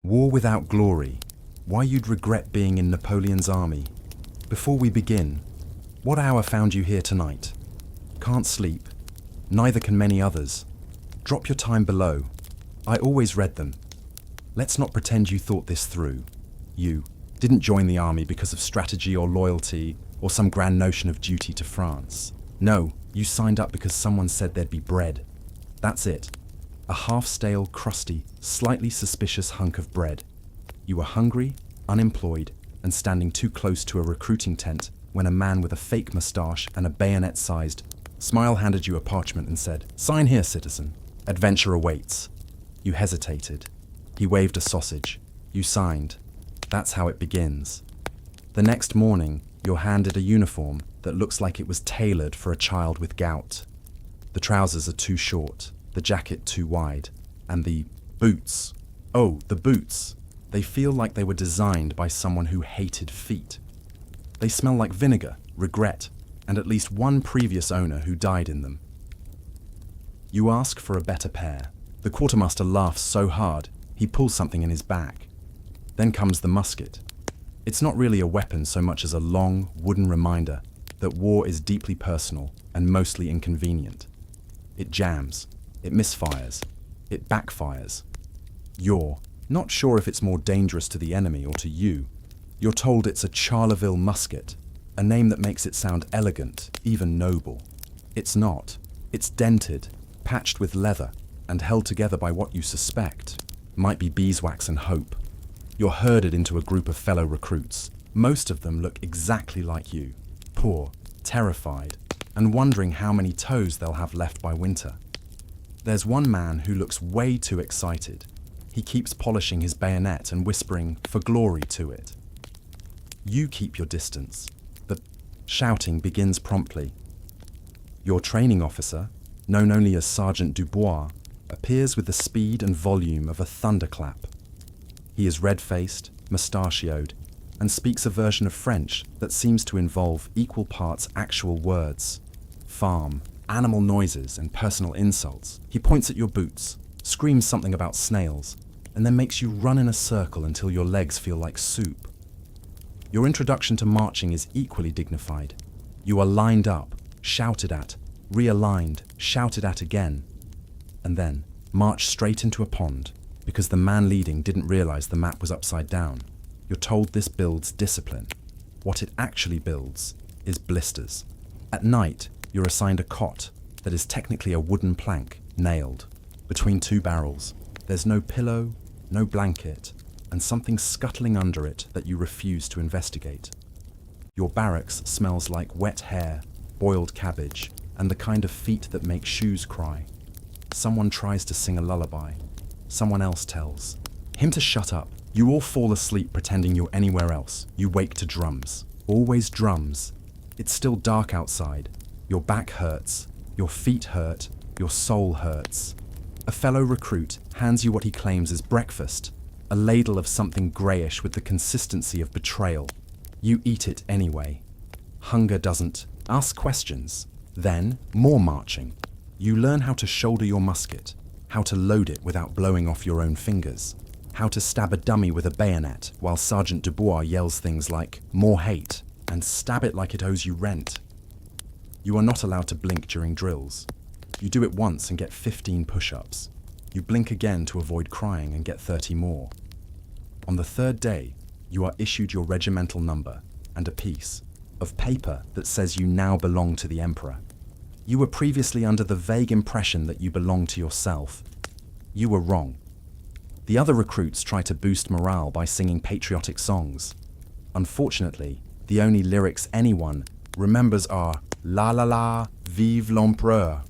War without glory. Why you'd regret being in Napoleon's army. Before we begin, what hour found you here tonight? Can't sleep. Neither can many others. Drop your time below. I always read them. Let's not pretend you thought this through. You didn't join the army because of strategy or loyalty or some grand notion of duty to France. No, you signed up because someone said there'd be bread. That's it. A half-stale, crusty, slightly suspicious hunk of bread. You were hungry, unemployed, and standing too close to a recruiting tent when a man with a fake moustache and a bayonet-sized smile handed you a parchment and said, "Sign here, citizen. Adventure awaits." You hesitated. He waved a sausage. You signed. That's how it begins. The next morning, you're handed a uniform that looks like it was tailored for a child with gout. The trousers are too short, the jacket too wide, and the boots. Oh, the boots. They feel like they were designed by someone who hated feet. They smell like vinegar, regret, and at least one previous owner who died in them. You ask for a better pair. The quartermaster laughs so hard, he pulls something in his back. Then comes the musket. It's not really a weapon so much as a long, wooden reminder that war is deeply personal and mostly inconvenient. It jams, it misfires, it backfires. You're not sure if it's more dangerous to the enemy or to you. You're told it's a Charleville musket, a name that makes it sound elegant, even noble. It's not. It's dented, patched with leather, and held together by what you suspect might be beeswax and hope. You're herded into a group of fellow recruits. Most of them look exactly like you, poor, terrified, and wondering how many toes they'll have left by winter. There's one man who looks way too excited. He keeps polishing his bayonet and whispering for glory to it. You keep your distance. The shouting begins promptly. Your training officer, known only as Sergeant Dubois, appears with the speed and volume of a thunderclap. He is red-faced, mustachioed, and speaks a version of French that seems to involve equal parts actual words, farm, animal noises, and personal insults. He points at your boots, screams something about snails, and then makes you run in a circle until your legs feel like soup. Your introduction to marching is equally dignified. You are lined up, shouted at, realigned, shouted at again, and then marched straight into a pond because the man leading didn't realize the map was upside down. You're told this builds discipline. What it actually builds is blisters. At night, you're assigned a cot that is technically a wooden plank, nailed, between two barrels. There's no pillow, no blanket, and something scuttling under it that you refuse to investigate. Your barracks smells like wet hair, boiled cabbage, and the kind of feet that make shoes cry. Someone tries to sing a lullaby. Someone else tells him to shut up. You all fall asleep pretending you're anywhere else. You wake to drums. Always drums. It's still dark outside. Your back hurts. Your feet hurt. Your soul hurts. A fellow recruit hands you what he claims is breakfast, a ladle of something greyish with the consistency of betrayal. You eat it anyway. Hunger doesn't ask questions. Then, more marching. You learn how to shoulder your musket, how to load it without blowing off your own fingers, how to stab a dummy with a bayonet while Sergeant Dubois yells things like, "More hate," and stab it like it owes you rent. You are not allowed to blink during drills. You do it once and get 15 push-ups. You blink again to avoid crying and get 30 more. On the third day, you are issued your regimental number and a piece of paper that says you now belong to the Emperor. You were previously under the vague impression that you belonged to yourself. You were wrong. The other recruits try to boost morale by singing patriotic songs. Unfortunately, the only lyrics anyone remembers are "La la la, vive l'empereur,"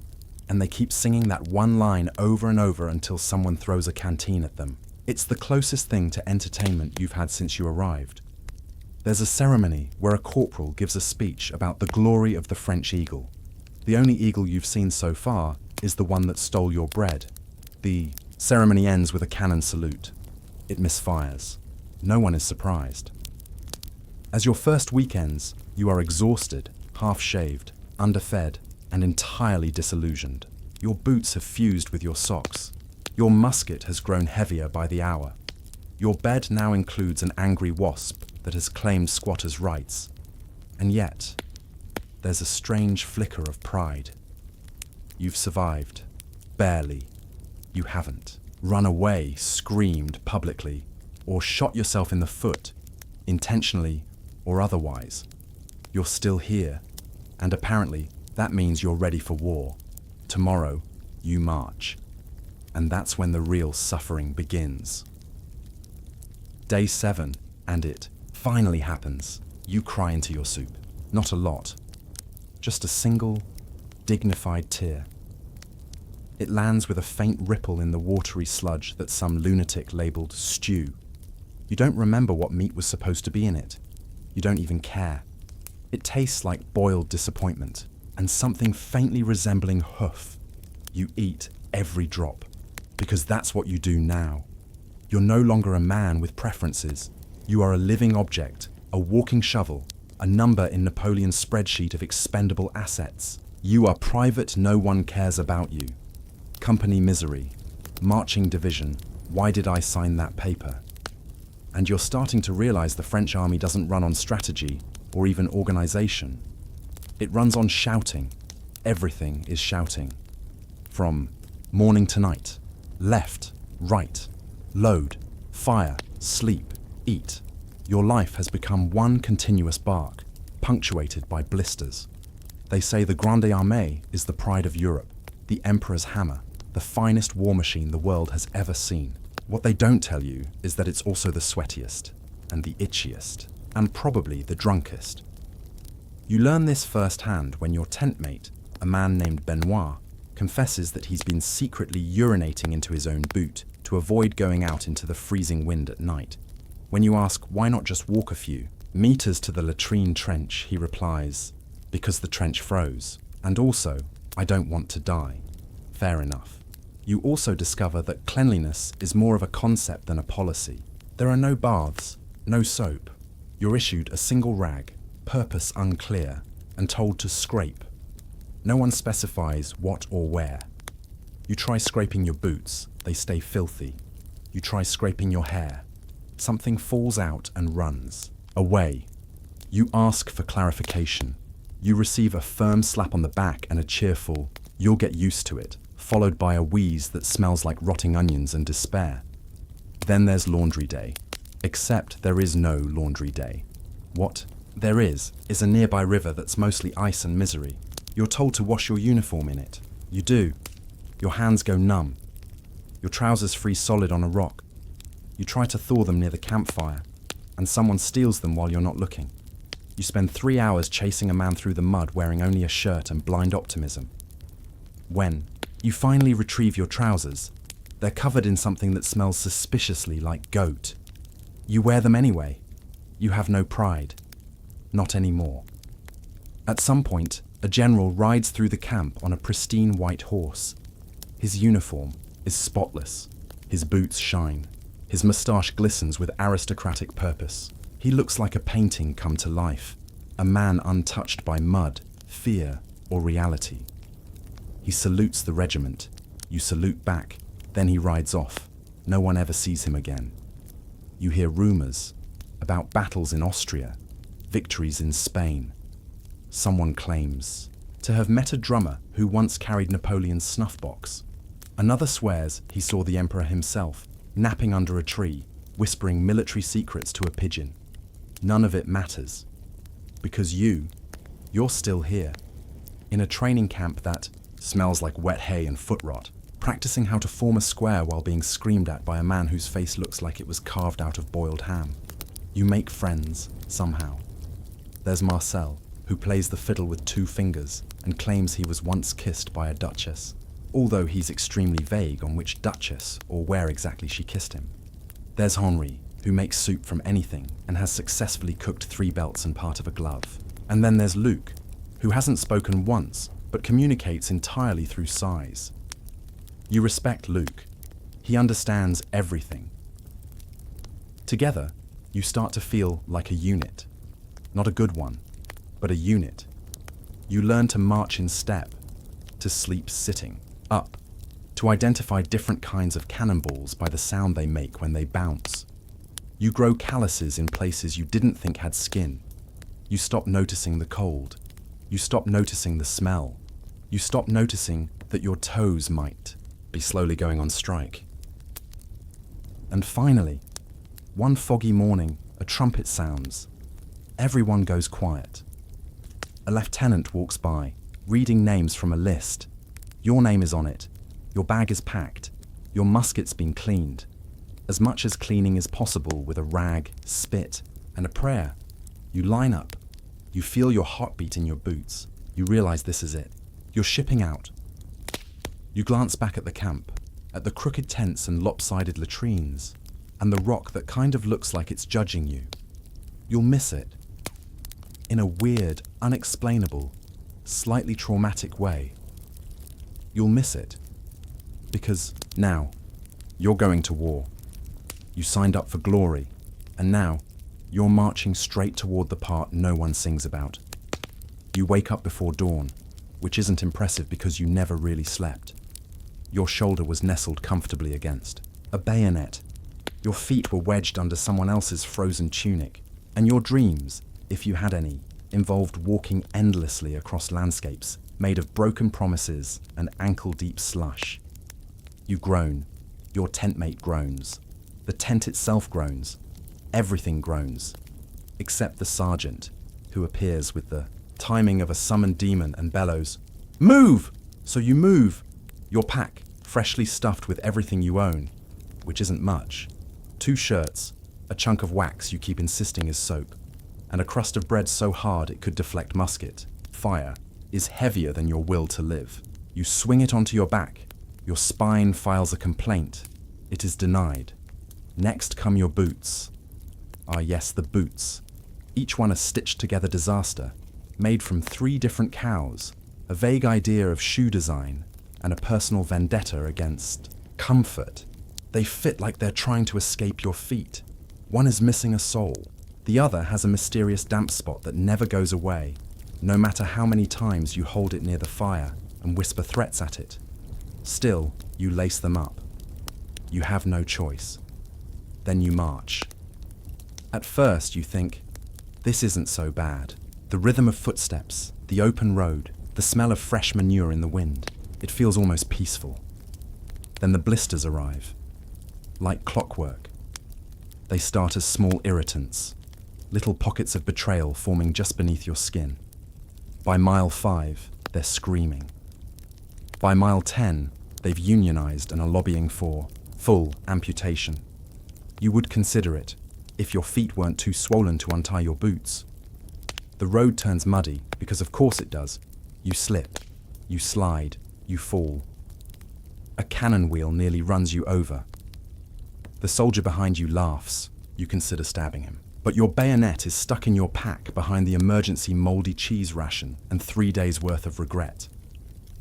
and they keep singing that one line over and over until someone throws a canteen at them. It's the closest thing to entertainment you've had since you arrived. There's a ceremony where a corporal gives a speech about the glory of the French eagle. The only eagle you've seen so far is the one that stole your bread. The ceremony ends with a cannon salute. It misfires. No one is surprised. As your first week ends, you are exhausted, half-shaved, underfed, and entirely disillusioned. Your boots have fused with your socks. Your musket has grown heavier by the hour. Your bed now includes an angry wasp that has claimed squatters' rights. And yet, there's a strange flicker of pride. You've survived. Barely. You haven't. Run away, screamed publicly, or shot yourself in the foot, intentionally or otherwise. You're still here, and apparently that means you're ready for war. Tomorrow, you march. And that's when the real suffering begins. Day 7, and it finally happens. You cry into your soup. Not a lot. Just a single, dignified tear. It lands with a faint ripple in the watery sludge that some lunatic labeled stew. You don't remember what meat was supposed to be in it. You don't even care. It tastes like boiled disappointment and something faintly resembling hoof. You eat every drop, because that's what you do now. You're no longer a man with preferences. You are a living object, a walking shovel, a number in Napoleon's spreadsheet of expendable assets. You are private, no one cares about you. Company misery, marching division, why did I sign that paper? And you're starting to realize the French army doesn't run on strategy or even organization. It runs on shouting. Everything is shouting. From morning to night, left, right, load, fire, sleep, eat. Your life has become one continuous bark, punctuated by blisters. They say the Grande Armée is the pride of Europe, the Emperor's hammer, the finest war machine the world has ever seen. What they don't tell you is that it's also the sweatiest, and the itchiest, and probably the drunkest. You learn this firsthand when your tent mate, a man named Benoit, confesses that he's been secretly urinating into his own boot to avoid going out into the freezing wind at night. When you ask why not just walk a few meters to the latrine trench, he replies, because the trench froze, and also, I don't want to die. Fair enough. You also discover that cleanliness is more of a concept than a policy. There are no baths, no soap. You're issued a single rag, purpose unclear, and told to scrape. No one specifies what or where. You try scraping your boots, they stay filthy. You try scraping your hair. Something falls out and runs. Away. You ask for clarification. You receive a firm slap on the back and a cheerful, you'll get used to it, followed by a wheeze that smells like rotting onions and despair. Then there's laundry day. Except there is no laundry day. What there is a nearby river that's mostly ice and misery. You're told to wash your uniform in it. You do. Your hands go numb. Your trousers freeze solid on a rock. You try to thaw them near the campfire, and someone steals them while you're not looking. You spend 3 hours chasing a man through the mud wearing only a shirt and blind optimism. When you finally retrieve your trousers, they're covered in something that smells suspiciously like goat. You wear them anyway. You have no pride. Not anymore. At some point, a general rides through the camp on a pristine white horse. His uniform is spotless. His boots shine. His moustache glistens with aristocratic purpose. He looks like a painting come to life, a man untouched by mud, fear, or reality. He salutes the regiment. You salute back. Then he rides off. No one ever sees him again. You hear rumors about battles in Austria, victories in Spain. Someone claims to have met a drummer who once carried Napoleon's snuff box. Another swears he saw the emperor himself, napping under a tree, whispering military secrets to a pigeon. None of it matters, because you're still here, in a training camp that smells like wet hay and foot rot, practicing how to form a square while being screamed at by a man whose face looks like it was carved out of boiled ham. You make friends, somehow. There's Marcel, who plays the fiddle with 2 fingers and claims he was once kissed by a duchess, although he's extremely vague on which duchess or where exactly she kissed him. There's Henri, who makes soup from anything and has successfully cooked 3 belts and part of a glove. And then there's Luke, who hasn't spoken once but communicates entirely through sighs. You respect Luke. He understands everything. Together, you start to feel like a unit. Not a good one, but a unit. You learn to march in step, to sleep sitting, up, to identify different kinds of cannonballs by the sound they make when they bounce. You grow calluses in places you didn't think had skin. You stop noticing the cold. You stop noticing the smell. You stop noticing that your toes might be slowly going on strike. And finally, one foggy morning, a trumpet sounds. Everyone goes quiet. A lieutenant walks by, reading names from a list. Your name is on it. Your bag is packed. Your musket's been cleaned. As much as cleaning is possible with a rag, spit, and a prayer. You line up. You feel your heartbeat in your boots. You realize this is it. You're shipping out. You glance back at the camp, at the crooked tents and lopsided latrines, and the rock that kind of looks like it's judging you. You'll miss it. In a weird, unexplainable, slightly traumatic way. You'll miss it. Because now, you're going to war. You signed up for glory, and now, you're marching straight toward the part no one sings about. You wake up before dawn, which isn't impressive because you never really slept. Your shoulder was nestled comfortably against a bayonet. Your feet were wedged under someone else's frozen tunic, and your dreams, if you had any, involved walking endlessly across landscapes made of broken promises and ankle-deep slush. You groan. Your tentmate groans. The tent itself groans. Everything groans, except the sergeant, who appears with the timing of a summoned demon and bellows, "Move!" So you move. Your pack, freshly stuffed with everything you own, which isn't much. 2 shirts, a chunk of wax you keep insisting is soap, and a crust of bread so hard it could deflect musket, fire, is heavier than your will to live. You swing it onto your back. Your spine files a complaint. It is denied. Next come your boots. Ah yes, the boots. Each one a stitched-together disaster, made from 3 different cows, a vague idea of shoe design, and a personal vendetta against comfort. They fit like they're trying to escape your feet. One is missing a sole. The other has a mysterious damp spot that never goes away, no matter how many times you hold it near the fire and whisper threats at it. Still, you lace them up. You have no choice. Then you march. At first you think, this isn't so bad. The rhythm of footsteps, the open road, the smell of fresh manure in the wind. It feels almost peaceful. Then the blisters arrive. Like clockwork. They start as small irritants, little pockets of betrayal forming just beneath your skin. By mile 5, they're screaming. By mile 10, they've unionized and are lobbying for full amputation. You would consider it, if your feet weren't too swollen to untie your boots. The road turns muddy, because of course it does. You slip, you slide, you fall. A cannon wheel nearly runs you over. The soldier behind you laughs. You consider stabbing him. But your bayonet is stuck in your pack behind the emergency moldy cheese ration and 3 days' worth of regret.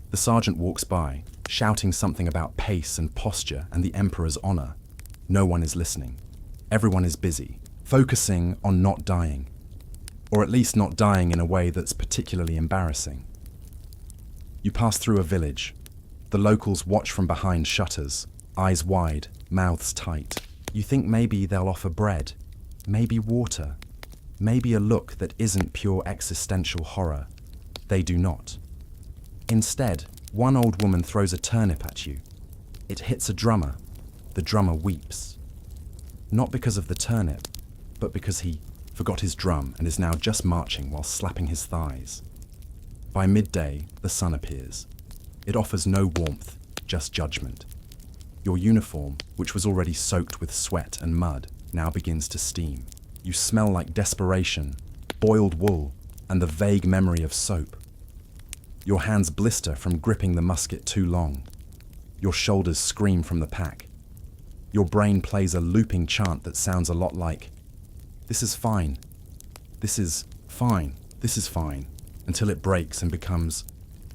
The sergeant walks by, shouting something about pace and posture and the emperor's honor. No one is listening. Everyone is busy, focusing on not dying. Or at least not dying in a way that's particularly embarrassing. You pass through a village. The locals watch from behind shutters, eyes wide, mouths tight. You think maybe they'll offer bread, maybe water, maybe a look that isn't pure existential horror. They do not. Instead, one old woman throws a turnip at you. It hits a drummer. The drummer weeps. Not because of the turnip, but because he forgot his drum and is now just marching while slapping his thighs. By midday, the sun appears. It offers no warmth, just judgment. Your uniform, which was already soaked with sweat and mud, now begins to steam. You smell like desperation, boiled wool, and the vague memory of soap. Your hands blister from gripping the musket too long. Your shoulders scream from the pack. Your brain plays a looping chant that sounds a lot like, "This is fine. This is fine. This is fine," until it breaks and becomes,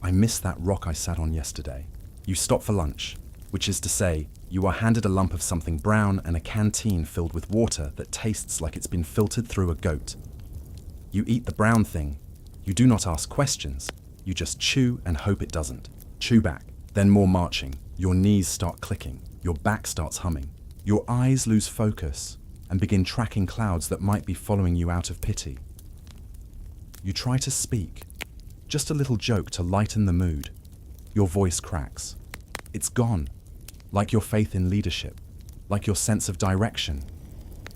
"I miss that rock I sat on yesterday." You stop for lunch, which is to say, you are handed a lump of something brown and a canteen filled with water that tastes like it's been filtered through a goat. You eat the brown thing. You do not ask questions. You just chew and hope it doesn't. Chew back. Then more marching. Your knees start clicking. Your back starts humming. Your eyes lose focus, and begin tracking clouds that might be following you out of pity. You try to speak, just a little joke to lighten the mood. Your voice cracks. It's gone, like your faith in leadership, like your sense of direction,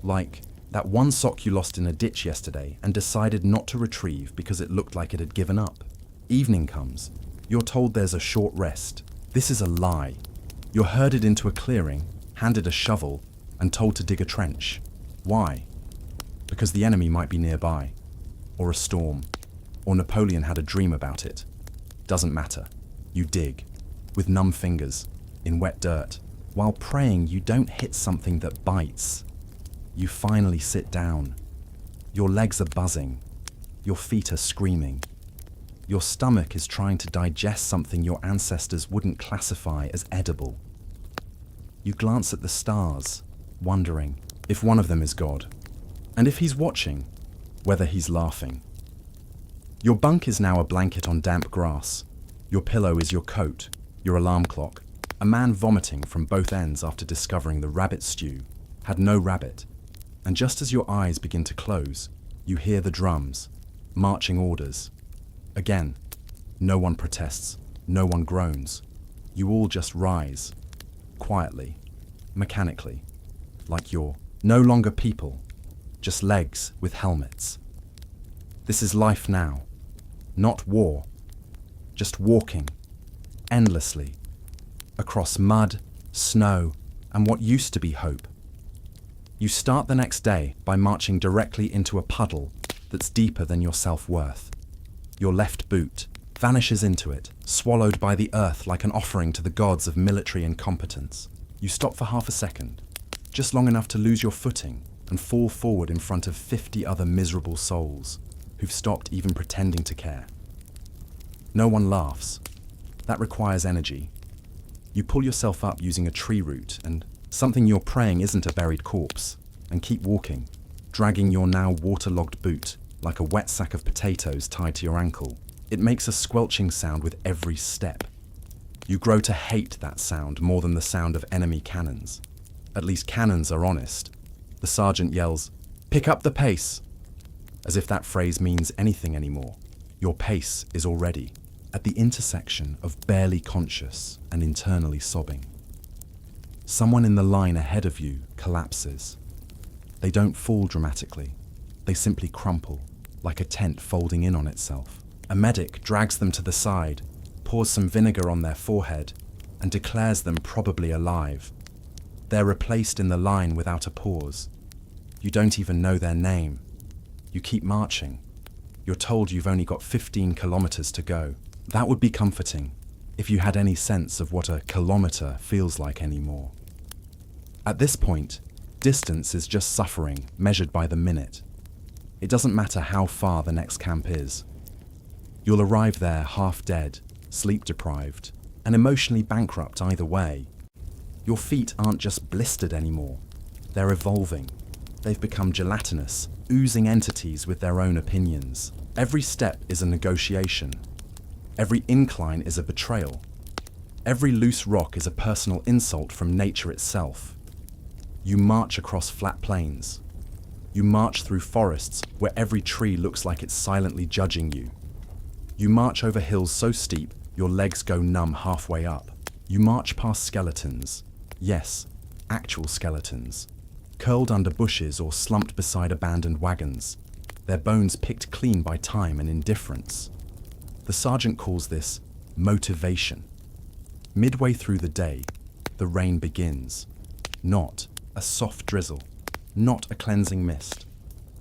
like that one sock you lost in a ditch yesterday and decided not to retrieve because it looked like it had given up. Evening comes. You're told there's a short rest. This is a lie. You're herded into a clearing, handed a shovel, and told to dig a trench. Why? Because the enemy might be nearby, or a storm, or Napoleon had a dream about it. Doesn't matter. You dig, with numb fingers, in wet dirt, while praying you don't hit something that bites. You finally sit down. Your legs are buzzing. Your feet are screaming. Your stomach is trying to digest something your ancestors wouldn't classify as edible. You glance at the stars, wondering if one of them is God, and if he's watching, whether he's laughing. Your bunk is now a blanket on damp grass. Your pillow is your coat, your alarm clock. A man vomiting from both ends after discovering the rabbit stew had no rabbit. And just as your eyes begin to close, you hear the drums, marching orders. Again, no one protests, no one groans. You all just rise, quietly, mechanically, like you're no longer people, just legs with helmets. This is life now, not war, just walking, endlessly, across mud, snow, and what used to be hope. You start the next day by marching directly into a puddle that's deeper than your self-worth. Your left boot vanishes into it, swallowed by the earth like an offering to the gods of military incompetence. You stop for half a second, just long enough to lose your footing and fall forward in front of 50 other miserable souls who've stopped even pretending to care. No one laughs. That requires energy. You pull yourself up using a tree root, and something you're praying isn't a buried corpse, and keep walking, dragging your now waterlogged boot like a wet sack of potatoes tied to your ankle. It makes a squelching sound with every step. You grow to hate that sound more than the sound of enemy cannons. At least cannons are honest. The sergeant yells, "Pick up the pace!" As if that phrase means anything anymore. Your pace is already at the intersection of barely conscious and internally sobbing. Someone in the line ahead of you collapses. They don't fall dramatically. They simply crumple, like a tent folding in on itself. A medic drags them to the side, pours some vinegar on their forehead, and declares them probably alive. They're replaced in the line without a pause. You don't even know their name. You keep marching. You're told you've only got 15 kilometers to go. That would be comforting, if you had any sense of what a kilometer feels like anymore. At this point, distance is just suffering measured by the minute. It doesn't matter how far the next camp is. You'll arrive there half dead, sleep deprived, and emotionally bankrupt either way. Your feet aren't just blistered anymore. They're evolving. They've become gelatinous, oozing entities with their own opinions. Every step is a negotiation. Every incline is a betrayal. Every loose rock is a personal insult from nature itself. You march across flat plains. You march through forests where every tree looks like it's silently judging you. You march over hills so steep your legs go numb halfway up. You march past skeletons. Yes, actual skeletons. Curled under bushes or slumped beside abandoned wagons. Their bones picked clean by time and indifference. The sergeant calls this motivation. Midway through the day, the rain begins. Not a soft drizzle. Not a cleansing mist.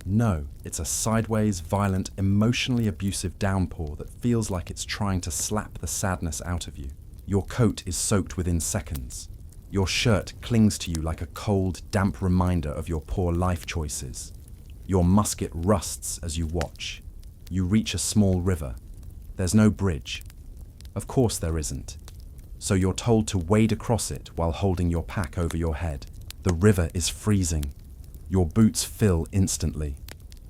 No, it's a sideways, violent, emotionally abusive downpour that feels like it's trying to slap the sadness out of you. Your coat is soaked within seconds. Your shirt clings to you like a cold, damp reminder of your poor life choices. Your musket rusts as you watch. You reach a small river. There's no bridge. Of course there isn't. So you're told to wade across it while holding your pack over your head. The river is freezing. Your boots fill instantly.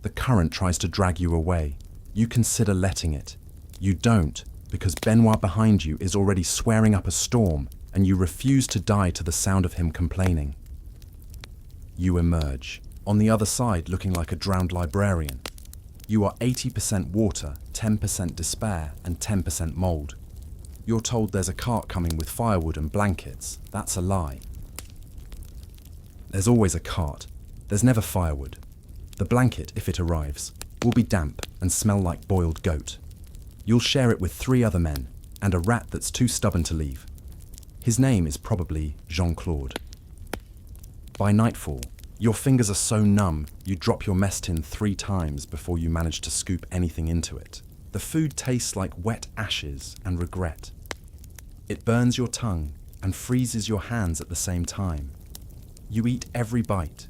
The current tries to drag you away. You consider letting it. You don't, because Benoit behind you is already swearing up a storm, and you refuse to die to the sound of him complaining. You emerge. On the other side, looking like a drowned librarian. You are 80% water, 10% despair, and 10% mold. You're told there's a cart coming with firewood and blankets. That's a lie. There's always a cart. There's never firewood. The blanket, if it arrives, will be damp and smell like boiled goat. You'll share it with 3 other men and a rat that's too stubborn to leave. His name is probably Jean-Claude. By nightfall, your fingers are so numb you drop your mess tin 3 times before you manage to scoop anything into it. The food tastes like wet ashes and regret. It burns your tongue and freezes your hands at the same time. You eat every bite.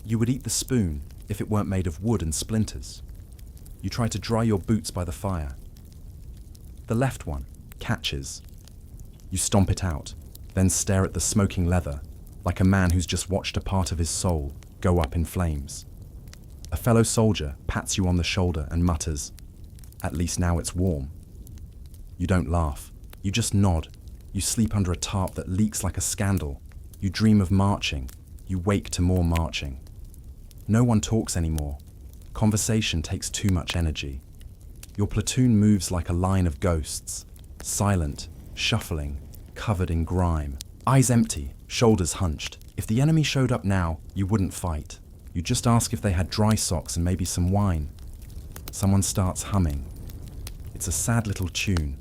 You would eat the spoon if it weren't made of wood and splinters. You try to dry your boots by the fire. The left one catches. You stomp it out, then stare at the smoking leather like a man who's just watched a part of his soul go up in flames. A fellow soldier pats you on the shoulder and mutters, "At least now it's warm." You don't laugh. You just nod. You sleep under a tarp that leaks like a scandal. You dream of marching. You wake to more marching. No one talks anymore. Conversation takes too much energy. Your platoon moves like a line of ghosts, silent, shuffling, covered in grime. Eyes empty, shoulders hunched. If the enemy showed up now, you wouldn't fight. You'd just ask if they had dry socks and maybe some wine. Someone starts humming. It's a sad little tune,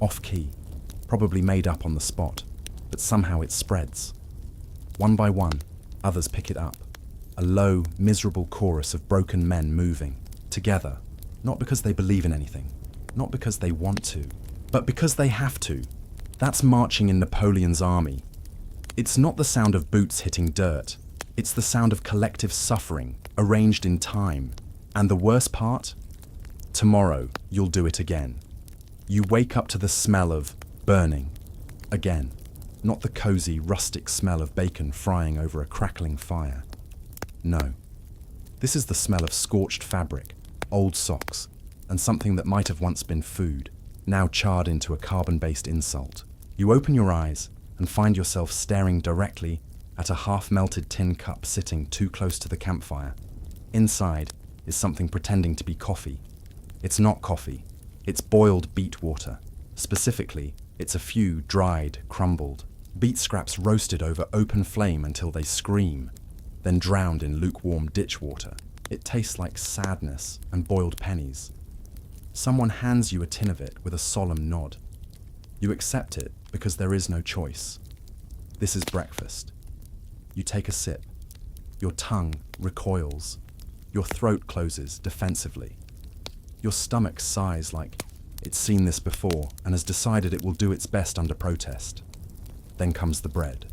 off-key, probably made up on the spot, but somehow it spreads. One by one, others pick it up. A low, miserable chorus of broken men moving, together, not because they believe in anything, not because they want to, but because they have to. That's marching in Napoleon's army. It's not the sound of boots hitting dirt. It's the sound of collective suffering, arranged in time. And the worst part? Tomorrow, you'll do it again. You wake up to the smell of burning. Again. Not the cozy, rustic smell of bacon frying over a crackling fire. No. This is the smell of scorched fabric, old socks, and something that might have once been food, now charred into a carbon-based insult. You open your eyes and find yourself staring directly at a half-melted tin cup sitting too close to the campfire. Inside is something pretending to be coffee. It's not coffee. It's boiled beet water. Specifically, it's a few dried, crumbled beet scraps roasted over open flame until they scream, then drowned in lukewarm ditch water. It tastes like sadness and boiled pennies. Someone hands you a tin of it with a solemn nod. You accept it because there is no choice. This is breakfast. You take a sip. Your tongue recoils. Your throat closes defensively. Your stomach sighs like it's seen this before and has decided it will do its best under protest. Then comes the bread.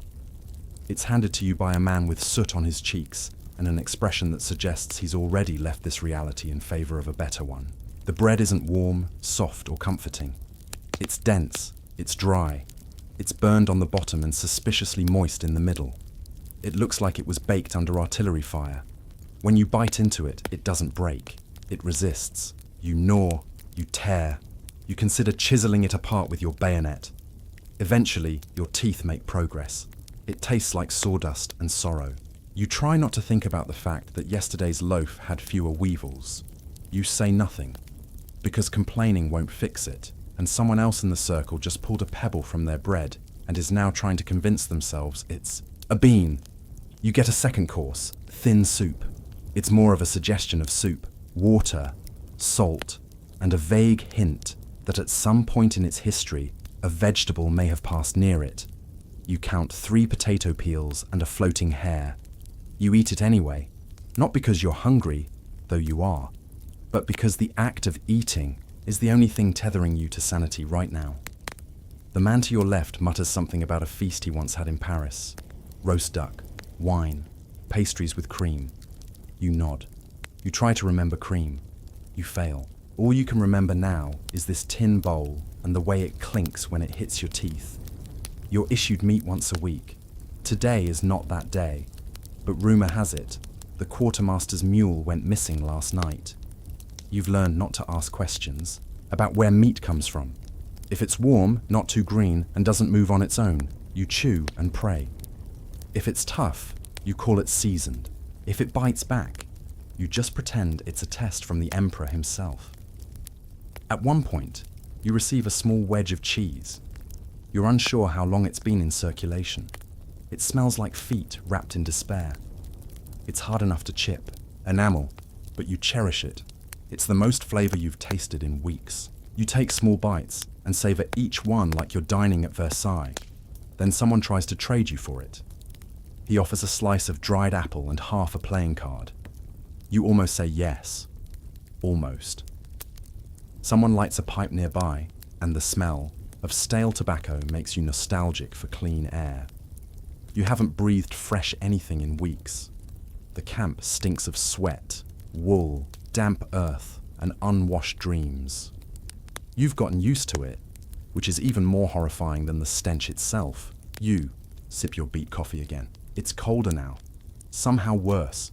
It's handed to you by a man with soot on his cheeks and an expression that suggests he's already left this reality in favor of a better one. The bread isn't warm, soft, or comforting. It's dense, it's dry, it's burned on the bottom and suspiciously moist in the middle. It looks like it was baked under artillery fire. When you bite into it, it doesn't break. It resists. You gnaw, you tear. You consider chiseling it apart with your bayonet. Eventually, your teeth make progress. It tastes like sawdust and sorrow. You try not to think about the fact that yesterday's loaf had fewer weevils. You say nothing, because complaining won't fix it, and someone else in the circle just pulled a pebble from their bread and is now trying to convince themselves it's a bean. You get a second course, thin soup. It's more of a suggestion of soup, water, salt, and a vague hint that at some point in its history, a vegetable may have passed near it. You count 3 potato peels and a floating hair. You eat it anyway, not because you're hungry, though you are, but because the act of eating is the only thing tethering you to sanity right now. The man to your left mutters something about a feast he once had in Paris. Roast duck, wine, pastries with cream. You nod. You try to remember cream. You fail. All you can remember now is this tin bowl and the way it clinks when it hits your teeth. You're issued meat once a week. Today is not that day, but rumor has it, the quartermaster's mule went missing last night. You've learned not to ask questions about where meat comes from. If it's warm, not too green, and doesn't move on its own, you chew and pray. If it's tough, you call it seasoned. If it bites back, you just pretend it's a test from the emperor himself. At one point, you receive a small wedge of cheese. You're unsure how long it's been in circulation. It smells like feet wrapped in despair. It's hard enough to chip, enamel, but you cherish it. It's the most flavor you've tasted in weeks. You take small bites and savor each one like you're dining at Versailles. Then someone tries to trade you for it. He offers a slice of dried apple and half a playing card. You almost say yes. Almost. Someone lights a pipe nearby, and the smell of stale tobacco makes you nostalgic for clean air. You haven't breathed fresh anything in weeks. The camp stinks of sweat, wool, damp earth, and unwashed dreams. You've gotten used to it, which is even more horrifying than the stench itself. You sip your beet coffee again. It's colder now. Somehow worse.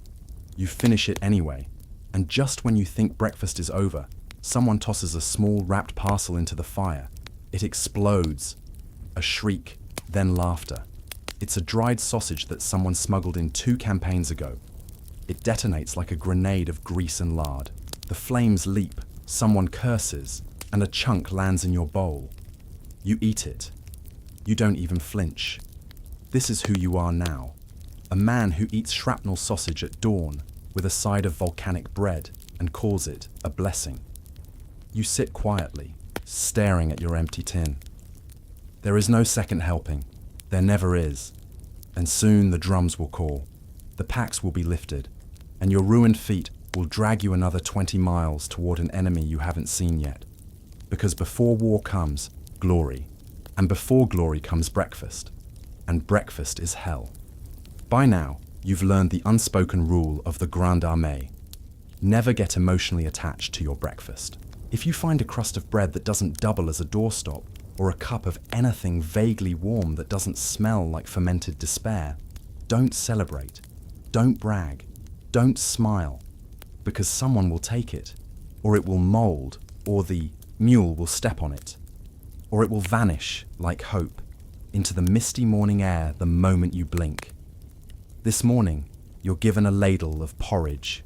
You finish it anyway, and just when you think breakfast is over, someone tosses a small wrapped parcel into the fire. It explodes. A shriek, then laughter. It's a dried sausage that someone smuggled in 2 campaigns ago. It detonates like a grenade of grease and lard. The flames leap, someone curses, and a chunk lands in your bowl. You eat it. You don't even flinch. This is who you are now. A man who eats shrapnel sausage at dawn with a side of volcanic bread and calls it a blessing. You sit quietly, staring at your empty tin. There is no second helping. There never is. And soon the drums will call. The packs will be lifted, and your ruined feet will drag you another 20 miles toward an enemy you haven't seen yet. Because before war comes, glory. And before glory comes breakfast. And breakfast is hell. By now, you've learned the unspoken rule of the Grande Armée. Never get emotionally attached to your breakfast. If you find a crust of bread that doesn't double as a doorstop, or a cup of anything vaguely warm that doesn't smell like fermented despair, don't celebrate, don't brag, don't smile, because someone will take it, or it will mold, or the mule will step on it, or it will vanish like hope into the misty morning air the moment you blink. This morning, you're given a ladle of porridge.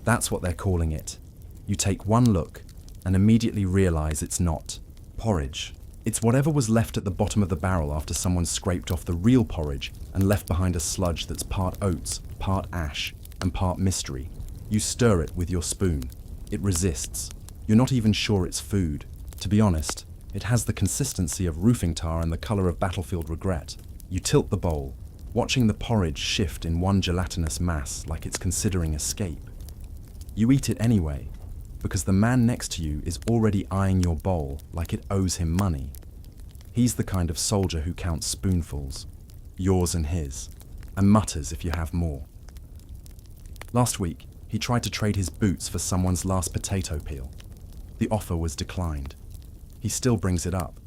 That's what they're calling it. You take one look and immediately realize it's not porridge. It's whatever was left at the bottom of the barrel after someone scraped off the real porridge and left behind a sludge that's part oats, part ash, and part mystery. You stir it with your spoon. It resists. You're not even sure it's food. To be honest, it has the consistency of roofing tar and the color of battlefield regret. You tilt the bowl, watching the porridge shift in one gelatinous mass like it's considering escape. You eat it anyway, because the man next to you is already eyeing your bowl like it owes him money. He's the kind of soldier who counts spoonfuls, yours and his, and mutters if you have more. Last week, he tried to trade his boots for someone's last potato peel. The offer was declined. He still brings it up.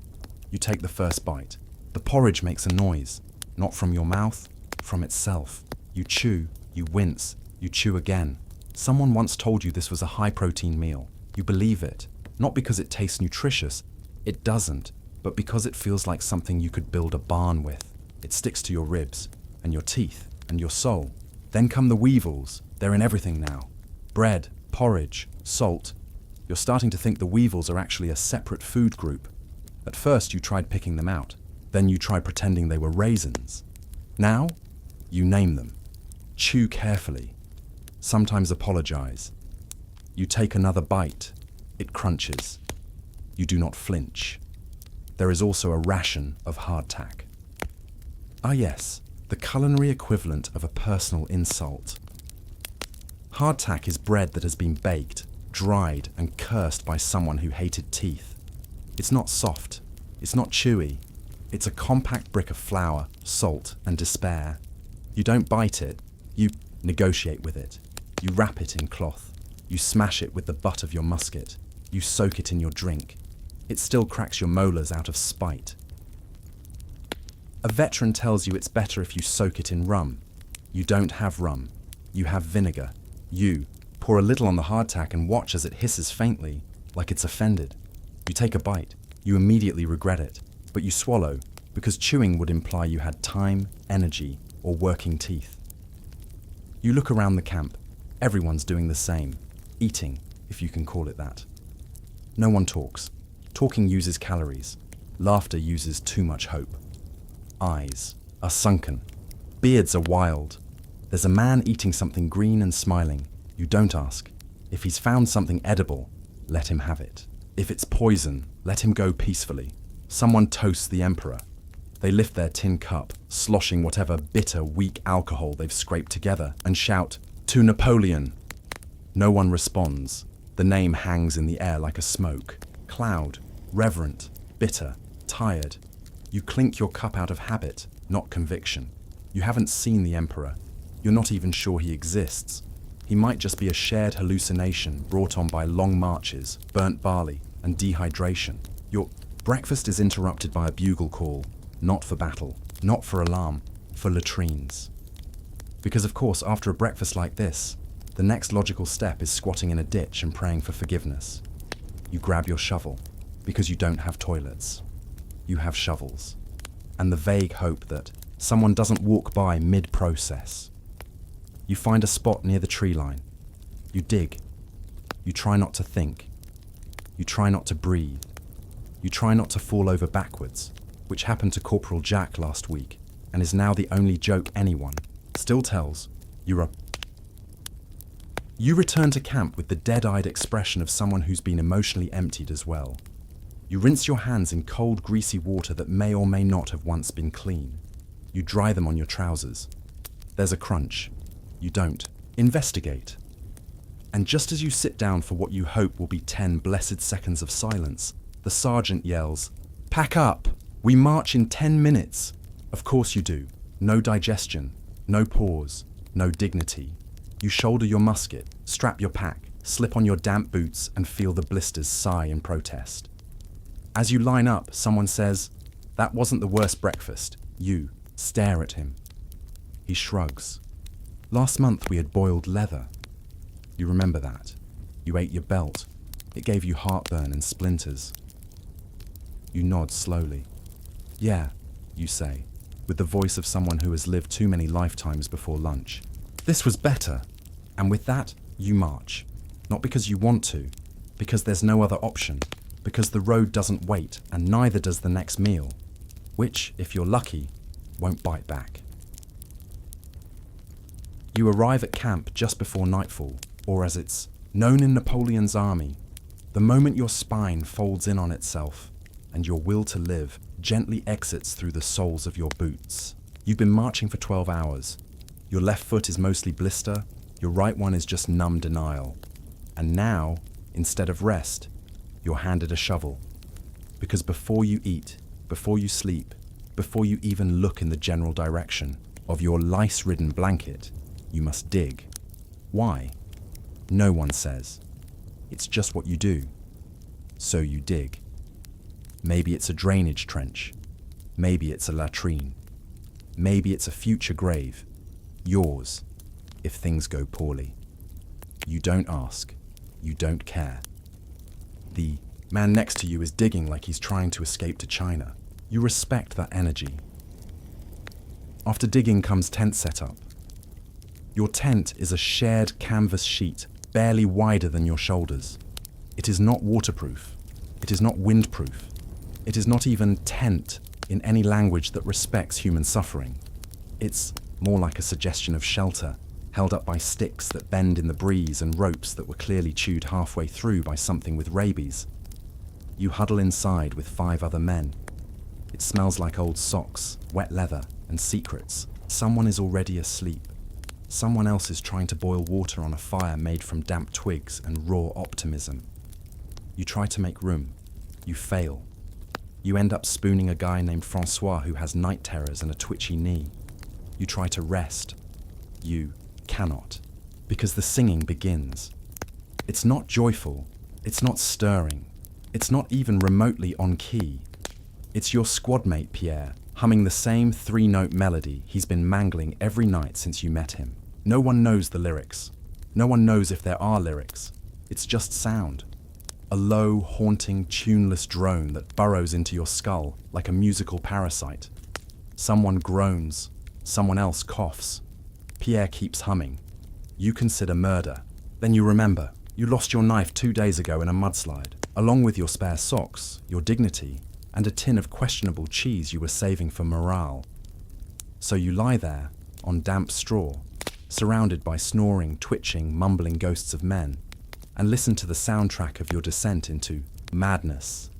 You take the first bite. The porridge makes a noise, not from your mouth, from itself. You chew, you wince, you chew again. Someone once told you this was a high-protein meal. You believe it, not because it tastes nutritious. It doesn't, but because it feels like something you could build a barn with. It sticks to your ribs, and your teeth, and your soul. Then come the weevils. They're in everything now. Bread, porridge, salt. You're starting to think the weevils are actually a separate food group. At first you tried picking them out. Then you tried pretending they were raisins. Now, you name them. Chew carefully. Sometimes apologize. You take another bite. It crunches. You do not flinch. There is also a ration of hardtack. Ah yes, the culinary equivalent of a personal insult. Hardtack is bread that has been baked, dried, and cursed by someone who hated teeth. It's not soft. It's not chewy. It's a compact brick of flour, salt, and despair. You don't bite it. You negotiate with it. You wrap it in cloth. You smash it with the butt of your musket. You soak it in your drink. It still cracks your molars out of spite. A veteran tells you it's better if you soak it in rum. You don't have rum. You have vinegar. You pour a little on the hardtack and watch as it hisses faintly, like it's offended. You take a bite. You immediately regret it, but you swallow, because chewing would imply you had time, energy, or working teeth. You look around the camp. Everyone's doing the same. Eating, if you can call it that. No one talks. Talking uses calories. Laughter uses too much hope. Eyes are sunken. Beards are wild. There's a man eating something green and smiling. You don't ask. If he's found something edible, let him have it. If it's poison, let him go peacefully. Someone toasts the emperor. They lift their tin cup, sloshing whatever bitter, weak alcohol they've scraped together, and shout, "To Napoleon!" No one responds. The name hangs in the air like a smoke. Cloud, reverent, bitter, tired. You clink your cup out of habit, not conviction. You haven't seen the emperor. You're not even sure he exists. He might just be a shared hallucination brought on by long marches, burnt barley, and dehydration. Your breakfast is interrupted by a bugle call, not for battle, not for alarm, for latrines. Because of course, after a breakfast like this, the next logical step is squatting in a ditch and praying for forgiveness. You grab your shovel, because you don't have toilets. You have shovels. And the vague hope that someone doesn't walk by mid-process. You find a spot near the tree line. You dig. You try not to think. You try not to breathe. You try not to fall over backwards, which happened to Corporal Jack last week, and is now the only joke anyone still tells. You return to camp with the dead-eyed expression of someone who's been emotionally emptied as well. You rinse your hands in cold, greasy water that may or may not have once been clean. You dry them on your trousers. There's a crunch. You don't. Investigate. And just as you sit down for what you hope will be 10 blessed seconds of silence, the sergeant yells, "Pack up! We march in 10 minutes!" Of course you do. No digestion, no pause, no dignity. You shoulder your musket, strap your pack, slip on your damp boots, and feel the blisters sigh in protest. As you line up, someone says, "That wasn't the worst breakfast." You stare at him. He shrugs. "Last month we had boiled leather." You remember that. You ate your belt. It gave you heartburn and splinters. You nod slowly. "Yeah," you say, with the voice of someone who has lived too many lifetimes before lunch. "This was better." And with that, you march. Not because you want to, because there's no other option, because the road doesn't wait, and neither does the next meal, which, if you're lucky, won't bite back. You arrive at camp just before nightfall, or as it's known in Napoleon's army, the moment your spine folds in on itself and your will to live gently exits through the soles of your boots. You've been marching for 12 hours. Your left foot is mostly blister, your right one is just numb denial. And now, instead of rest, you're handed a shovel. Because before you eat, before you sleep, before you even look in the general direction of your lice-ridden blanket, you must dig. Why? No one says. It's just what you do. So you dig. Maybe it's a drainage trench. Maybe it's a latrine. Maybe it's a future grave. Yours, if things go poorly. You don't ask. You don't care. The man next to you is digging like he's trying to escape to China. You respect that energy. After digging comes tent setup. Your tent is a shared canvas sheet, barely wider than your shoulders. It is not waterproof. It is not windproof. It is not even tent in any language that respects human suffering. It's more like a suggestion of shelter, held up by sticks that bend in the breeze and ropes that were clearly chewed halfway through by something with rabies. You huddle inside with 5 other men. It smells like old socks, wet leather, and secrets. Someone is already asleep. Someone else is trying to boil water on a fire made from damp twigs and raw optimism. You try to make room. You fail. You end up spooning a guy named Francois who has night terrors and a twitchy knee. You try to rest. You cannot, because the singing begins. It's not joyful. It's not stirring. It's not even remotely on key. It's your squad mate, Pierre, humming the same 3-note melody he's been mangling every night since you met him. No one knows the lyrics. No one knows if there are lyrics. It's just sound. A low, haunting, tuneless drone that burrows into your skull like a musical parasite. Someone groans. Someone else coughs. Pierre keeps humming. You consider murder. Then you remember, you lost your knife 2 days ago in a mudslide, along with your spare socks, your dignity, and a tin of questionable cheese you were saving for morale. So you lie there, on damp straw, surrounded by snoring, twitching, mumbling ghosts of men, and listen to the soundtrack of your descent into madness.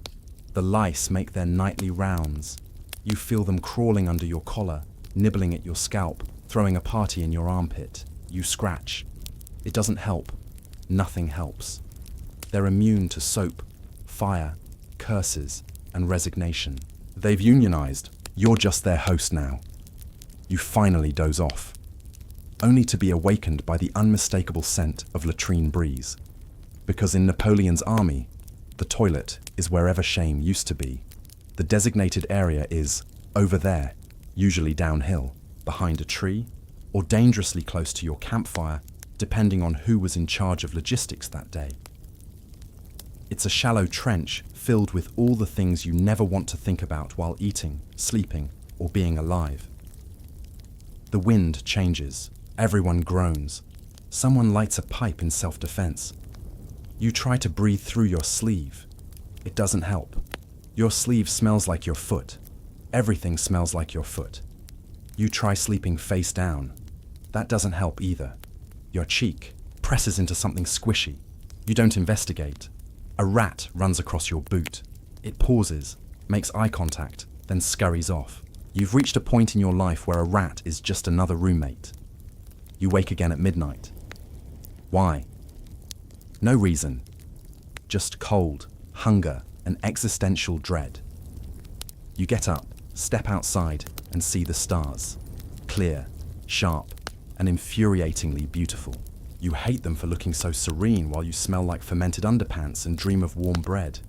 The lice make their nightly rounds. You feel them crawling under your collar, nibbling at your scalp, throwing a party in your armpit. You scratch. It doesn't help. Nothing helps. They're immune to soap, fire, curses, and resignation. They've unionized. You're just their host now. You finally doze off, only to be awakened by the unmistakable scent of latrine breeze. Because in Napoleon's army, the toilet is wherever shame used to be. The designated area is over there, usually downhill, behind a tree, or dangerously close to your campfire, depending on who was in charge of logistics that day. It's a shallow trench filled with all the things you never want to think about while eating, sleeping, or being alive. The wind changes. Everyone groans. Someone lights a pipe in self-defense. You try to breathe through your sleeve. It doesn't help. Your sleeve smells like your foot. Everything smells like your foot. You try sleeping face down. That doesn't help either. Your cheek presses into something squishy. You don't investigate. A rat runs across your boot. It pauses, makes eye contact, then scurries off. You've reached a point in your life where a rat is just another roommate. You wake again at midnight. Why? No reason. Just cold, hunger, and existential dread. You get up, step outside, and see the stars. Clear, sharp, and infuriatingly beautiful. You hate them for looking so serene while you smell like fermented underpants and dream of warm bread.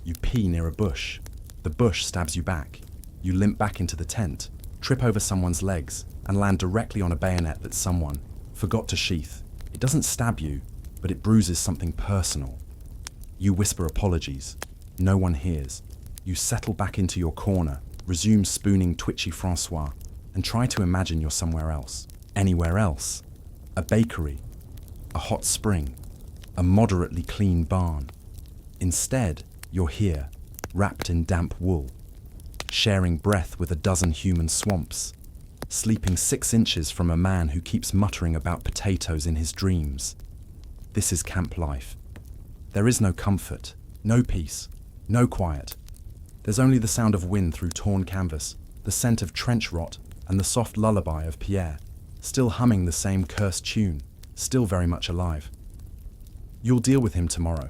You pee near a bush. The bush stabs you back. You limp back into the tent, trip over someone's legs, and land directly on a bayonet that someone forgot to sheath. It doesn't stab you, but it bruises something personal. You whisper apologies. No one hears. You settle back into your corner, resume spooning twitchy Francois, and try to imagine you're somewhere else. Anywhere else. A bakery. A hot spring. A moderately clean barn. Instead, you're here, wrapped in damp wool, sharing breath with a dozen human swamps, sleeping 6 inches from a man who keeps muttering about potatoes in his dreams. This is camp life. There is no comfort, no peace, no quiet. There's only the sound of wind through torn canvas, the scent of trench rot, and the soft lullaby of Pierre, still humming the same cursed tune, still very much alive. You'll deal with him tomorrow.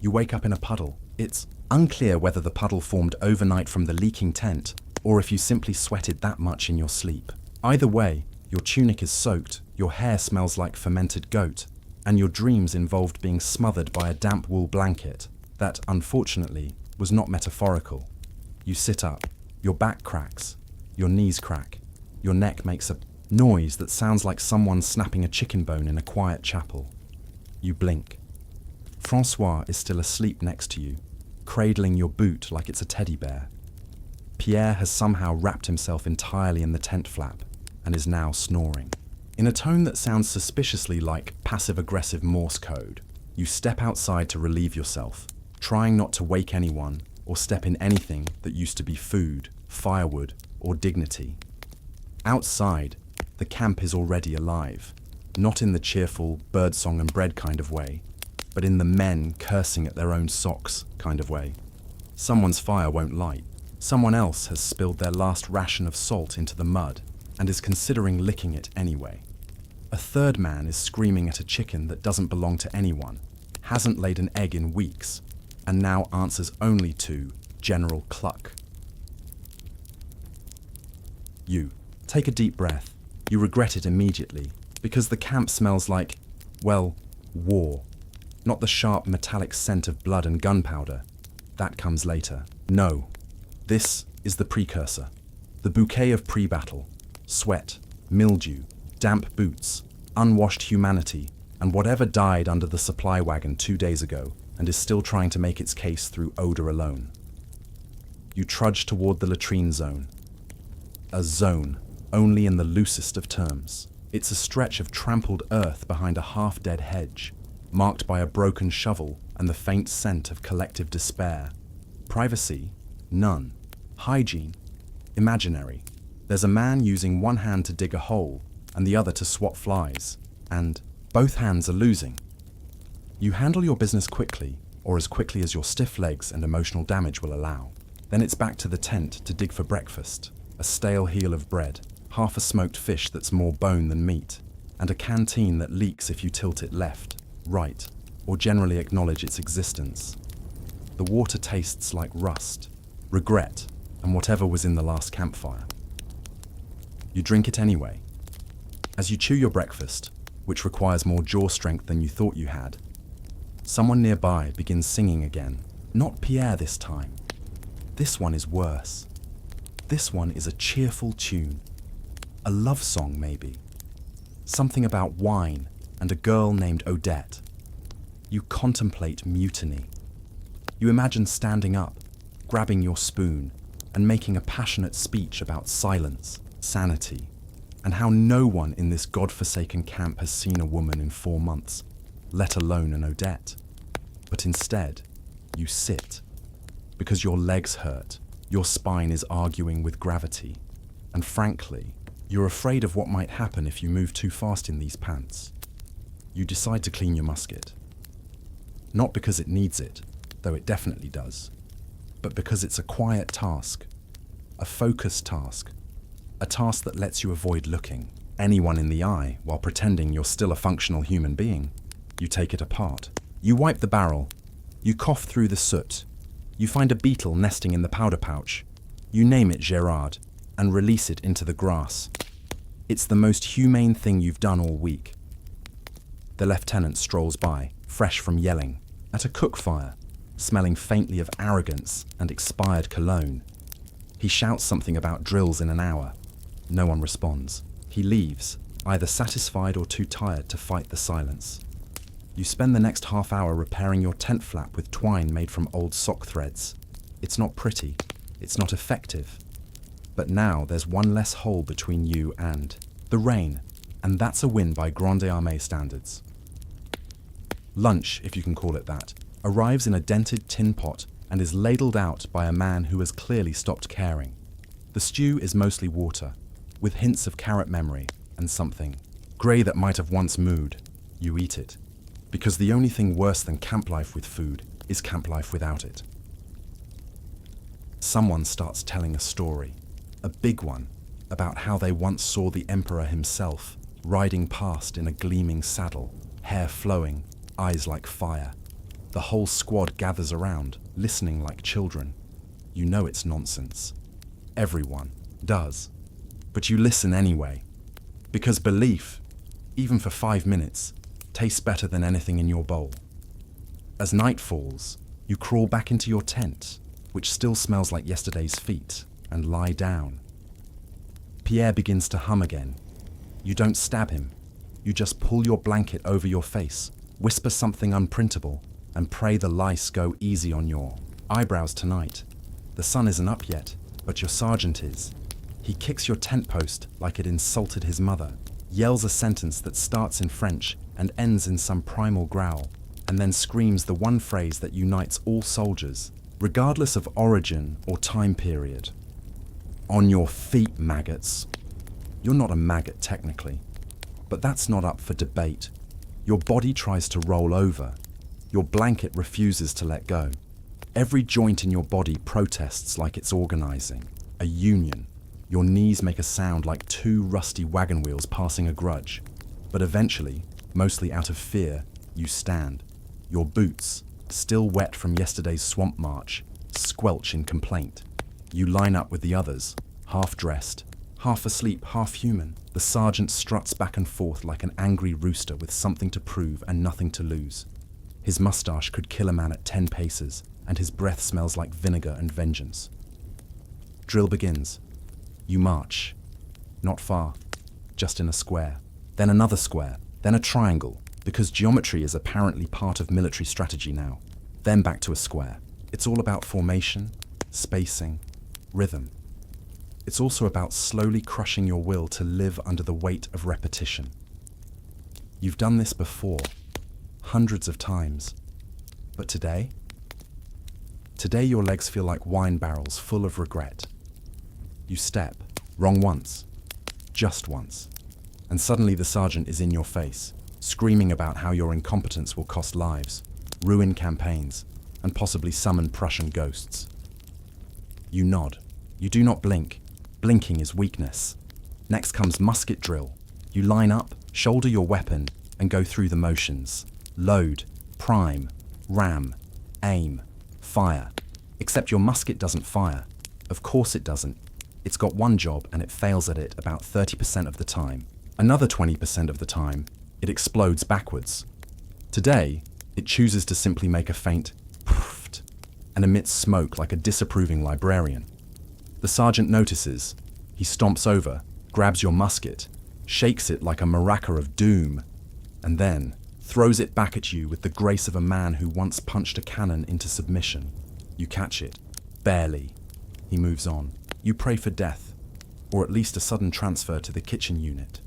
You wake up in a puddle. It's unclear whether the puddle formed overnight from the leaking tent, or if you simply sweated that much in your sleep. Either way, your tunic is soaked, your hair smells like fermented goat, and your dreams involved being smothered by a damp wool blanket that, unfortunately, was not metaphorical. You sit up, your back cracks, your knees crack, your neck makes a noise that sounds like someone snapping a chicken bone in a quiet chapel. You blink. Francois is still asleep next to you, cradling your boot like it's a teddy bear. Pierre has somehow wrapped himself entirely in the tent flap and is now snoring. In a tone that sounds suspiciously like passive-aggressive Morse code, you step outside to relieve yourself, trying not to wake anyone or step in anything that used to be food, firewood, or dignity. Outside, the camp is already alive, not in the cheerful birdsong and bread kind of way, but in the men cursing at their own socks kind of way. Someone's fire won't light. Someone else has spilled their last ration of salt into the mud and is considering licking it anyway. A third man is screaming at a chicken that doesn't belong to anyone, hasn't laid an egg in weeks, and now answers only to General Cluck. You take a deep breath. You regret it immediately, because the camp smells like, well, war. Not the sharp metallic scent of blood and gunpowder. That comes later. No. This is the precursor. The bouquet of pre-battle. Sweat, mildew, damp boots, unwashed humanity, and whatever died under the supply wagon 2 days ago and is still trying to make its case through odor alone. You trudge toward the latrine zone. A zone, only in the loosest of terms. It's a stretch of trampled earth behind a half-dead hedge, marked by a broken shovel and the faint scent of collective despair. Privacy? None. Hygiene? Imaginary. There's a man using one hand to dig a hole and the other to swat flies, and both hands are losing. You handle your business quickly, or as quickly as your stiff legs and emotional damage will allow. Then it's back to the tent to dig for breakfast, a stale heel of bread, half a smoked fish that's more bone than meat, and a canteen that leaks if you tilt it left, right, or generally acknowledge its existence. The water tastes like rust, regret, and whatever was in the last campfire. You drink it anyway. As you chew your breakfast, which requires more jaw strength than you thought you had, someone nearby begins singing again. Not Pierre this time. This one is worse. This one is a cheerful tune. A love song, maybe. Something about wine and a girl named Odette. You contemplate mutiny. You imagine standing up, grabbing your spoon, and making a passionate speech about silence, sanity, and how no one in this godforsaken camp has seen a woman in 4 months, let alone an Odette. But instead, you sit, because your legs hurt, your spine is arguing with gravity, and frankly, you're afraid of what might happen if you move too fast in these pants. You decide to clean your musket. Not because it needs it, though it definitely does, but because it's a quiet task, a focused task, a task that lets you avoid looking anyone in the eye while pretending you're still a functional human being. You take it apart. You wipe the barrel. You cough through the soot. You find a beetle nesting in the powder pouch. You name it Gerard and release it into the grass. It's the most humane thing you've done all week. The lieutenant strolls by, fresh from yelling, at a cook fire, smelling faintly of arrogance and expired cologne. He shouts something about drills in an hour. No one responds. He leaves, either satisfied or too tired to fight the silence. You spend the next half hour repairing your tent flap with twine made from old sock threads. It's not pretty. It's not effective. But now there's one less hole between you and the rain, and that's a win by Grande Armée standards. Lunch, if you can call it that, arrives in a dented tin pot and is ladled out by a man who has clearly stopped caring. The stew is mostly water, with hints of carrot memory and something grey that might have once mooed. You eat it, because the only thing worse than camp life with food is camp life without it. Someone starts telling a story, a big one, about how they once saw the emperor himself riding past in a gleaming saddle, hair flowing, eyes like fire. The whole squad gathers around, listening like children. You know it's nonsense. Everyone does. But you listen anyway, because belief, even for 5 minutes, tastes better than anything in your bowl. As night falls, you crawl back into your tent, which still smells like yesterday's feet, and lie down. Pierre begins to hum again. You don't stab him. You just pull your blanket over your face, whisper something unprintable, and pray the lice go easy on your eyebrows tonight. The sun isn't up yet, but your sergeant is. He kicks your tent post like it insulted his mother, yells a sentence that starts in French and ends in some primal growl, and then screams the one phrase that unites all soldiers, regardless of origin or time period. On your feet, maggots. You're not a maggot technically, but that's not up for debate. Your body tries to roll over. Your blanket refuses to let go. Every joint in your body protests like it's organizing, a union. Your knees make a sound like 2 rusty wagon wheels passing a grudge. But eventually, mostly out of fear, you stand. Your boots, still wet from yesterday's swamp march, squelch in complaint. You line up with the others, half-dressed, half asleep, half human. The sergeant struts back and forth like an angry rooster with something to prove and nothing to lose. His mustache could kill a man at 10 paces, and his breath smells like vinegar and vengeance. Drill begins. You march. Not far, just in a square. Then another square, then a triangle, because geometry is apparently part of military strategy now. Then back to a square. It's all about formation, spacing, rhythm. It's also about slowly crushing your will to live under the weight of repetition. You've done this before, hundreds of times. But today? Today your legs feel like wine barrels full of regret. You step, wrong once, just once, and suddenly the sergeant is in your face, screaming about how your incompetence will cost lives, ruin campaigns, and possibly summon Prussian ghosts. You nod. You do not blink. Blinking is weakness. Next comes musket drill. You line up, shoulder your weapon, and go through the motions. Load, prime, ram, aim, fire. Except your musket doesn't fire. Of course it doesn't. It's got one job and it fails at it about 30% of the time. Another 20% of the time, it explodes backwards. Today, it chooses to simply make a faint poof and emits smoke like a disapproving librarian. The sergeant notices. He stomps over, grabs your musket, shakes it like a maraca of doom, and then throws it back at you with the grace of a man who once punched a cannon into submission. You catch it. Barely. He moves on. You pray for death, or at least a sudden transfer to the kitchen unit.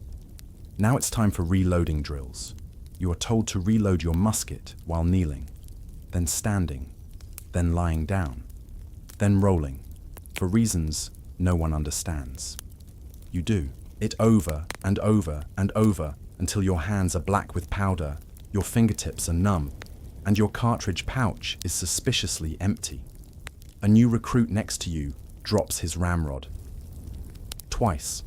Now it's time for reloading drills. You are told to reload your musket while kneeling, then standing, then lying down, then rolling, for reasons no one understands. You do it over and over and over until your hands are black with powder, your fingertips are numb, and your cartridge pouch is suspiciously empty. A new recruit next to you drops his ramrod. Twice.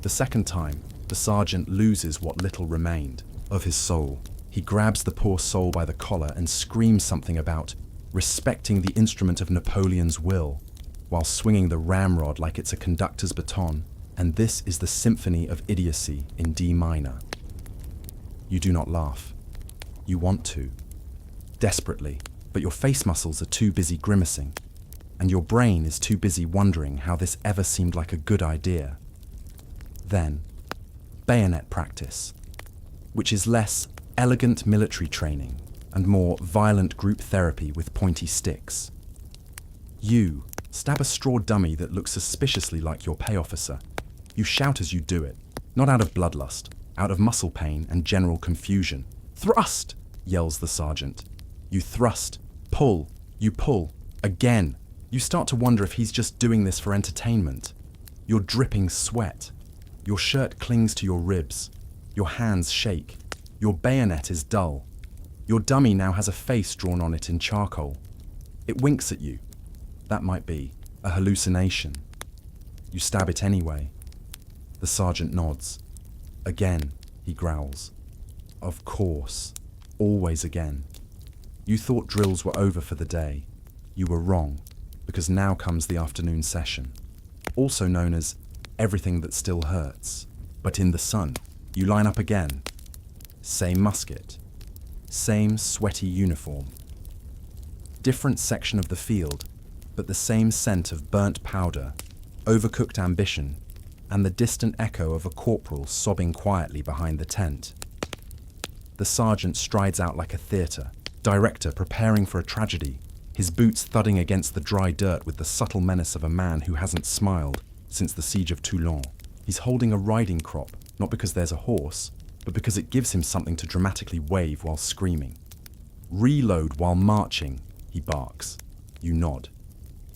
The second time, the sergeant loses what little remained of his soul. He grabs the poor soul by the collar and screams something about respecting the instrument of Napoleon's will, while swinging the ramrod like it's a conductor's baton, and this is the symphony of idiocy in D minor. You do not laugh. You want to. Desperately, but your face muscles are too busy grimacing, and your brain is too busy wondering how this ever seemed like a good idea. Then, bayonet practice, which is less elegant military training and more violent group therapy with pointy sticks. You stab a straw dummy that looks suspiciously like your pay officer. You shout as you do it, not out of bloodlust, out of muscle pain and general confusion. "Thrust!" yells the sergeant. You thrust, pull, you pull, again. You start to wonder if he's just doing this for entertainment. You're dripping sweat. Your shirt clings to your ribs. Your hands shake. Your bayonet is dull. Your dummy now has a face drawn on it in charcoal. It winks at you. That might be a hallucination. You stab it anyway. The sergeant nods. Again, he growls. Of course. Always again. You thought drills were over for the day. You were wrong, because now comes the afternoon session, also known as everything that still hurts. But in the sun, you line up again. Same musket. Same sweaty uniform. Different section of the field, but the same scent of burnt powder, overcooked ambition, and the distant echo of a corporal sobbing quietly behind the tent. The sergeant strides out like a theatre, director preparing for a tragedy, his boots thudding against the dry dirt with the subtle menace of a man who hasn't smiled since the siege of Toulon. He's holding a riding crop, not because there's a horse, but because it gives him something to dramatically wave while screaming. Reload while marching, he barks. You nod.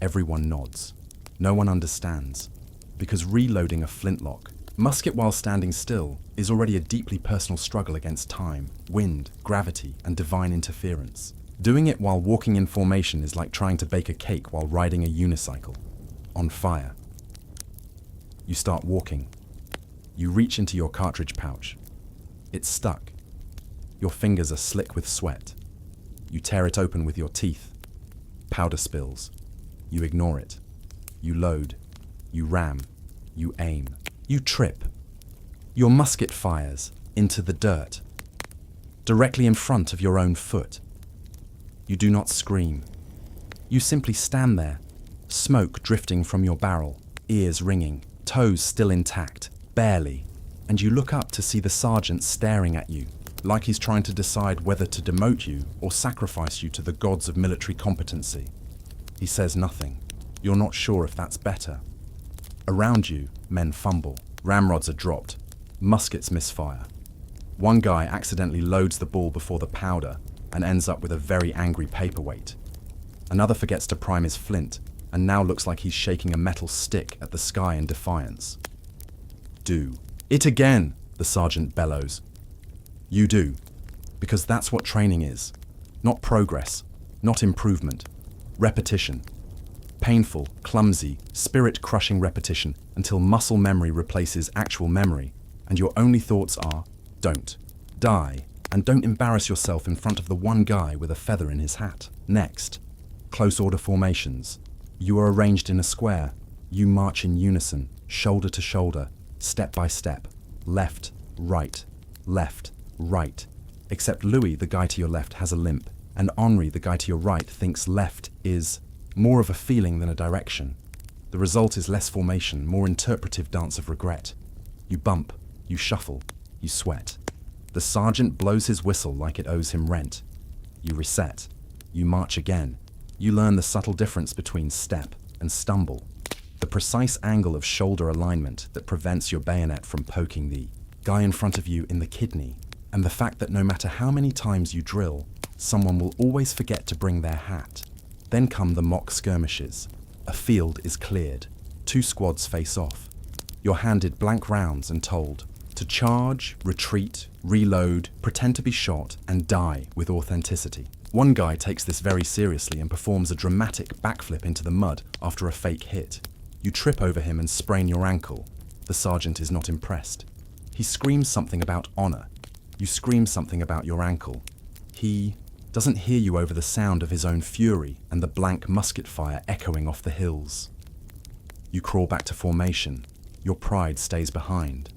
Everyone nods. No one understands, because reloading a flintlock, musket while standing still, is already a deeply personal struggle against time, wind, gravity, and divine interference. Doing it while walking in formation is like trying to bake a cake while riding a unicycle. On fire. You start walking. You reach into your cartridge pouch. It's stuck. Your fingers are slick with sweat. You tear it open with your teeth. Powder spills. You ignore it. You load. You ram. You aim. You trip. Your musket fires into the dirt, directly in front of your own foot. You do not scream. You simply stand there, smoke drifting from your barrel, ears ringing, toes still intact, barely, and you look up to see the sergeant staring at you, like he's trying to decide whether to demote you or sacrifice you to the gods of military competency. He says nothing. You're not sure if that's better. Around you, men fumble. Ramrods are dropped. Muskets misfire. One guy accidentally loads the ball before the powder and ends up with a very angry paperweight. Another forgets to prime his flint and now looks like he's shaking a metal stick at the sky in defiance. Do it again, the sergeant bellows. You do, because that's what training is. Not progress, not improvement. Repetition. Painful, clumsy, spirit-crushing repetition until muscle memory replaces actual memory, and your only thoughts are, don't, die, and don't embarrass yourself in front of the one guy with a feather in his hat. Next, close order formations. You are arranged in a square. You march in unison, shoulder to shoulder, step by step, left, right, except Louis, the guy to your left, has a limp, and Henri, the guy to your right, thinks left is more of a feeling than a direction. The result is less formation, more interpretive dance of regret. You bump, you shuffle, you sweat. The sergeant blows his whistle like it owes him rent. You reset, you march again. You learn the subtle difference between step and stumble, the precise angle of shoulder alignment that prevents your bayonet from poking the guy in front of you in the kidney, and the fact that no matter how many times you drill, someone will always forget to bring their hat. Then come the mock skirmishes. A field is cleared. 2 squads face off. You're handed blank rounds and told to charge, retreat, reload, pretend to be shot, and die with authenticity. One guy takes this very seriously and performs a dramatic backflip into the mud after a fake hit. You trip over him and sprain your ankle. The sergeant is not impressed. He screams something about honor. You scream something about your ankle. He doesn't hear you over the sound of his own fury and the blank musket fire echoing off the hills. You crawl back to formation. Your pride stays behind.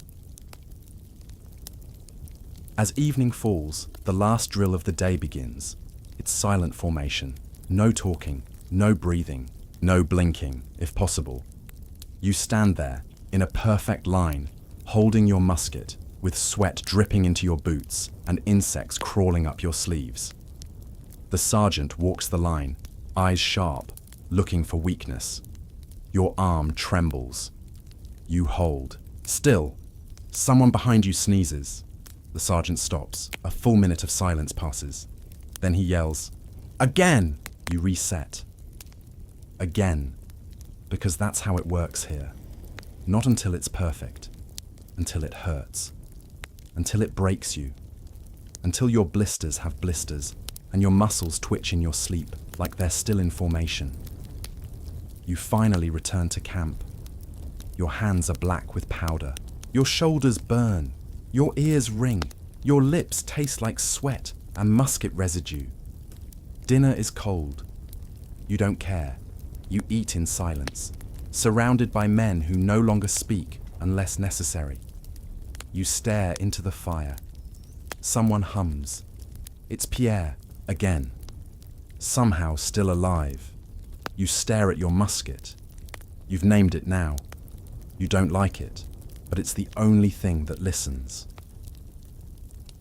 As evening falls, the last drill of the day begins. It's silent formation. No talking, no breathing, no blinking, if possible. You stand there, in a perfect line, holding your musket, with sweat dripping into your boots and insects crawling up your sleeves. The sergeant walks the line, eyes sharp, looking for weakness. Your arm trembles. You hold. Still. Someone behind you sneezes. The sergeant stops. A full minute of silence passes. Then he yells, "Again!" You reset. Again. Because that's how it works here. Not until it's perfect. Until it hurts. Until it breaks you. Until your blisters have blisters, and your muscles twitch in your sleep like they're still in formation. You finally return to camp. Your hands are black with powder. Your shoulders burn. Your ears ring. Your lips taste like sweat and musket residue. Dinner is cold. You don't care. You eat in silence, surrounded by men who no longer speak unless necessary. You stare into the fire. Someone hums. It's Pierre, again. Somehow still alive. You stare at your musket. You've named it now. You don't like it, but it's the only thing that listens.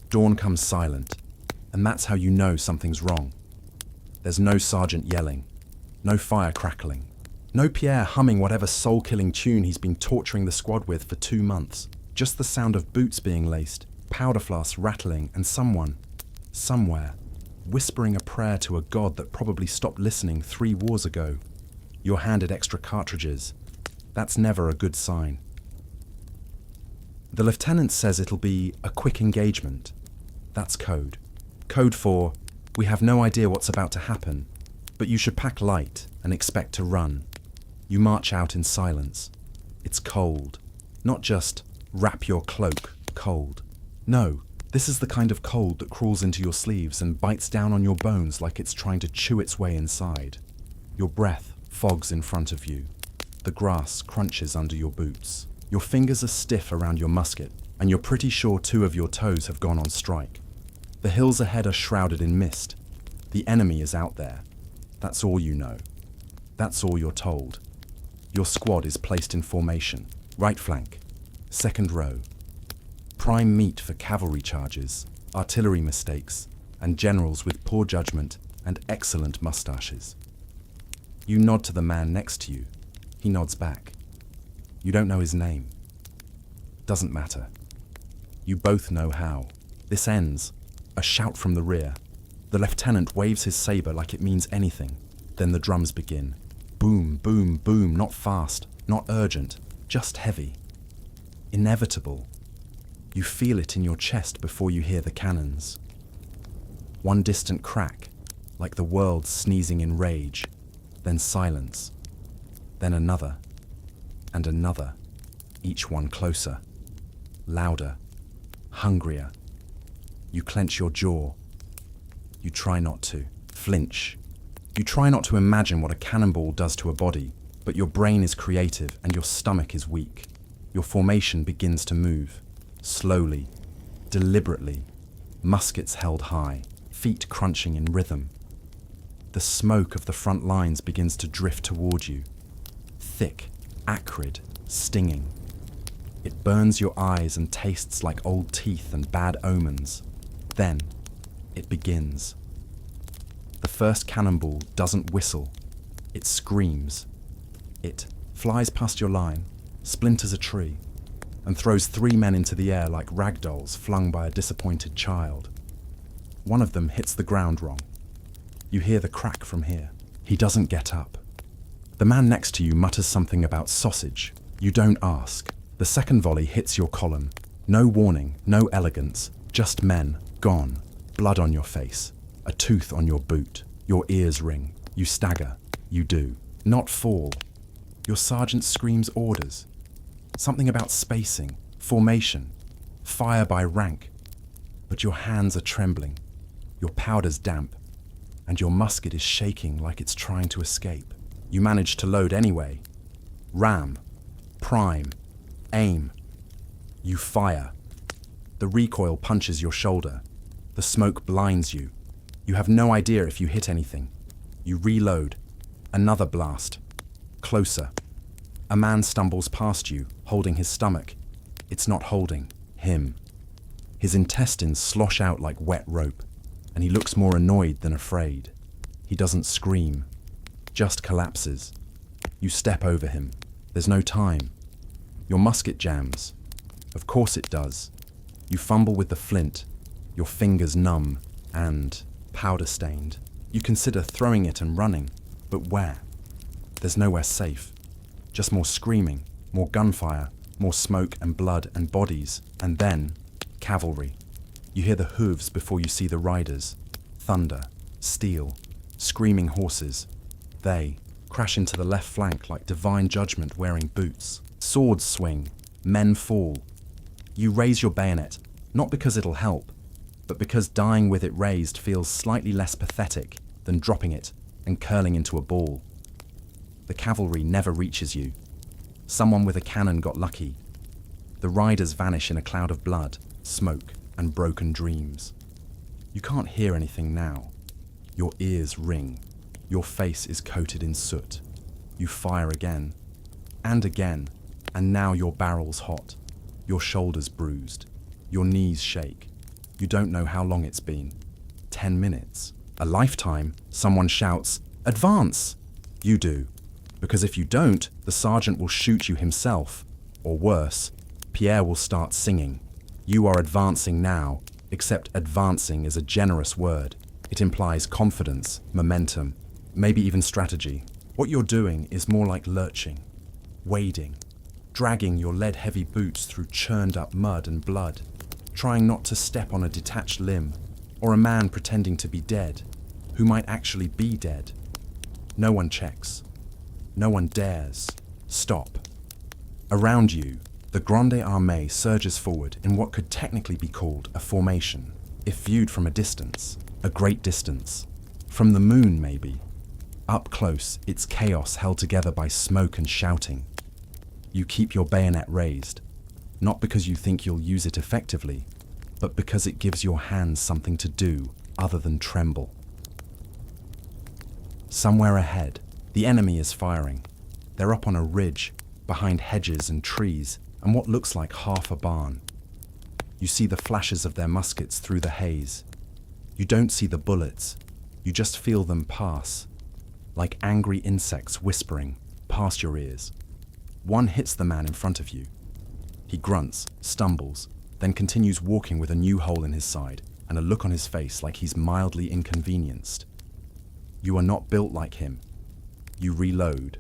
Dawn comes silent, and that's how you know something's wrong. There's no sergeant yelling, no fire crackling, no Pierre humming whatever soul-killing tune he's been torturing the squad with for 2 months. Just the sound of boots being laced, powder flasks rattling, and someone, somewhere, whispering a prayer to a god that probably stopped listening 3 wars ago. You're handed extra cartridges. That's never a good sign. The lieutenant says it'll be a quick engagement. That's code. Code for, we have no idea what's about to happen, but you should pack light and expect to run. You march out in silence. It's cold. Not just wrap your cloak cold. No, this is the kind of cold that crawls into your sleeves and bites down on your bones like it's trying to chew its way inside. Your breath fogs in front of you. The grass crunches under your boots. Your fingers are stiff around your musket, and you're pretty sure 2 of your toes have gone on strike. The hills ahead are shrouded in mist. The enemy is out there. That's all you know. That's all you're told. Your squad is placed in formation. Right flank. Second row. Prime meat for cavalry charges, artillery mistakes, and generals with poor judgment and excellent mustaches. You nod to the man next to you. He nods back. You don't know his name. Doesn't matter. You both know how. This ends. A shout from the rear. The lieutenant waves his saber like it means anything. Then the drums begin. Boom, boom, boom, not fast, not urgent, just heavy. Inevitable. You feel it in your chest before you hear the cannons. One distant crack, like the world sneezing in rage. Then silence. Then another. And another. Each one closer. Louder. Hungrier. You clench your jaw. You try not to. Flinch. You try not to imagine what a cannonball does to a body, but your brain is creative and your stomach is weak. Your formation begins to move. Slowly. Deliberately. Muskets held high. Feet crunching in rhythm. The smoke of the front lines begins to drift toward you. Thick, acrid, stinging. It burns your eyes and tastes like old teeth and bad omens. Then, it begins. The first cannonball doesn't whistle. It screams. It flies past your line, splinters a tree, and throws 3 men into the air like rag dolls flung by a disappointed child. One of them hits the ground wrong. You hear the crack from here. He doesn't get up. The man next to you mutters something about sausage. You don't ask. The second volley hits your column. No warning, no elegance, just men, gone. Blood on your face, a tooth on your boot. Your ears ring. You stagger. You do. Not fall. Your sergeant screams orders. Something about spacing, formation, fire by rank. But your hands are trembling. Your powder's damp. And your musket is shaking like it's trying to escape. You manage to load anyway. Ram. Prime. Aim. You fire. The recoil punches your shoulder. The smoke blinds you. You have no idea if you hit anything. You reload. Another blast. Closer. A man stumbles past you, holding his stomach. It's not holding him. His intestines slosh out like wet rope, and he looks more annoyed than afraid. He doesn't scream, just collapses. You step over him. There's no time. Your musket jams. Of course it does. You fumble with the flint, your fingers numb and powder-stained. You consider throwing it and running, but where? There's nowhere safe. Just more screaming, more gunfire, more smoke and blood and bodies, and then cavalry. You hear the hooves before you see the riders. Thunder, steel, screaming horses. They crash into the left flank like divine judgment wearing boots. Swords swing, men fall. You raise your bayonet, not because it'll help, but because dying with it raised feels slightly less pathetic than dropping it and curling into a ball. The cavalry never reaches you. Someone with a cannon got lucky. The riders vanish in a cloud of blood, smoke, and broken dreams. You can't hear anything now. Your ears ring. Your face is coated in soot. You fire again, and now your barrel's hot. Your shoulders bruised. Your knees shake. You don't know how long it's been. 10 minutes. A lifetime. Someone shouts, "Advance!" You do. Because if you don't, the sergeant will shoot you himself. Or worse, Pierre will start singing. You are advancing now, except advancing is a generous word. It implies confidence, momentum, maybe even strategy. What you're doing is more like lurching, wading, dragging your lead-heavy boots through churned-up mud and blood, trying not to step on a detached limb, or a man pretending to be dead, who might actually be dead. No one checks. No one dares. Stop. Around you, the Grande Armée surges forward in what could technically be called a formation, if viewed from a distance, a great distance. From the moon, maybe. Up close, it's chaos held together by smoke and shouting. You keep your bayonet raised, not because you think you'll use it effectively, but because it gives your hands something to do other than tremble. Somewhere ahead, the enemy is firing. They're up on a ridge, behind hedges and trees, and what looks like half a barn. You see the flashes of their muskets through the haze. You don't see the bullets. You just feel them pass, like angry insects whispering past your ears. One hits the man in front of you. He grunts, stumbles, then continues walking with a new hole in his side and a look on his face like he's mildly inconvenienced. You are not built like him. You reload.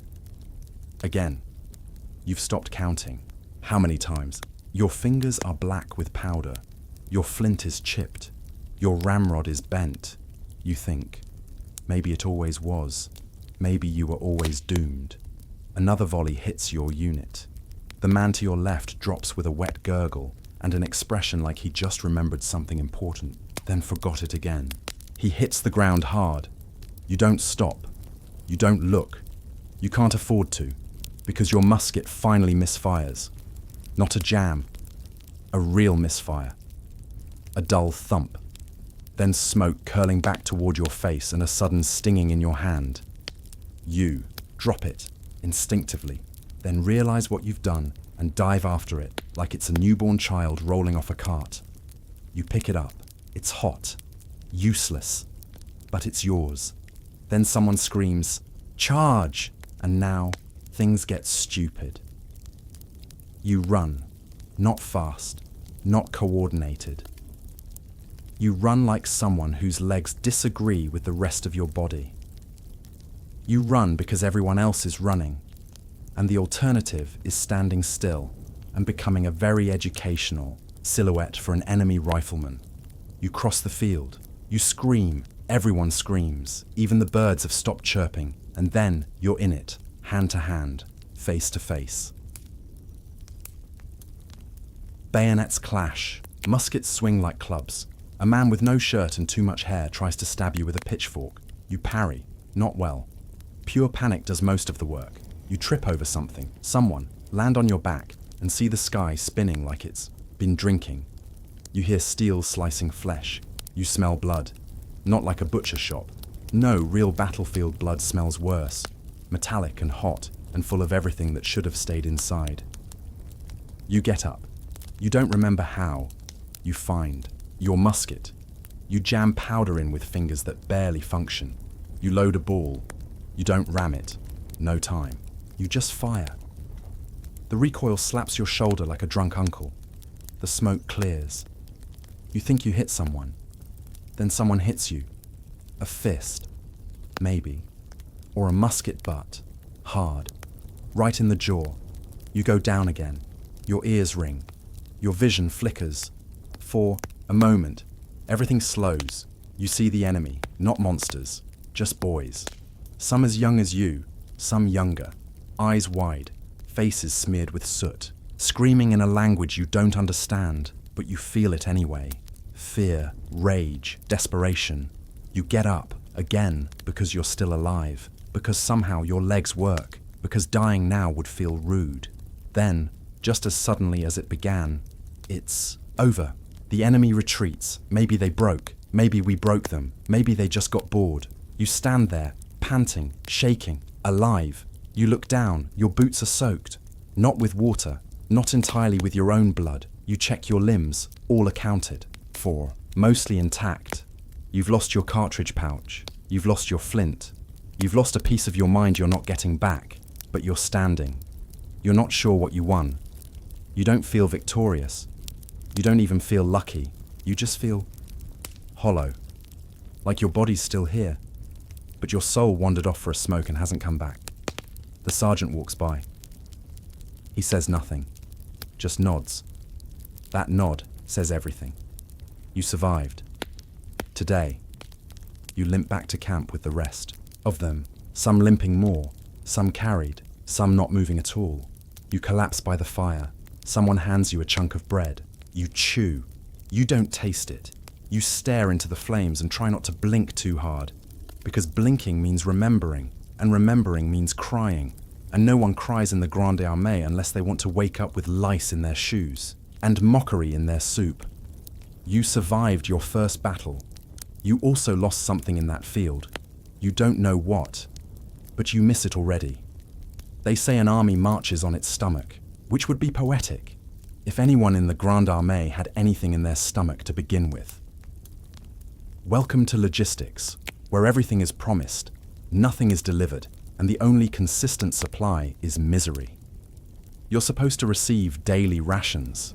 Again. You've stopped counting. How many times? Your fingers are black with powder. Your flint is chipped. Your ramrod is bent. You think, maybe it always was. Maybe you were always doomed. Another volley hits your unit. The man to your left drops with a wet gurgle and an expression like he just remembered something important, then forgot it again. He hits the ground hard. You don't stop. You don't look. You can't afford to, because your musket finally misfires. Not a jam. A real misfire. A dull thump. Then smoke curling back toward your face and a sudden stinging in your hand. You drop it instinctively, then realize what you've done and dive after it like it's a newborn child rolling off a cart. You pick it up. It's hot. Useless. But it's yours. Then someone screams, "Charge!" And now things get stupid. You run. Not fast. Not coordinated. You run like someone whose legs disagree with the rest of your body. You run because everyone else is running, and the alternative is standing still and becoming a very educational silhouette for an enemy rifleman. You cross the field. You scream. Everyone screams. Even the birds have stopped chirping, and then you're in it, hand to hand, face to face. Bayonets clash. Muskets swing like clubs. A man with no shirt and too much hair tries to stab you with a pitchfork. You parry. Not well. Pure panic does most of the work. You trip over something, someone, land on your back, and see the sky spinning like it's been drinking. You hear steel slicing flesh. You smell blood. Not like a butcher shop. No, real battlefield blood smells worse. Metallic and hot, and full of everything that should have stayed inside. You get up. You don't remember how. You find your musket. You jam powder in with fingers that barely function. You load a ball. You don't ram it. No time. You just fire. The recoil slaps your shoulder like a drunk uncle. The smoke clears. You think you hit someone. Then someone hits you. A fist. Maybe. Or a musket butt. Hard. Right in the jaw. You go down again. Your ears ring. Your vision flickers. For a moment, everything slows. You see the enemy, not monsters, just boys. Some as young as you, some younger. Eyes wide, faces smeared with soot. Screaming in a language you don't understand, but you feel it anyway. Fear, rage, desperation. You get up, again, because you're still alive. Because somehow your legs work. Because dying now would feel rude. Then, just as suddenly as it began, it's over. The enemy retreats. Maybe they broke. Maybe we broke them. Maybe they just got bored. You stand there, panting, shaking, alive. You look down. Your boots are soaked. Not with water. Not entirely with your own blood. You check your limbs. All accounted for. Mostly intact. You've lost your cartridge pouch. You've lost your flint. You've lost a piece of your mind you're not getting back. But you're standing. You're not sure what you won. You don't feel victorious. You don't even feel lucky. You just feel hollow. Like your body's still here, but your soul wandered off for a smoke and hasn't come back. The sergeant walks by. He says nothing, just nods. That nod says everything. You survived. Today, you limp back to camp with the rest of them, some limping more, some carried, some not moving at all. You collapse by the fire. Someone hands you a chunk of bread. You chew. You don't taste it. You stare into the flames and try not to blink too hard, because blinking means remembering, and remembering means crying, and no one cries in the Grande Armée unless they want to wake up with lice in their shoes, and mockery in their soup. You survived your first battle. You also lost something in that field. You don't know what, but you miss it already. They say an army marches on its stomach, which would be poetic if anyone in the Grande Armée had anything in their stomach to begin with. Welcome to logistics, where everything is promised, Nothing is delivered, and the only consistent supply is misery. You're supposed to receive daily rations.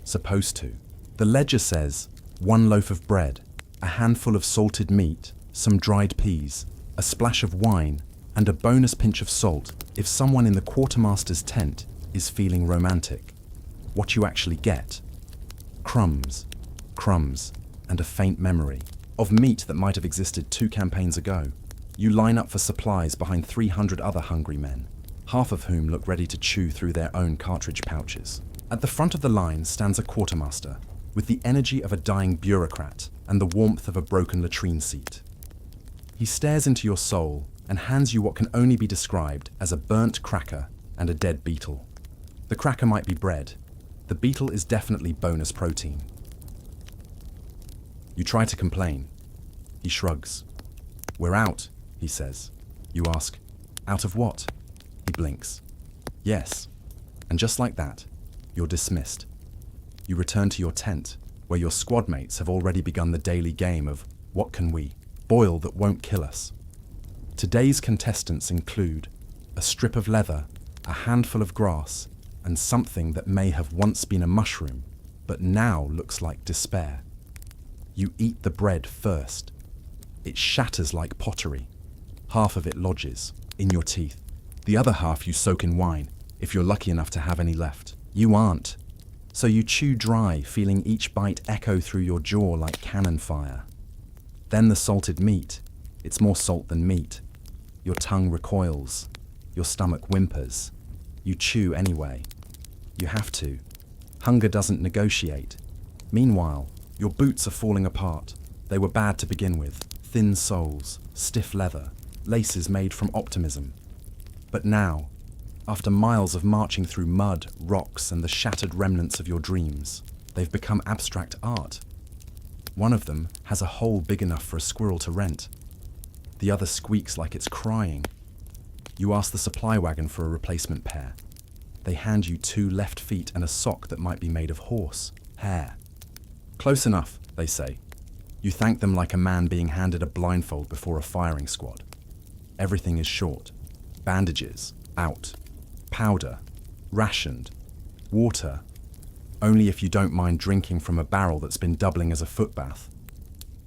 Supposed to. The ledger says 1 loaf of bread, a handful of salted meat, some dried peas, a splash of wine, and a bonus pinch of salt if someone in the quartermaster's tent is feeling romantic. What you actually get: crumbs, and a faint memory of meat that might have existed 2 campaigns ago. You line up for supplies behind 300 other hungry men, half of whom look ready to chew through their own cartridge pouches. At the front of the line stands a quartermaster, with the energy of a dying bureaucrat and the warmth of a broken latrine seat. He stares into your soul and hands you what can only be described as a burnt cracker and a dead beetle. The cracker might be bread. The beetle is definitely bonus protein. You try to complain. He shrugs. "We're out," he says. You ask, "Out of what?" He blinks. "Yes." And just like that, you're dismissed. You return to your tent, where your squad mates have already begun the daily game of what can we boil that won't kill us. Today's contestants include a strip of leather, a handful of grass, and something that may have once been a mushroom, but now looks like despair. You eat the bread first. It shatters like pottery. Half of it lodges in your teeth. The other half you soak in wine, if you're lucky enough to have any left. You aren't. So you chew dry, feeling each bite echo through your jaw like cannon fire. Then the salted meat. It's more salt than meat. Your tongue recoils. Your stomach whimpers. You chew anyway. You have to. Hunger doesn't negotiate. Meanwhile, your boots are falling apart. They were bad to begin with. Thin soles, stiff leather, laces made from optimism. But now, after miles of marching through mud, rocks, and the shattered remnants of your dreams, they've become abstract art. One of them has a hole big enough for a squirrel to rent. The other squeaks like it's crying. You ask the supply wagon for a replacement pair. They hand you 2 left feet and a sock that might be made of horse hair. "Close enough," they say. You thank them like a man being handed a blindfold before a firing squad. Everything is short. Bandages, out. Powder, rationed. Water, only if you don't mind drinking from a barrel that's been doubling as a footbath.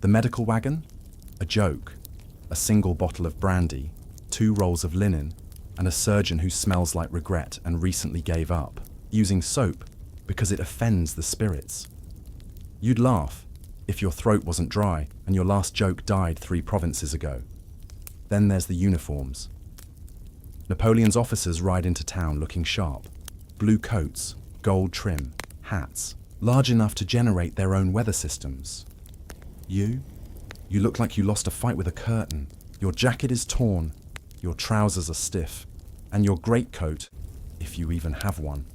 The medical wagon? A joke. A single bottle of brandy, 2 rolls of linen, and a surgeon who smells like regret and recently gave up, using soap because it offends the spirits. You'd laugh if your throat wasn't dry and your last joke died 3 provinces ago. Then there's the uniforms. Napoleon's officers ride into town looking sharp. Blue coats, gold trim, hats, large enough to generate their own weather systems. You look like you lost a fight with a curtain. Your jacket is torn, your trousers are stiff, and your greatcoat, if you even have one,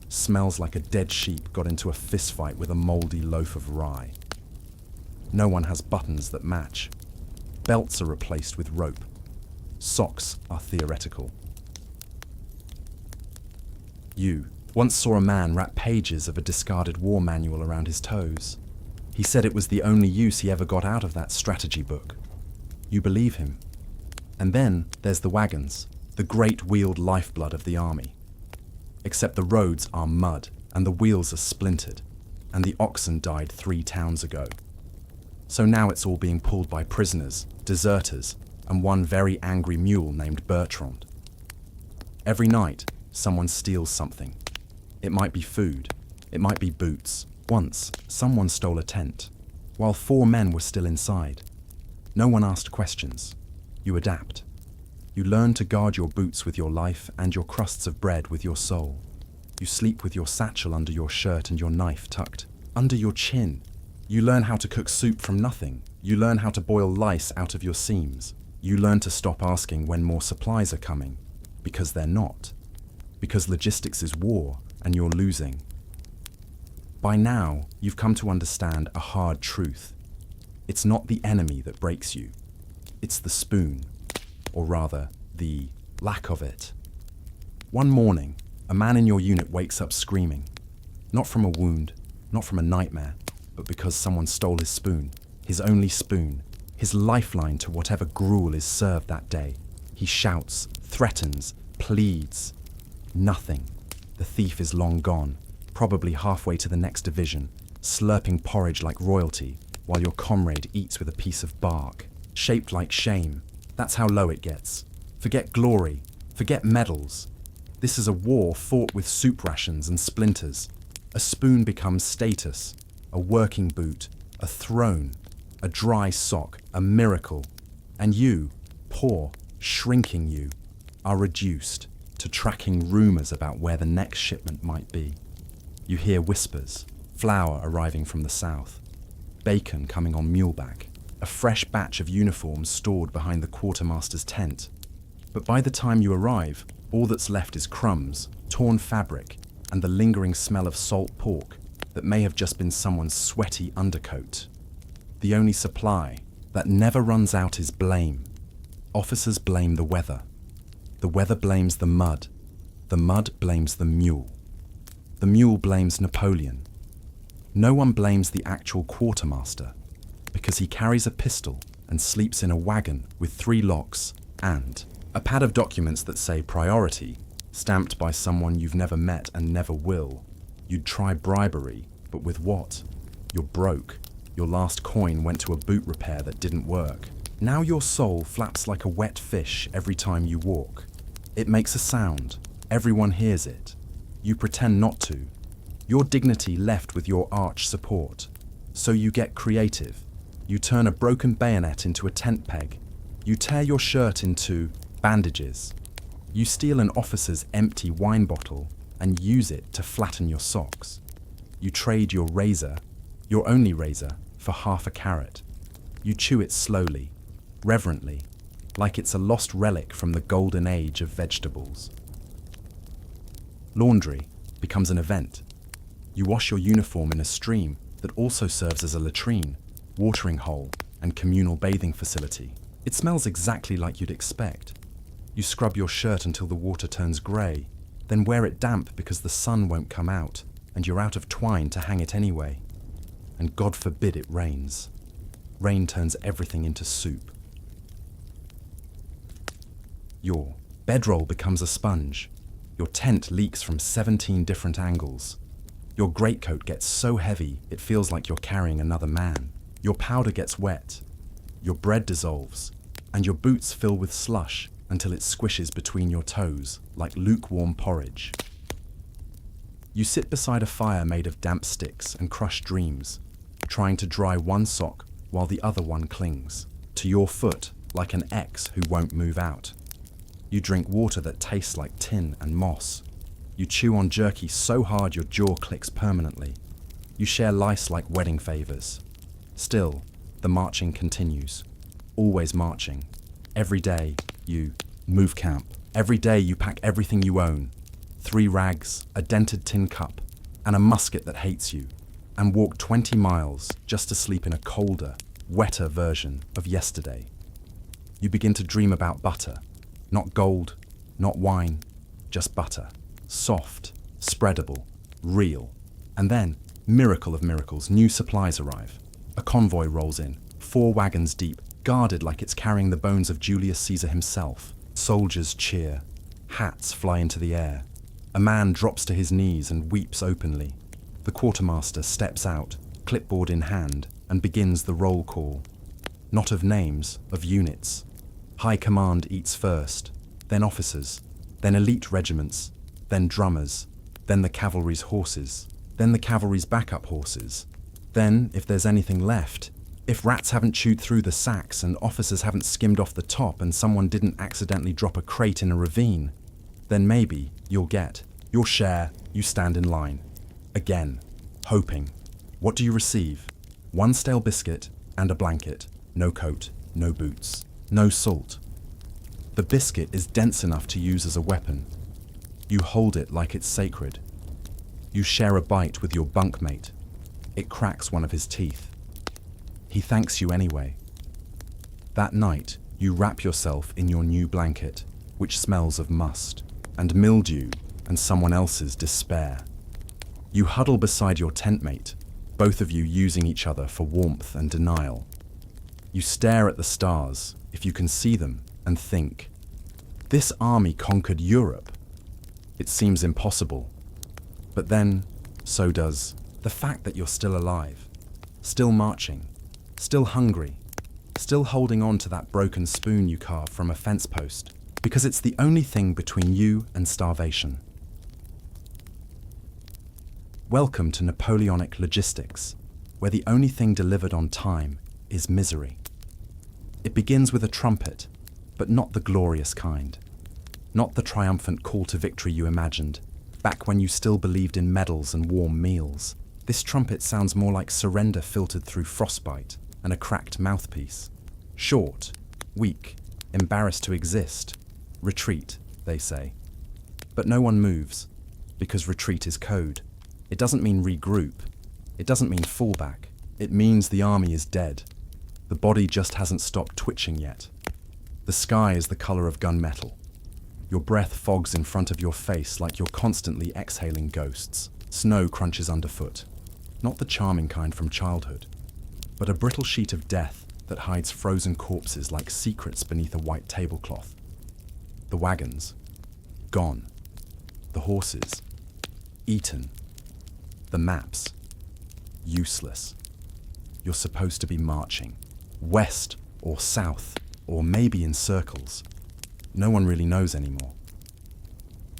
smells like a dead sheep got into a fistfight with a mouldy loaf of rye. No one has buttons that match. Belts are replaced with rope. Socks are theoretical. You once saw a man wrap pages of a discarded war manual around his toes. He said it was the only use he ever got out of that strategy book. You believe him. And then there's the wagons, the great wheeled lifeblood of the army. Except the roads are mud, and the wheels are splintered, and the oxen died 3 towns ago. So now it's all being pulled by prisoners, deserters, and one very angry mule named Bertrand. Every night, someone steals something. It might be food, it might be boots. Once, someone stole a tent, while 4 men were still inside. No one asked questions. You adapt. You learn to guard your boots with your life and your crusts of bread with your soul. You sleep with your satchel under your shirt and your knife tucked under your chin. You learn how to cook soup from nothing. You learn how to boil lice out of your seams. You learn to stop asking when more supplies are coming, because they're not. Because logistics is war and you're losing. By now, you've come to understand a hard truth. It's not the enemy that breaks you. It's the spoon, or rather, the lack of it. One morning, a man in your unit wakes up screaming. Not from a wound, not from a nightmare, but because someone stole his spoon, his only spoon, his lifeline to whatever gruel is served that day. He shouts, threatens, pleads. Nothing. The thief is long gone, probably halfway to the next division, slurping porridge like royalty, while your comrade eats with a piece of bark, shaped like shame. That's how low it gets. Forget glory, forget medals. This is a war fought with soup rations and splinters. A spoon becomes status, a working boot, a throne, a dry sock, a miracle. And you, poor, shrinking you, are reduced to tracking rumors about where the next shipment might be. You hear whispers, flour arriving from the south, bacon coming on muleback, a fresh batch of uniforms stored behind the quartermaster's tent. But by the time you arrive, all that's left is crumbs, torn fabric, and the lingering smell of salt pork that may have just been someone's sweaty undercoat. The only supply that never runs out is blame. Officers blame the weather blames the mud blames the mule blames Napoleon. No one blames the actual quartermaster, because he carries a pistol and sleeps in a wagon with 3 locks and a pad of documents that say priority, stamped by someone you've never met and never will. You'd try bribery, but with what? You're broke. Your last coin went to a boot repair that didn't work. Now your soul flaps like a wet fish every time you walk. It makes a sound. Everyone hears it. You pretend not to. Your dignity left with your arch support. So you get creative. You turn a broken bayonet into a tent peg. You tear your shirt into bandages. You steal an officer's empty wine bottle and use it to flatten your socks. You trade your razor, your only razor, for half a carrot. You chew it slowly, reverently, like it's a lost relic from the golden age of vegetables. Laundry becomes an event. You wash your uniform in a stream that also serves as a latrine, watering hole, and communal bathing facility. It smells exactly like you'd expect. You scrub your shirt until the water turns grey, then wear it damp because the sun won't come out, and you're out of twine to hang it anyway. And God forbid it rains. Rain turns everything into soup. Your bedroll becomes a sponge. Your tent leaks from 17 different angles. Your greatcoat gets so heavy it feels like you're carrying another man. Your powder gets wet. Your bread dissolves. And your boots fill with slush until it squishes between your toes like lukewarm porridge. You sit beside a fire made of damp sticks and crushed dreams, trying to dry one sock while the other one clings to your foot like an ex who won't move out. You drink water that tastes like tin and moss. You chew on jerky so hard your jaw clicks permanently. You share lice like wedding favors. Still, the marching continues. Always marching. Every day, you move camp. Every day you pack everything you own. 3 rags, a dented tin cup, and a musket that hates you, and walk 20 miles just to sleep in a colder, wetter version of yesterday. You begin to dream about butter. Not gold, not wine, just butter. Soft, spreadable, real. And then, miracle of miracles, new supplies arrive. A convoy rolls in, 4 wagons deep, guarded like it's carrying the bones of Julius Caesar himself. Soldiers cheer. Hats fly into the air. A man drops to his knees and weeps openly. The quartermaster steps out, clipboard in hand, and begins the roll call. Not of names, of units. High command eats first, then officers, then elite regiments, then drummers, then the cavalry's horses, then the cavalry's backup horses. Then, if there's anything left, if rats haven't chewed through the sacks and officers haven't skimmed off the top and someone didn't accidentally drop a crate in a ravine, then maybe you'll get your share. You stand in line. Again, hoping. What do you receive? 1 stale biscuit and a blanket. No coat, no boots, no salt. The biscuit is dense enough to use as a weapon. You hold it like it's sacred. You share a bite with your bunkmate. It cracks one of his teeth. He thanks you anyway. That night, you wrap yourself in your new blanket, which smells of must, and mildew, and someone else's despair. You huddle beside your tent mate, both of you using each other for warmth and denial. You stare at the stars, if you can see them, and think, this army conquered Europe. It seems impossible. But then, so does the fact that you're still alive, still marching, still hungry, still holding on to that broken spoon you carved from a fence post, because it's the only thing between you and starvation. Welcome to Napoleonic logistics, where the only thing delivered on time is misery. It begins with a trumpet, but not the glorious kind. Not the triumphant call to victory you imagined, back when you still believed in medals and warm meals. This trumpet sounds more like surrender filtered through frostbite and a cracked mouthpiece. Short, weak, embarrassed to exist. Retreat, they say. But no one moves, because retreat is code. It doesn't mean regroup. It doesn't mean fallback. It means the army is dead. The body just hasn't stopped twitching yet. The sky is the color of gunmetal. Your breath fogs in front of your face like you're constantly exhaling ghosts. Snow crunches underfoot. Not the charming kind from childhood, but a brittle sheet of death that hides frozen corpses like secrets beneath a white tablecloth. The wagons, gone. The horses, eaten. The maps, useless. You're supposed to be marching, west or south, or maybe in circles. No one really knows anymore.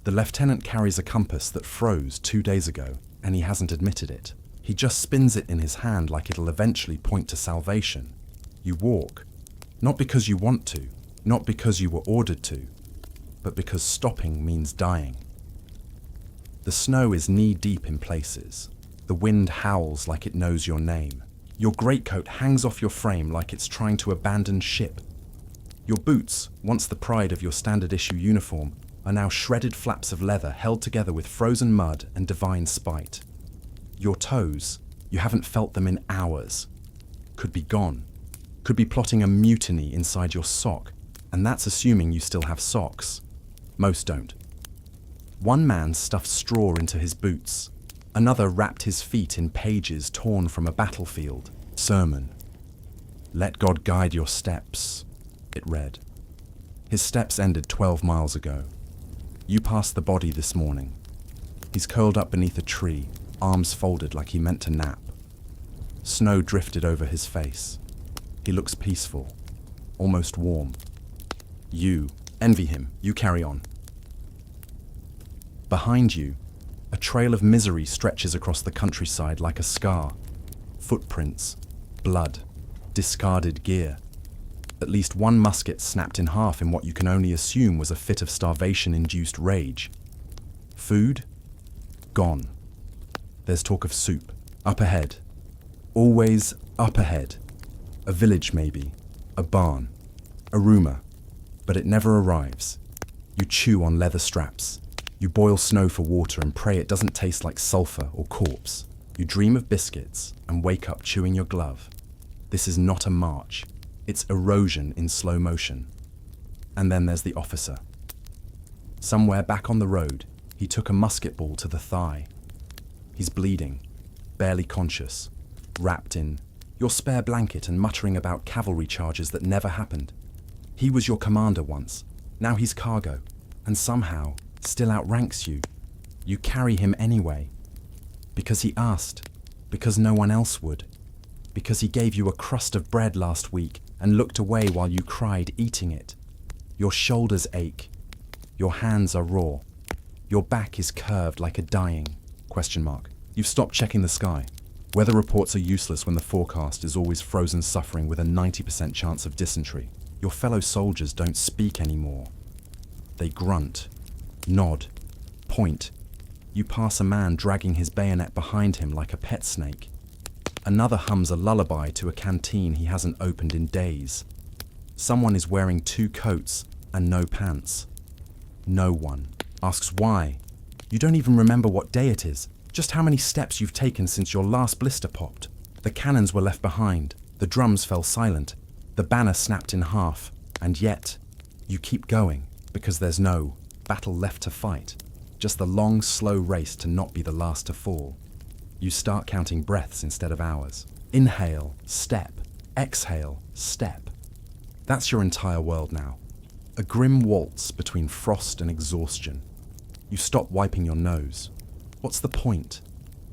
The lieutenant carries a compass that froze 2 days ago, and he hasn't admitted it. He just spins it in his hand like it'll eventually point to salvation. You walk, not because you want to, not because you were ordered to, but because stopping means dying. The snow is knee-deep in places. The wind howls like it knows your name. Your greatcoat hangs off your frame like it's trying to abandon ship. Your boots, once the pride of your standard-issue uniform, are now shredded flaps of leather held together with frozen mud and divine spite. Your toes, you haven't felt them in hours, could be gone, could be plotting a mutiny inside your sock, and that's assuming you still have socks. Most don't. One man stuffed straw into his boots. Another wrapped his feet in pages torn from a battlefield. Sermon. Let God guide your steps, it read. His steps ended 12 miles ago. You passed the body this morning. He's curled up beneath a tree, arms folded like he meant to nap. Snow drifted over his face. He looks peaceful, almost warm. You envy him. You carry on. Behind you, a trail of misery stretches across the countryside like a scar. Footprints, blood, discarded gear. At least one musket snapped in half in what you can only assume was a fit of starvation-induced rage. Food? Gone. There's talk of soup. Up ahead. Always up ahead. A village maybe. A barn. A rumor. But it never arrives. You chew on leather straps. You boil snow for water and pray it doesn't taste like sulfur or corpse. You dream of biscuits and wake up chewing your glove. This is not a march. It's erosion in slow motion. And then there's the officer. Somewhere back on the road, he took a musket ball to the thigh. He's bleeding, barely conscious, wrapped in your spare blanket and muttering about cavalry charges that never happened. He was your commander once. Now he's cargo, and somehow still outranks you. You carry him anyway. Because he asked. Because no one else would. Because he gave you a crust of bread last week and looked away while you cried eating it. Your shoulders ache. Your hands are raw. Your back is curved like a dying... ? You've stopped checking the sky. Weather reports are useless when the forecast is always frozen suffering with a 90% chance of dysentery. Your fellow soldiers don't speak anymore. They grunt, nod, point. You pass a man dragging his bayonet behind him like a pet snake. Another hums a lullaby to a canteen he hasn't opened in days. Someone is wearing 2 coats and no pants. No one asks why. You don't even remember what day it is, just how many steps you've taken since your last blister popped. The cannons were left behind, the drums fell silent, the banner snapped in half, and yet you keep going because there's no battle left to fight, just the long, slow race to not be the last to fall. You start counting breaths instead of hours. Inhale, step, Exhale, step. That's your entire world now. A grim waltz between frost and exhaustion. You stop wiping your nose. What's the point?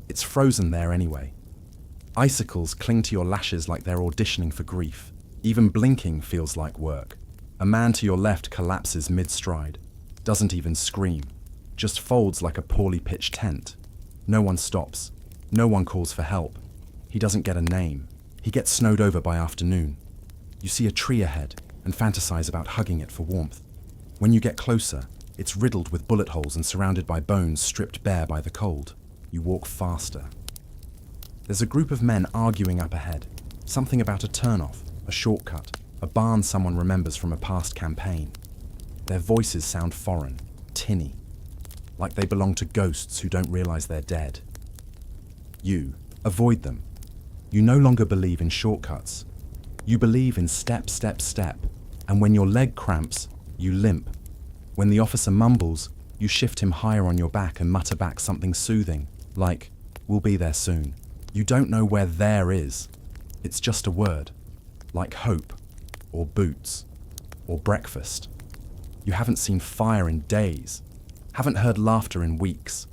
It's frozen there anyway. Icicles cling to your lashes like they're auditioning for grief. Even blinking feels like work. A man to your left collapses mid-stride. Doesn't even scream. Just folds like a poorly pitched tent. No one stops. No one calls for help. He doesn't get a name. He gets snowed over by afternoon. You see a tree ahead and fantasize about hugging it for warmth. When you get closer, it's riddled with bullet holes and surrounded by bones stripped bare by the cold. You walk faster. There's a group of men arguing up ahead. Something about a turnoff, a shortcut, a barn someone remembers from a past campaign. Their voices sound foreign, tinny, like they belong to ghosts who don't realize they're dead. You avoid them. You no longer believe in shortcuts. You believe in step, step, step, and when your leg cramps, you limp. When the officer mumbles, you shift him higher on your back and mutter back something soothing, like, "We'll be there soon." You don't know where "there" is. It's just a word, like hope, or boots, or breakfast. You haven't seen fire in days, haven't heard laughter in weeks,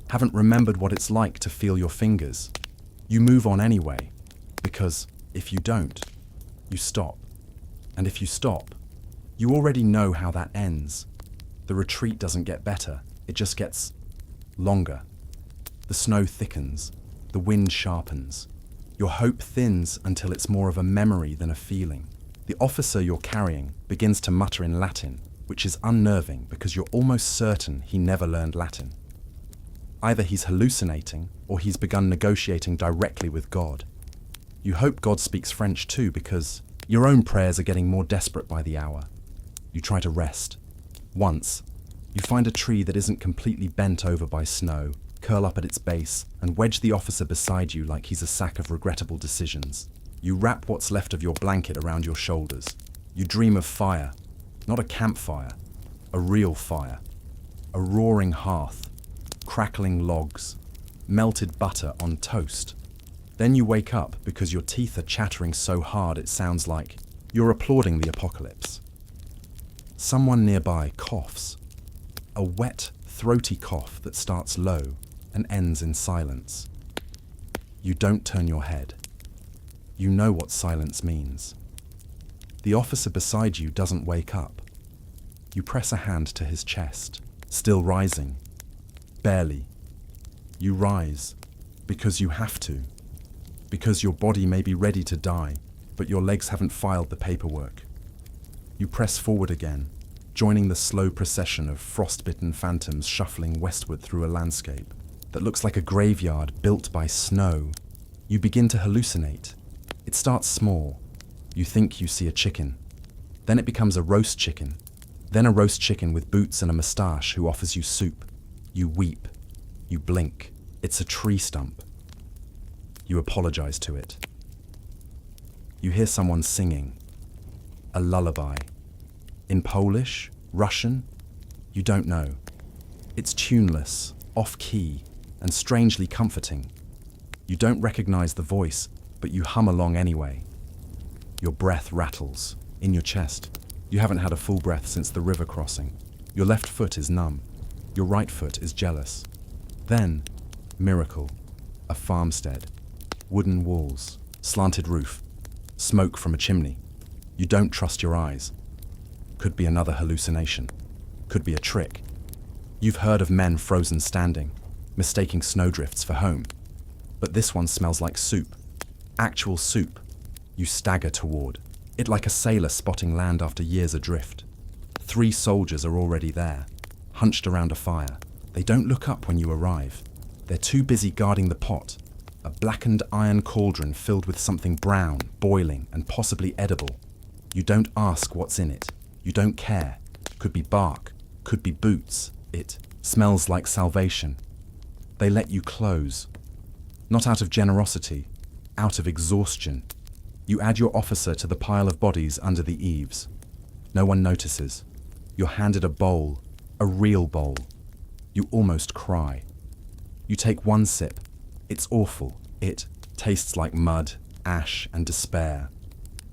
haven't remembered what it's like to feel your fingers. You move on anyway, because if you don't, you stop. And if you stop, you already know how that ends. The retreat doesn't get better, it just gets longer. The snow thickens, the wind sharpens. Your hope thins until it's more of a memory than a feeling. The officer you're carrying begins to mutter in Latin, which is unnerving because you're almost certain he never learned Latin. Either he's hallucinating or he's begun negotiating directly with God. You hope God speaks French too because your own prayers are getting more desperate by the hour. You try to rest. Once, you find a tree that isn't completely bent over by snow, curl up at its base, and wedge the officer beside you like he's a sack of regrettable decisions. You wrap what's left of your blanket around your shoulders. You dream of fire, not a campfire, a real fire. A roaring hearth, crackling logs, melted butter on toast. Then you wake up because your teeth are chattering so hard it sounds like you're applauding the apocalypse. Someone nearby coughs. A wet, throaty cough that starts low and ends in silence. You don't turn your head. You know what silence means. The officer beside you doesn't wake up. You press a hand to his chest, still rising. Barely. You rise, because you have to. Because your body may be ready to die, but your legs haven't filed the paperwork. You press forward again, joining the slow procession of frostbitten phantoms shuffling westward through a landscape that looks like a graveyard built by snow. You begin to hallucinate. It starts small. You think you see a chicken. Then it becomes a roast chicken. Then a roast chicken with boots and a moustache who offers you soup. You weep. You blink. It's a tree stump. You apologize to it. You hear someone singing. A lullaby. In Polish? Russian? You don't know. It's tuneless, off-key, and strangely comforting. You don't recognize the voice, but you hum along anyway. Your breath rattles. In your chest. You haven't had a full breath since the river crossing. Your left foot is numb. Your right foot is jealous. Then, miracle. A farmstead. Wooden walls. Slanted roof. Smoke from a chimney. You don't trust your eyes. Could be another hallucination. Could be a trick. You've heard of men frozen standing, mistaking snowdrifts for home. But this one smells like soup. Actual soup. You stagger toward it like a sailor spotting land after years adrift. 3 soldiers are already there, hunched around a fire. They don't look up when you arrive. They're too busy guarding the pot, a blackened iron cauldron filled with something brown, boiling, and possibly edible. You don't ask what's in it. You don't care. Could be bark, could be boots. It smells like salvation. They let you close. Not out of generosity, out of exhaustion. You add your officer to the pile of bodies under the eaves. No one notices. You're handed a bowl, a real bowl. You almost cry. You take 1 sip. It's awful. It tastes like mud, ash, and despair.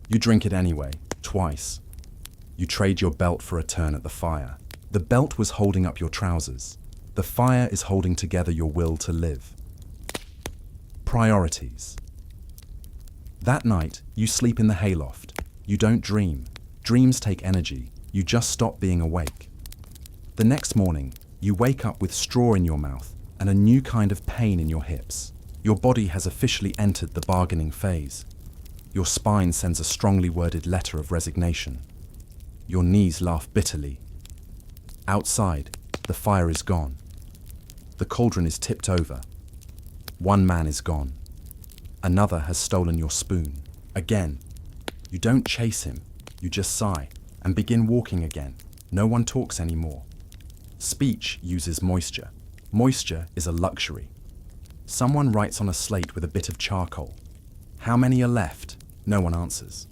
You drink it anyway, twice. You trade your belt for a turn at the fire. The belt was holding up your trousers. The fire is holding together your will to live. Priorities. That night, you sleep in the hayloft. You don't dream. Dreams take energy. You just stop being awake. The next morning, you wake up with straw in your mouth and a new kind of pain in your hips. Your body has officially entered the bargaining phase. Your spine sends a strongly worded letter of resignation. Your knees laugh bitterly. Outside, the fire is gone. The cauldron is tipped over. One man is gone. Another has stolen your spoon. Again. You don't chase him. You just sigh and begin walking again. No one talks anymore. Speech uses moisture. Moisture is a luxury. Someone writes on a slate with a bit of charcoal. How many are left? No one answers.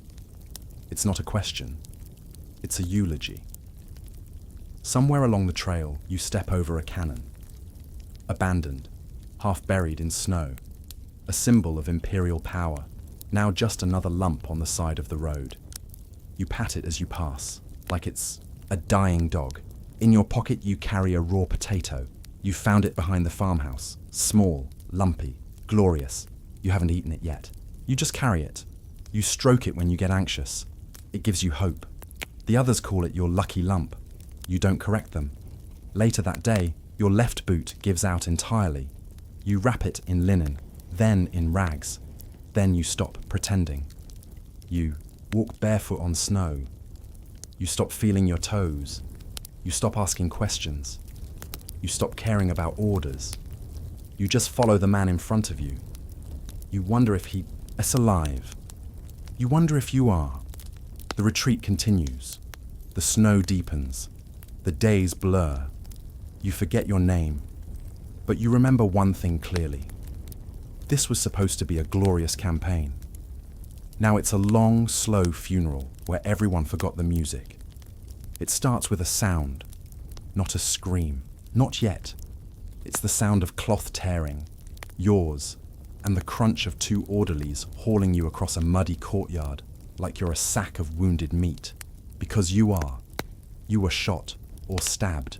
It's not a question. It's a eulogy. Somewhere along the trail, you step over a cannon. Abandoned, half buried in snow. A symbol of imperial power, now just another lump on the side of the road. You pat it as you pass, like it's a dying dog. In your pocket you carry a raw potato. You found it behind the farmhouse. Small, lumpy, glorious. You haven't eaten it yet. You just carry it. You stroke it when you get anxious. It gives you hope. The others call it your lucky lump. You don't correct them. Later that day, your left boot gives out entirely. You wrap it in linen, then in rags. Then you stop pretending. You walk barefoot on snow. You stop feeling your toes. You stop asking questions. You stop caring about orders. You just follow the man in front of you. You wonder if he's alive. You wonder if you are. The retreat continues. The snow deepens. The days blur. You forget your name. But you remember one thing clearly. This was supposed to be a glorious campaign. Now it's a long, slow funeral where everyone forgot the music. It starts with a sound, not a scream. Not yet. It's the sound of cloth tearing, yours, and the crunch of two orderlies hauling you across a muddy courtyard like you're a sack of wounded meat. Because you are. You were shot, or stabbed,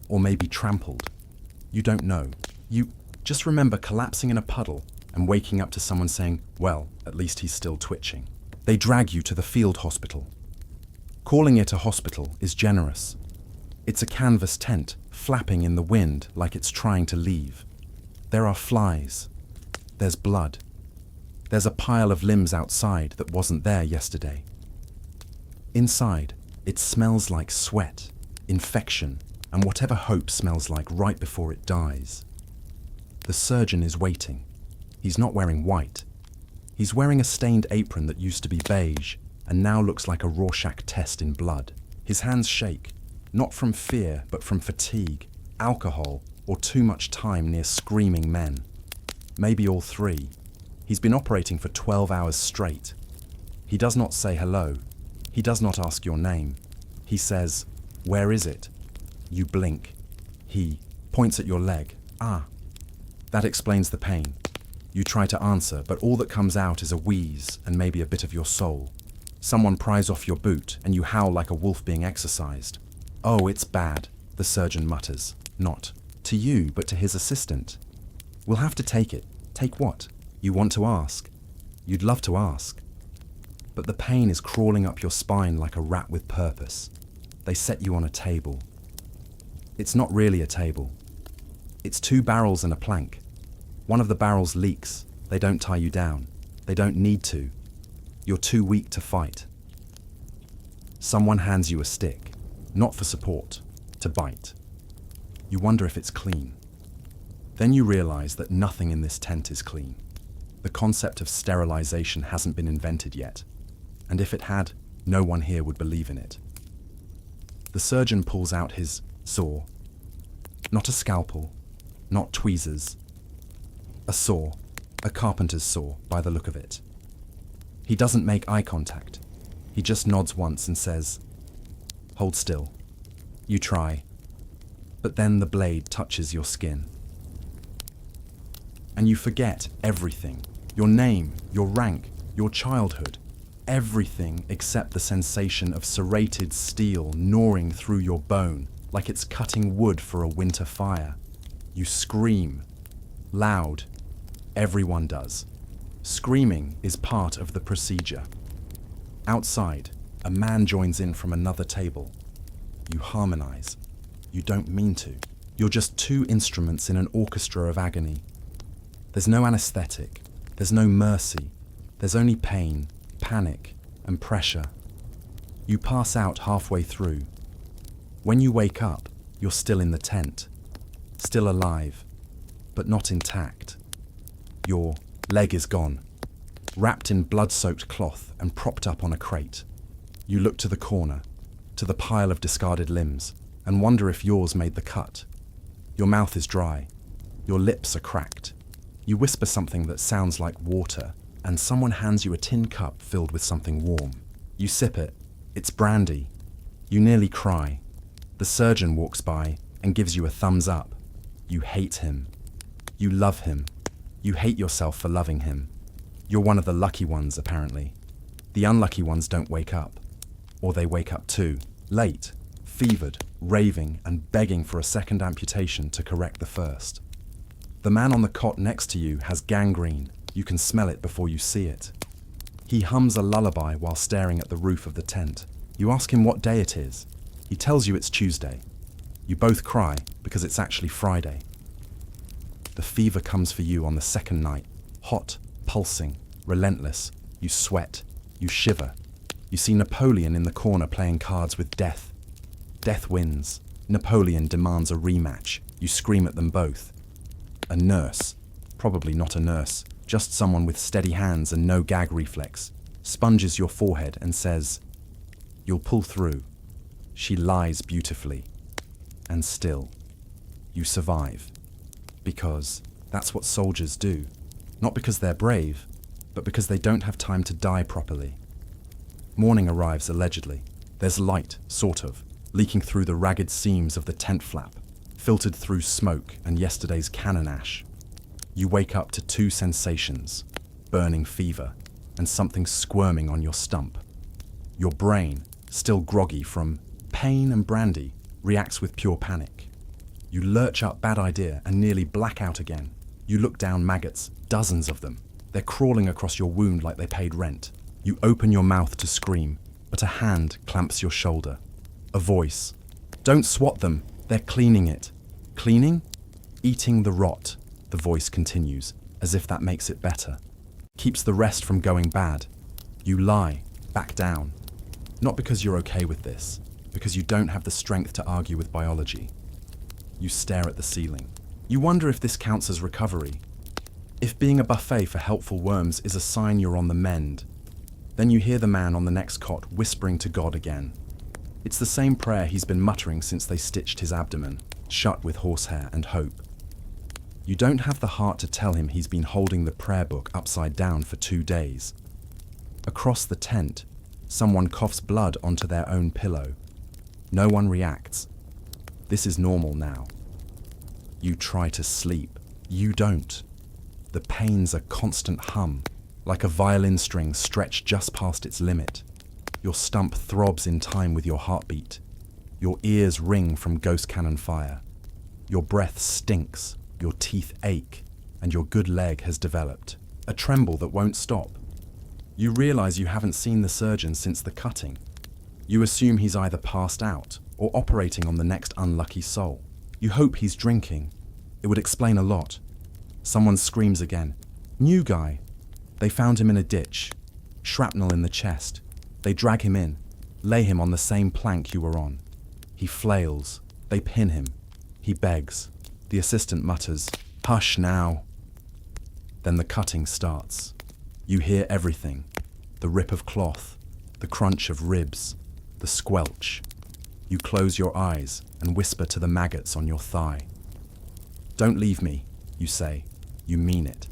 or maybe trampled. You don't know. You just remember collapsing in a puddle and waking up to someone saying, well, at least he's still twitching. They drag you to the field hospital. Calling it a hospital is generous. It's a canvas tent flapping in the wind like it's trying to leave. There are flies. There's blood. There's a pile of limbs outside that wasn't there yesterday. Inside, it smells like sweat, infection, and whatever hope smells like right before it dies. The surgeon is waiting. He's not wearing white. He's wearing a stained apron that used to be beige and now looks like a Rorschach test in blood. His hands shake, not from fear but from fatigue, alcohol, or too much time near screaming men. Maybe all three. He's been operating for 12 hours straight. He does not say hello. He does not ask your name. He says, "Where is it?" You blink. He points at your leg. Ah. That explains the pain. You try to answer, but all that comes out is a wheeze and maybe a bit of your soul. Someone pries off your boot and you howl like a wolf being exercised. "Oh, it's bad," the surgeon mutters. Not to you, but to his assistant. "We'll have to take it." Take what? You want to ask. You'd love to ask. But the pain is crawling up your spine like a rat with purpose. They set you on a table. It's not really a table. It's 2 barrels and a plank. One of the barrels leaks. They don't tie you down. They don't need to. You're too weak to fight. Someone hands you a stick, not for support, to bite. You wonder if it's clean. Then you realize that nothing in this tent is clean. The concept of sterilization hasn't been invented yet, and if it had, no one here would believe in it. The surgeon pulls out his saw. Not a scalpel, not tweezers. A saw, a carpenter's saw, by the look of it. He doesn't make eye contact. He just nods once and says, "Hold still." You try, but then the blade touches your skin. And you forget everything. Your name, your rank, your childhood. Everything except the sensation of serrated steel gnawing through your bone like it's cutting wood for a winter fire. You scream. Loud. Everyone does. Screaming is part of the procedure. Outside, a man joins in from another table. You harmonize. You don't mean to. You're just two instruments in an orchestra of agony. There's no anesthetic. There's no mercy. There's only pain, panic, and pressure. You pass out halfway through. When you wake up, you're still in the tent. Still alive, but not intact. Your leg is gone, wrapped in blood-soaked cloth and propped up on a crate. You look to the corner, to the pile of discarded limbs, and wonder if yours made the cut. Your mouth is dry. Your lips are cracked. You whisper something that sounds like water, and someone hands you a tin cup filled with something warm. You sip it. It's brandy. You nearly cry. The surgeon walks by and gives you a thumbs up. You hate him. You love him. You hate yourself for loving him. You're one of the lucky ones, apparently. The unlucky ones don't wake up. Or they wake up too, late, fevered, raving, and begging for a second amputation to correct the first. The man on the cot next to you has gangrene. You can smell it before you see it. He hums a lullaby while staring at the roof of the tent. You ask him what day it is. He tells you it's Tuesday. You both cry because it's actually Friday. The fever comes for you on the second night. Hot, pulsing, relentless. You sweat. You shiver. You see Napoleon in the corner playing cards with death. Death wins. Napoleon demands a rematch. You scream at them both. A nurse, probably not a nurse, just someone with steady hands and no gag reflex, sponges your forehead and says, "You'll pull through." She lies beautifully. And still, you survive. Because that's what soldiers do. Not because they're brave, but because they don't have time to die properly. Morning arrives allegedly. There's light, sort of, leaking through the ragged seams of the tent flap, filtered through smoke and yesterday's cannon ash. You wake up to two sensations, burning fever and something squirming on your stump. Your brain, still groggy from pain and brandy, reacts with pure panic. You lurch up, bad idea, and nearly black out again. You look down, maggots, dozens of them. They're crawling across your wound like they paid rent. You open your mouth to scream, but a hand clamps your shoulder. A voice. "Don't swat them, they're cleaning it." Cleaning? Eating the rot, the voice continues, as if that makes it better. Keeps the rest from going bad. You lie, back down. Not because you're okay with this, because you don't have the strength to argue with biology. You stare at the ceiling. You wonder if this counts as recovery. If being a buffet for helpful worms is a sign you're on the mend. Then you hear the man on the next cot whispering to God again. It's the same prayer he's been muttering since they stitched his abdomen, shut with horsehair and hope. You don't have the heart to tell him he's been holding the prayer book upside down for 2 days. Across the tent, someone coughs blood onto their own pillow. No one reacts. This is normal now. You try to sleep. You don't. The pain's a constant hum, like a violin string stretched just past its limit. Your stump throbs in time with your heartbeat. Your ears ring from ghost cannon fire. Your breath stinks, your teeth ache, and your good leg has developed. A tremble that won't stop. You realize you haven't seen the surgeon since the cutting. You assume he's either passed out or operating on the next unlucky soul. You hope he's drinking. It would explain a lot. Someone screams again. "New guy." They found him in a ditch. Shrapnel in the chest. They drag him in, lay him on the same plank you were on. He flails. They pin him. He begs. The assistant mutters, "Hush now." Then the cutting starts. You hear everything. The rip of cloth, the crunch of ribs, the squelch. You close your eyes and whisper to the maggots on your thigh. "Don't leave me," you say. You mean it.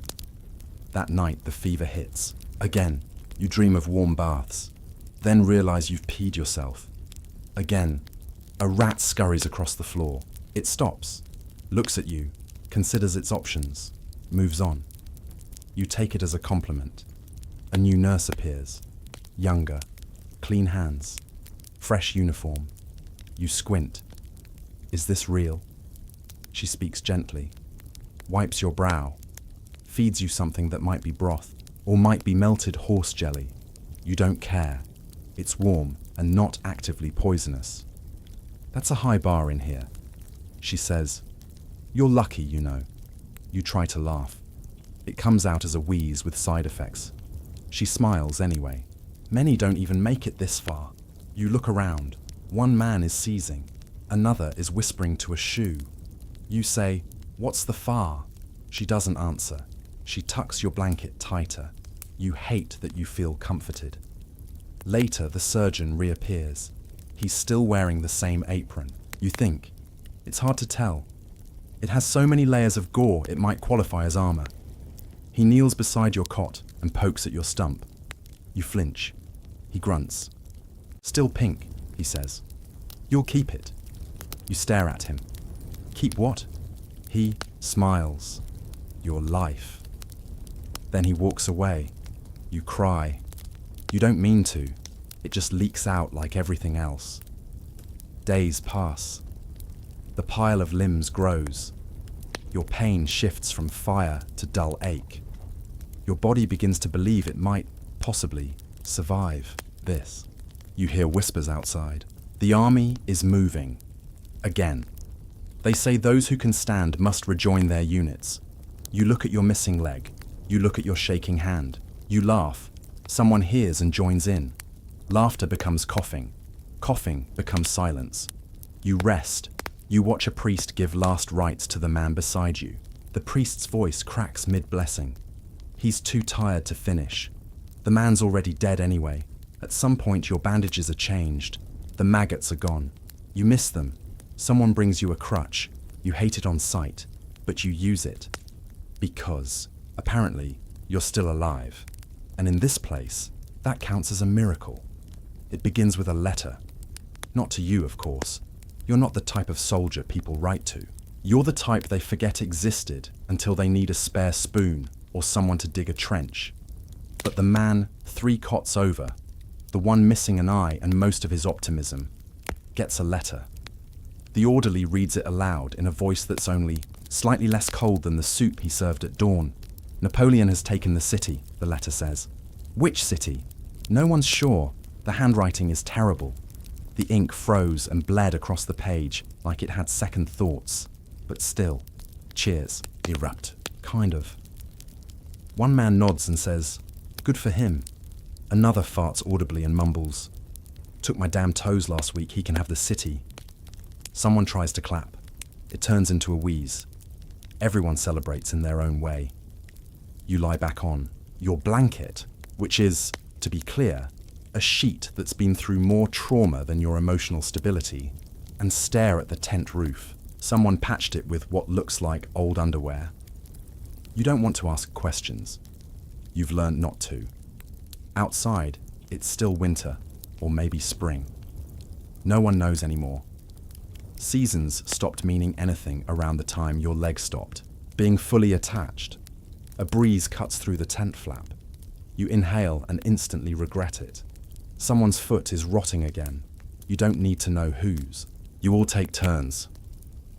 That night the fever hits. Again, you dream of warm baths. Then realize you've peed yourself. Again, a rat scurries across the floor. It stops, looks at you, considers its options, moves on. You take it as a compliment. A new nurse appears. Younger, clean hands, fresh uniform. You squint. Is this real? She speaks gently, wipes your brow, feeds you something that might be broth or might be melted horse jelly. You don't care. It's warm and not actively poisonous. That's a high bar in here. She says, "You're lucky, you know." You try to laugh. It comes out as a wheeze with side effects. She smiles anyway. Many don't even make it this far. You look around. One man is seizing. Another is whispering to a shoe. You say, "What's the far?" She doesn't answer. She tucks your blanket tighter. You hate that you feel comforted. Later, the surgeon reappears. He's still wearing the same apron. You think, it's hard to tell. It has so many layers of gore it might qualify as armor. He kneels beside your cot and pokes at your stump. You flinch. He grunts. "Still pink," he says. "You'll keep it." You stare at him. "Keep what?" He smiles. "Your life." Then he walks away. You cry. You don't mean to. It just leaks out like everything else. Days pass. The pile of limbs grows. Your pain shifts from fire to dull ache. Your body begins to believe it might, possibly, survive this. You hear whispers outside. The army is moving. Again. They say those who can stand must rejoin their units. You look at your missing leg. You look at your shaking hand. You laugh. Someone hears and joins in. Laughter becomes coughing. Coughing becomes silence. You rest. You watch a priest give last rites to the man beside you. The priest's voice cracks mid-blessing. He's too tired to finish. The man's already dead anyway. At some point your bandages are changed. The maggots are gone. You miss them. Someone brings you a crutch. You hate it on sight, but you use it. Because, apparently, you're still alive. And in this place, that counts as a miracle. It begins with a letter. Not to you, of course. You're not the type of soldier people write to. You're the type they forget existed until they need a spare spoon or someone to dig a trench. But the man 3 cots over, the one missing an eye and most of his optimism, gets a letter. The orderly reads it aloud in a voice that's only slightly less cold than the soup he served at dawn. Napoleon has taken the city, the letter says. Which city? No one's sure. The handwriting is terrible. The ink froze and bled across the page like it had second thoughts. But still, cheers erupt. Kind of. One man nods and says, "Good for him." Another farts audibly and mumbles, "Took my damn toes last week, he can have the city." Someone tries to clap. It turns into a wheeze. Everyone celebrates in their own way. You lie back on your blanket, which is, to be clear, a sheet that's been through more trauma than your emotional stability, and stare at the tent roof. Someone patched it with what looks like old underwear. You don't want to ask questions. You've learned not to. Outside, it's still winter, or maybe spring. No one knows anymore. Seasons stopped meaning anything around the time your leg stopped, being fully attached. A breeze cuts through the tent flap. You inhale and instantly regret it. Someone's foot is rotting again. You don't need to know whose. You all take turns.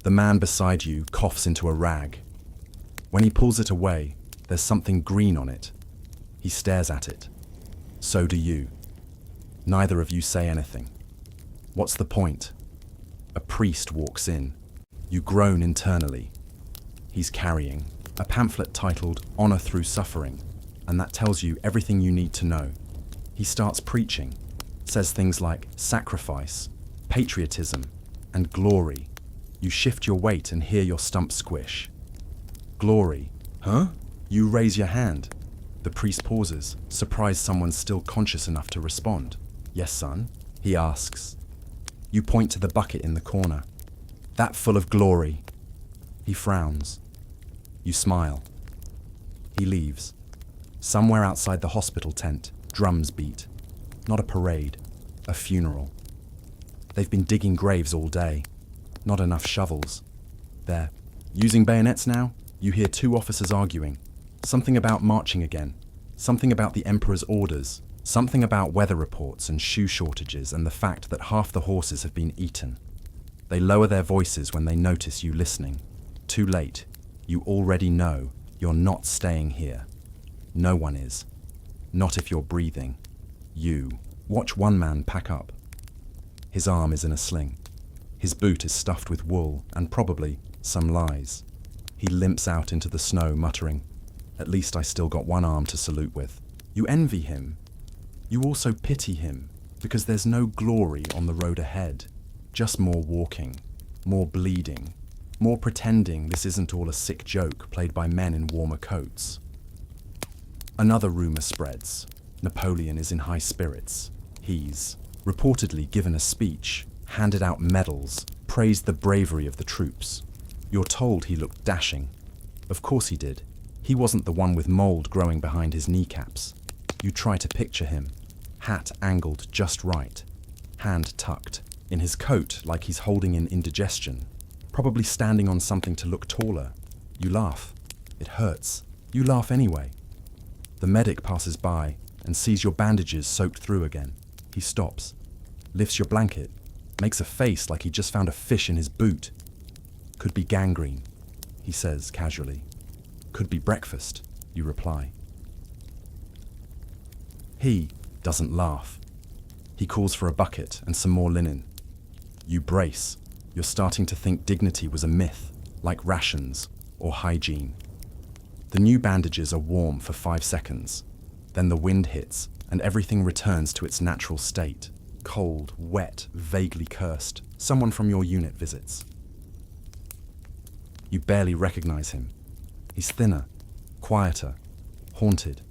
The man beside you coughs into a rag. When he pulls it away, there's something green on it. He stares at it. So do you. Neither of you say anything. What's the point? A priest walks in. You groan internally. He's carrying a pamphlet titled "Honor Through Suffering," and that tells you everything you need to know. He starts preaching, says things like sacrifice, patriotism, and glory. You shift your weight and hear your stump squish. Glory, huh? You raise your hand. The priest pauses, surprised someone's still conscious enough to respond. "Yes, son?" he asks. You point to the bucket in the corner. "That full of glory." He frowns. You smile. He leaves. Somewhere outside the hospital tent, drums beat. Not a parade, a funeral. They've been digging graves all day. Not enough shovels. They're using bayonets now. You hear 2 officers arguing. Something about marching again. Something about the Emperor's orders. Something about weather reports and shoe shortages and the fact that half the horses have been eaten. They lower their voices when they notice you listening. Too late. You already know you're not staying here. No one is. Not if you're breathing. You. Watch one man pack up. His arm is in a sling. His boot is stuffed with wool and probably some lies. He limps out into the snow, muttering, "At least I still got one arm to salute with." You envy him. You also pity him, because there's no glory on the road ahead. Just more walking, more bleeding, more pretending this isn't all a sick joke played by men in warmer coats. Another rumour spreads. Napoleon is in high spirits. He's reportedly given a speech, handed out medals, praised the bravery of the troops. You're told he looked dashing. Of course he did. He wasn't the one with mould growing behind his kneecaps. You try to picture him, hat angled just right, hand tucked, in his coat like he's holding in indigestion, probably standing on something to look taller. You laugh. It hurts. You laugh anyway. The medic passes by and sees your bandages soaked through again. He stops, lifts your blanket, makes a face like he just found a fish in his boot. "Could be gangrene," he says casually. "Could be breakfast," you reply. He doesn't laugh. He calls for a bucket and some more linen. You brace. You're starting to think dignity was a myth, like rations or hygiene. The new bandages are warm for 5 seconds. Then the wind hits and everything returns to its natural state. Cold, wet, vaguely cursed. Someone from your unit visits. You barely recognize him. He's thinner, quieter, haunted.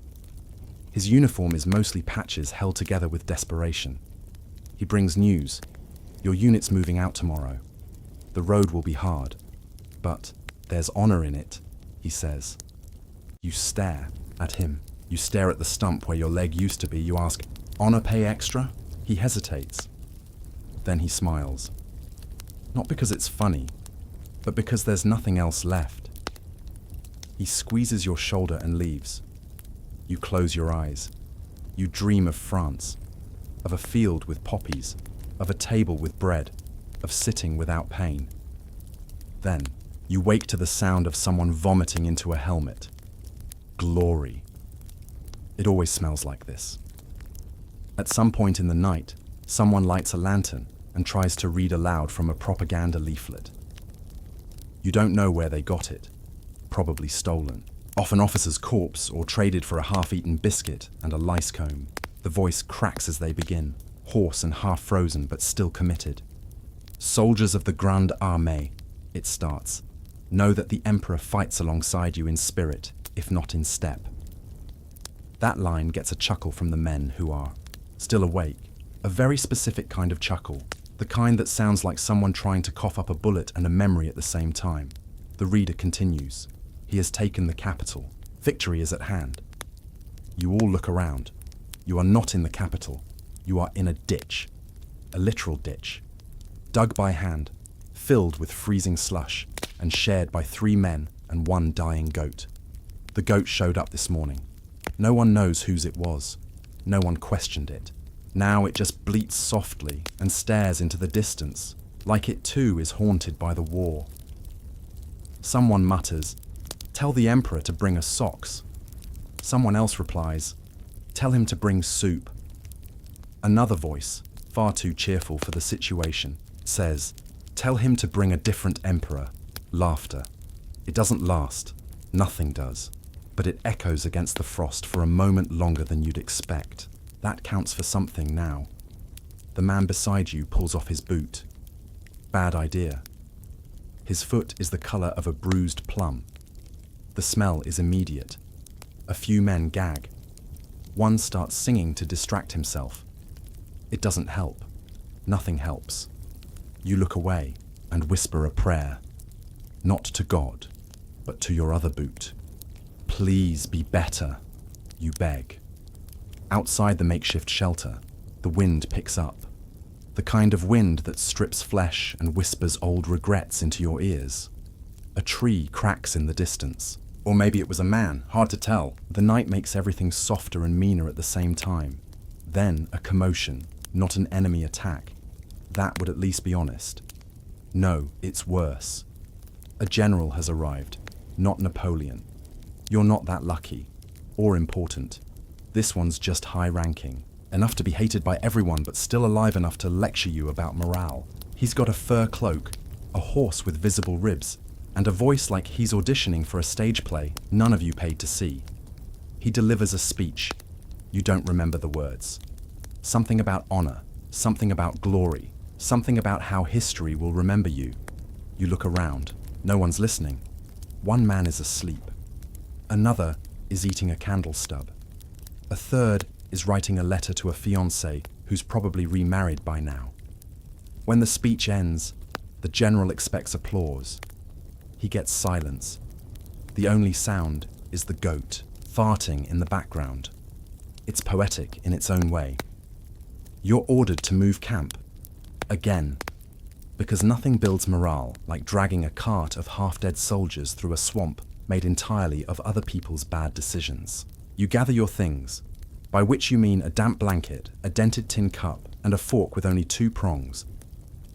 His uniform is mostly patches held together with desperation. He brings news. Your unit's moving out tomorrow. The road will be hard. But there's honor in it, he says. You stare at him. You stare at the stump where your leg used to be. You ask, "Honor pay extra?" He hesitates. Then he smiles. Not because it's funny, but because there's nothing else left. He squeezes your shoulder and leaves. You close your eyes. You dream of France, of a field with poppies, of a table with bread, of sitting without pain. Then you wake to the sound of someone vomiting into a helmet. Glory. It always smells like this. At some point in the night, someone lights a lantern and tries to read aloud from a propaganda leaflet. You don't know where they got it. Probably stolen. Off an officer's corpse or traded for a half-eaten biscuit and a lice comb. The voice cracks as they begin, hoarse and half-frozen but still committed. "Soldiers of the Grande Armée," it starts. Know that the Emperor fights alongside you in spirit, if not in step. That line gets a chuckle from the men who are still awake. A very specific kind of chuckle. The kind that sounds like someone trying to cough up a bullet and a memory at the same time. The reader continues. He has taken the capital. Victory is at hand. You all look around. You are not in the capital. You are in a ditch. A literal ditch. Dug by hand, filled with freezing slush, and shared by 3 men and 1 dying goat. The goat showed up this morning. No one knows whose it was. No one questioned it. Now it just bleats softly and stares into the distance, like it too is haunted by the war. Someone mutters, "Tell the Emperor to bring us socks." Someone else replies, "Tell him to bring soup." Another voice, far too cheerful for the situation, says, "Tell him to bring a different emperor." Laughter. It doesn't last. Nothing does. But it echoes against the frost for a moment longer than you'd expect. That counts for something now. The man beside you pulls off his boot. Bad idea. His foot is the color of a bruised plum. The smell is immediate. A few men gag. One starts singing to distract himself. It doesn't help. Nothing helps. You look away and whisper a prayer. Not to God, but to your other boot. "Please be better," you beg. Outside the makeshift shelter, the wind picks up. The kind of wind that strips flesh and whispers old regrets into your ears. A tree cracks in the distance. Or maybe it was a man, hard to tell. The night makes everything softer and meaner at the same time. Then a commotion, not an enemy attack. That would at least be honest. No, it's worse. A general has arrived, not Napoleon. You're not that lucky, or important. This one's just high-ranking, enough to be hated by everyone but still alive enough to lecture you about morale. He's got a fur cloak, a horse with visible ribs, and a voice like he's auditioning for a stage play none of you paid to see. He delivers a speech. You don't remember the words. Something about honor, something about glory, something about how history will remember you. You look around. No one's listening. One man is asleep. Another is eating a candle stub. A third is writing a letter to a fiancée who's probably remarried by now. When the speech ends, the general expects applause. He gets silence. The only sound is the goat farting in the background. It's poetic in its own way. You're ordered to move camp. Again. Because nothing builds morale like dragging a cart of half-dead soldiers through a swamp made entirely of other people's bad decisions. You gather your things, by which you mean a damp blanket, a dented tin cup, and a fork with only 2 prongs.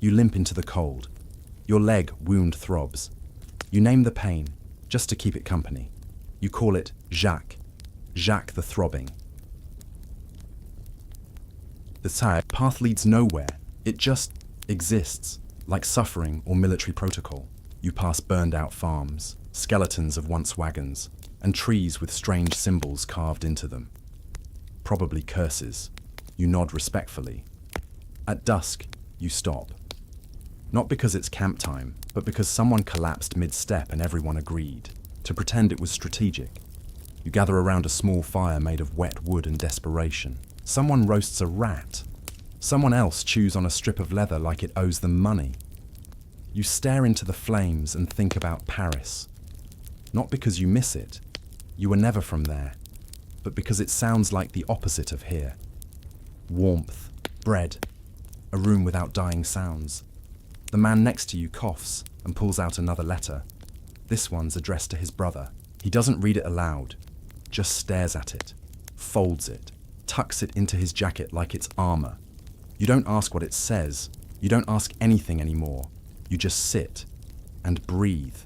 You limp into the cold. Your leg wound throbs. You name the pain, just to keep it company. You call it Jacques. Jacques the throbbing. The side path leads nowhere. It just exists, like suffering or military protocol. You pass burned-out farms, skeletons of once wagons, and trees with strange symbols carved into them. Probably curses. You nod respectfully. At dusk, you stop. Not because it's camp time, but because someone collapsed mid-step and everyone agreed, to pretend it was strategic. You gather around a small fire made of wet wood and desperation. Someone roasts a rat. Someone else chews on a strip of leather like it owes them money. You stare into the flames and think about Paris. Not because you miss it. You were never from there. But because it sounds like the opposite of here. Warmth, bread, a room without dying sounds. The man next to you coughs and pulls out another letter. This one's addressed to his brother. He doesn't read it aloud, just stares at it, folds it, tucks it into his jacket like it's armor. You don't ask what it says. You don't ask anything anymore. You just sit and breathe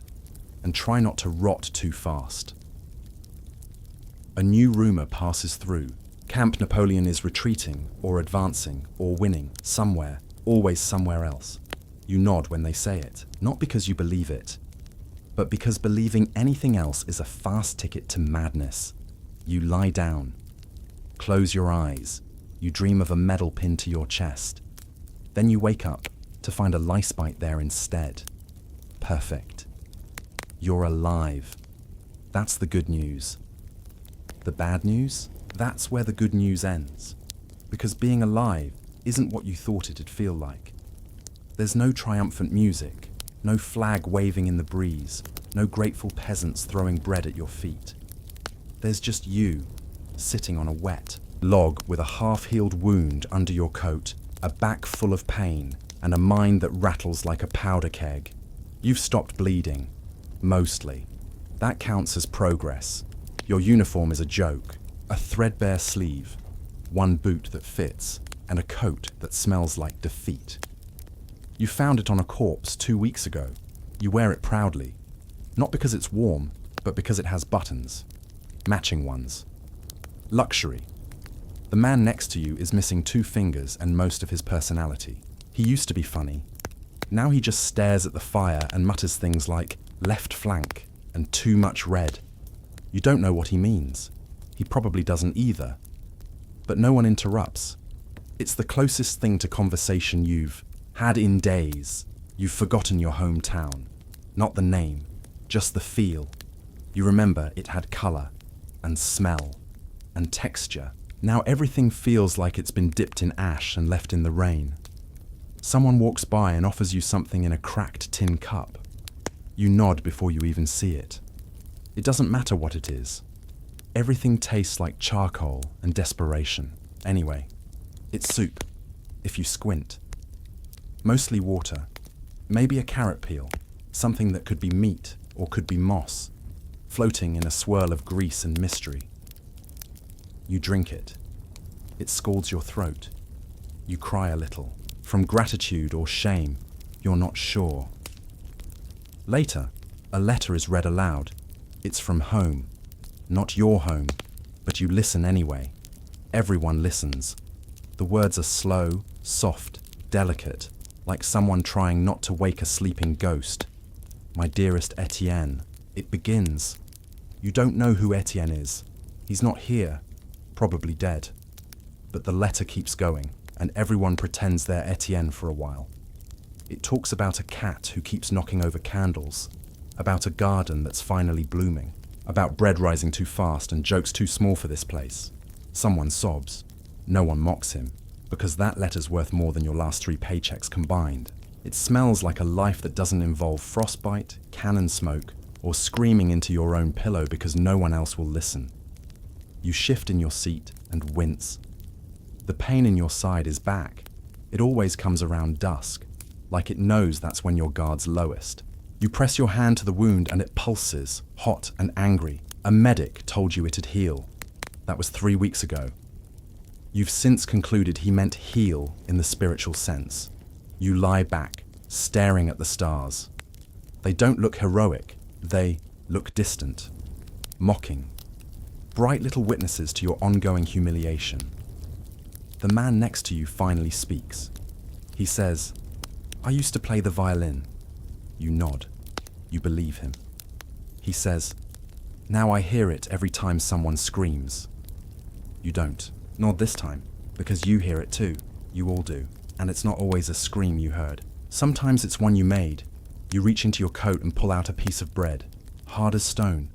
and try not to rot too fast. A new rumor passes through. Camp Napoleon is retreating or advancing or winning somewhere, always somewhere else. You nod when they say it, not because you believe it, but because believing anything else is a fast ticket to madness. You lie down, close your eyes, you dream of a medal pinned to your chest. Then you wake up to find a lice bite there instead. Perfect. You're alive. That's the good news. The bad news? That's where the good news ends. Because being alive isn't what you thought it'd feel like. There's no triumphant music, no flag waving in the breeze, no grateful peasants throwing bread at your feet. There's just you, sitting on a wet log with a half-healed wound under your coat, a back full of pain, and a mind that rattles like a powder keg. You've stopped bleeding. Mostly. That counts as progress. Your uniform is a joke. A threadbare sleeve, one boot that fits, and a coat that smells like defeat. You found it on a corpse 2 weeks ago. You wear it proudly. Not because it's warm, but because it has buttons. Matching ones. Luxury. The man next to you is missing 2 fingers and most of his personality. He used to be funny. Now he just stares at the fire and mutters things like left flank and too much red. You don't know what he means. He probably doesn't either. But no one interrupts. It's the closest thing to conversation you've had in days. You've forgotten your hometown. Not the name, just the feel. You remember it had color and smell and texture. Now everything feels like it's been dipped in ash and left in the rain. Someone walks by and offers you something in a cracked tin cup. You nod before you even see it. It doesn't matter what it is. Everything tastes like charcoal and desperation. Anyway, it's soup, if you squint. Mostly water. Maybe a carrot peel, something that could be meat or could be moss, floating in a swirl of grease and mystery. You drink it. It scalds your throat. You cry a little. From gratitude or shame, you're not sure. Later, a letter is read aloud. It's from home. Not your home, but you listen anyway. Everyone listens. The words are slow, soft, delicate, like someone trying not to wake a sleeping ghost. My dearest Etienne, it begins. You don't know who Etienne is. He's not here, probably dead. But the letter keeps going, and everyone pretends they're Etienne for a while. It talks about a cat who keeps knocking over candles, about a garden that's finally blooming, about bread rising too fast and jokes too small for this place. Someone sobs. No one mocks him, because that letter's worth more than your last 3 paychecks combined. It smells like a life that doesn't involve frostbite, cannon smoke, or screaming into your own pillow because no one else will listen. You shift in your seat and wince. The pain in your side is back. It always comes around dusk, like it knows that's when your guard's lowest. You press your hand to the wound and it pulses, hot and angry. A medic told you it'd heal. That was 3 weeks ago. You've since concluded he meant heal in the spiritual sense. You lie back, staring at the stars. They don't look heroic, they look distant, mocking. Bright little witnesses to your ongoing humiliation. The man next to you finally speaks. He says, "I used to play the violin." You nod. You believe him. He says, "Now I hear it every time someone screams." You don't. Not this time, because you hear it too. You all do. And it's not always a scream you heard. Sometimes it's one you made. You reach into your coat and pull out a piece of bread. Hard as stone.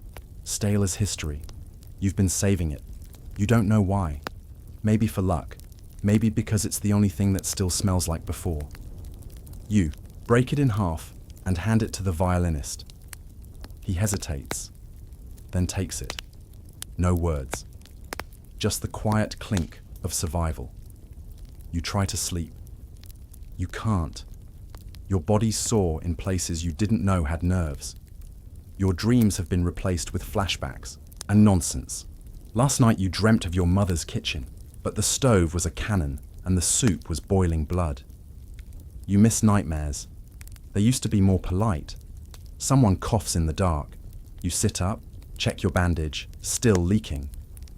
Stale as history. You've been saving it. You don't know why. Maybe for luck. Maybe because it's the only thing that still smells like before. You break it in half and hand it to the violinist. He hesitates, then takes it. No words. Just the quiet clink of survival. You try to sleep. You can't. Your body's sore in places you didn't know had nerves. Your dreams have been replaced with flashbacks and nonsense. Last night you dreamt of your mother's kitchen, but the stove was a cannon and the soup was boiling blood. You miss nightmares. They used to be more polite. Someone coughs in the dark. You sit up, check your bandage, still leaking,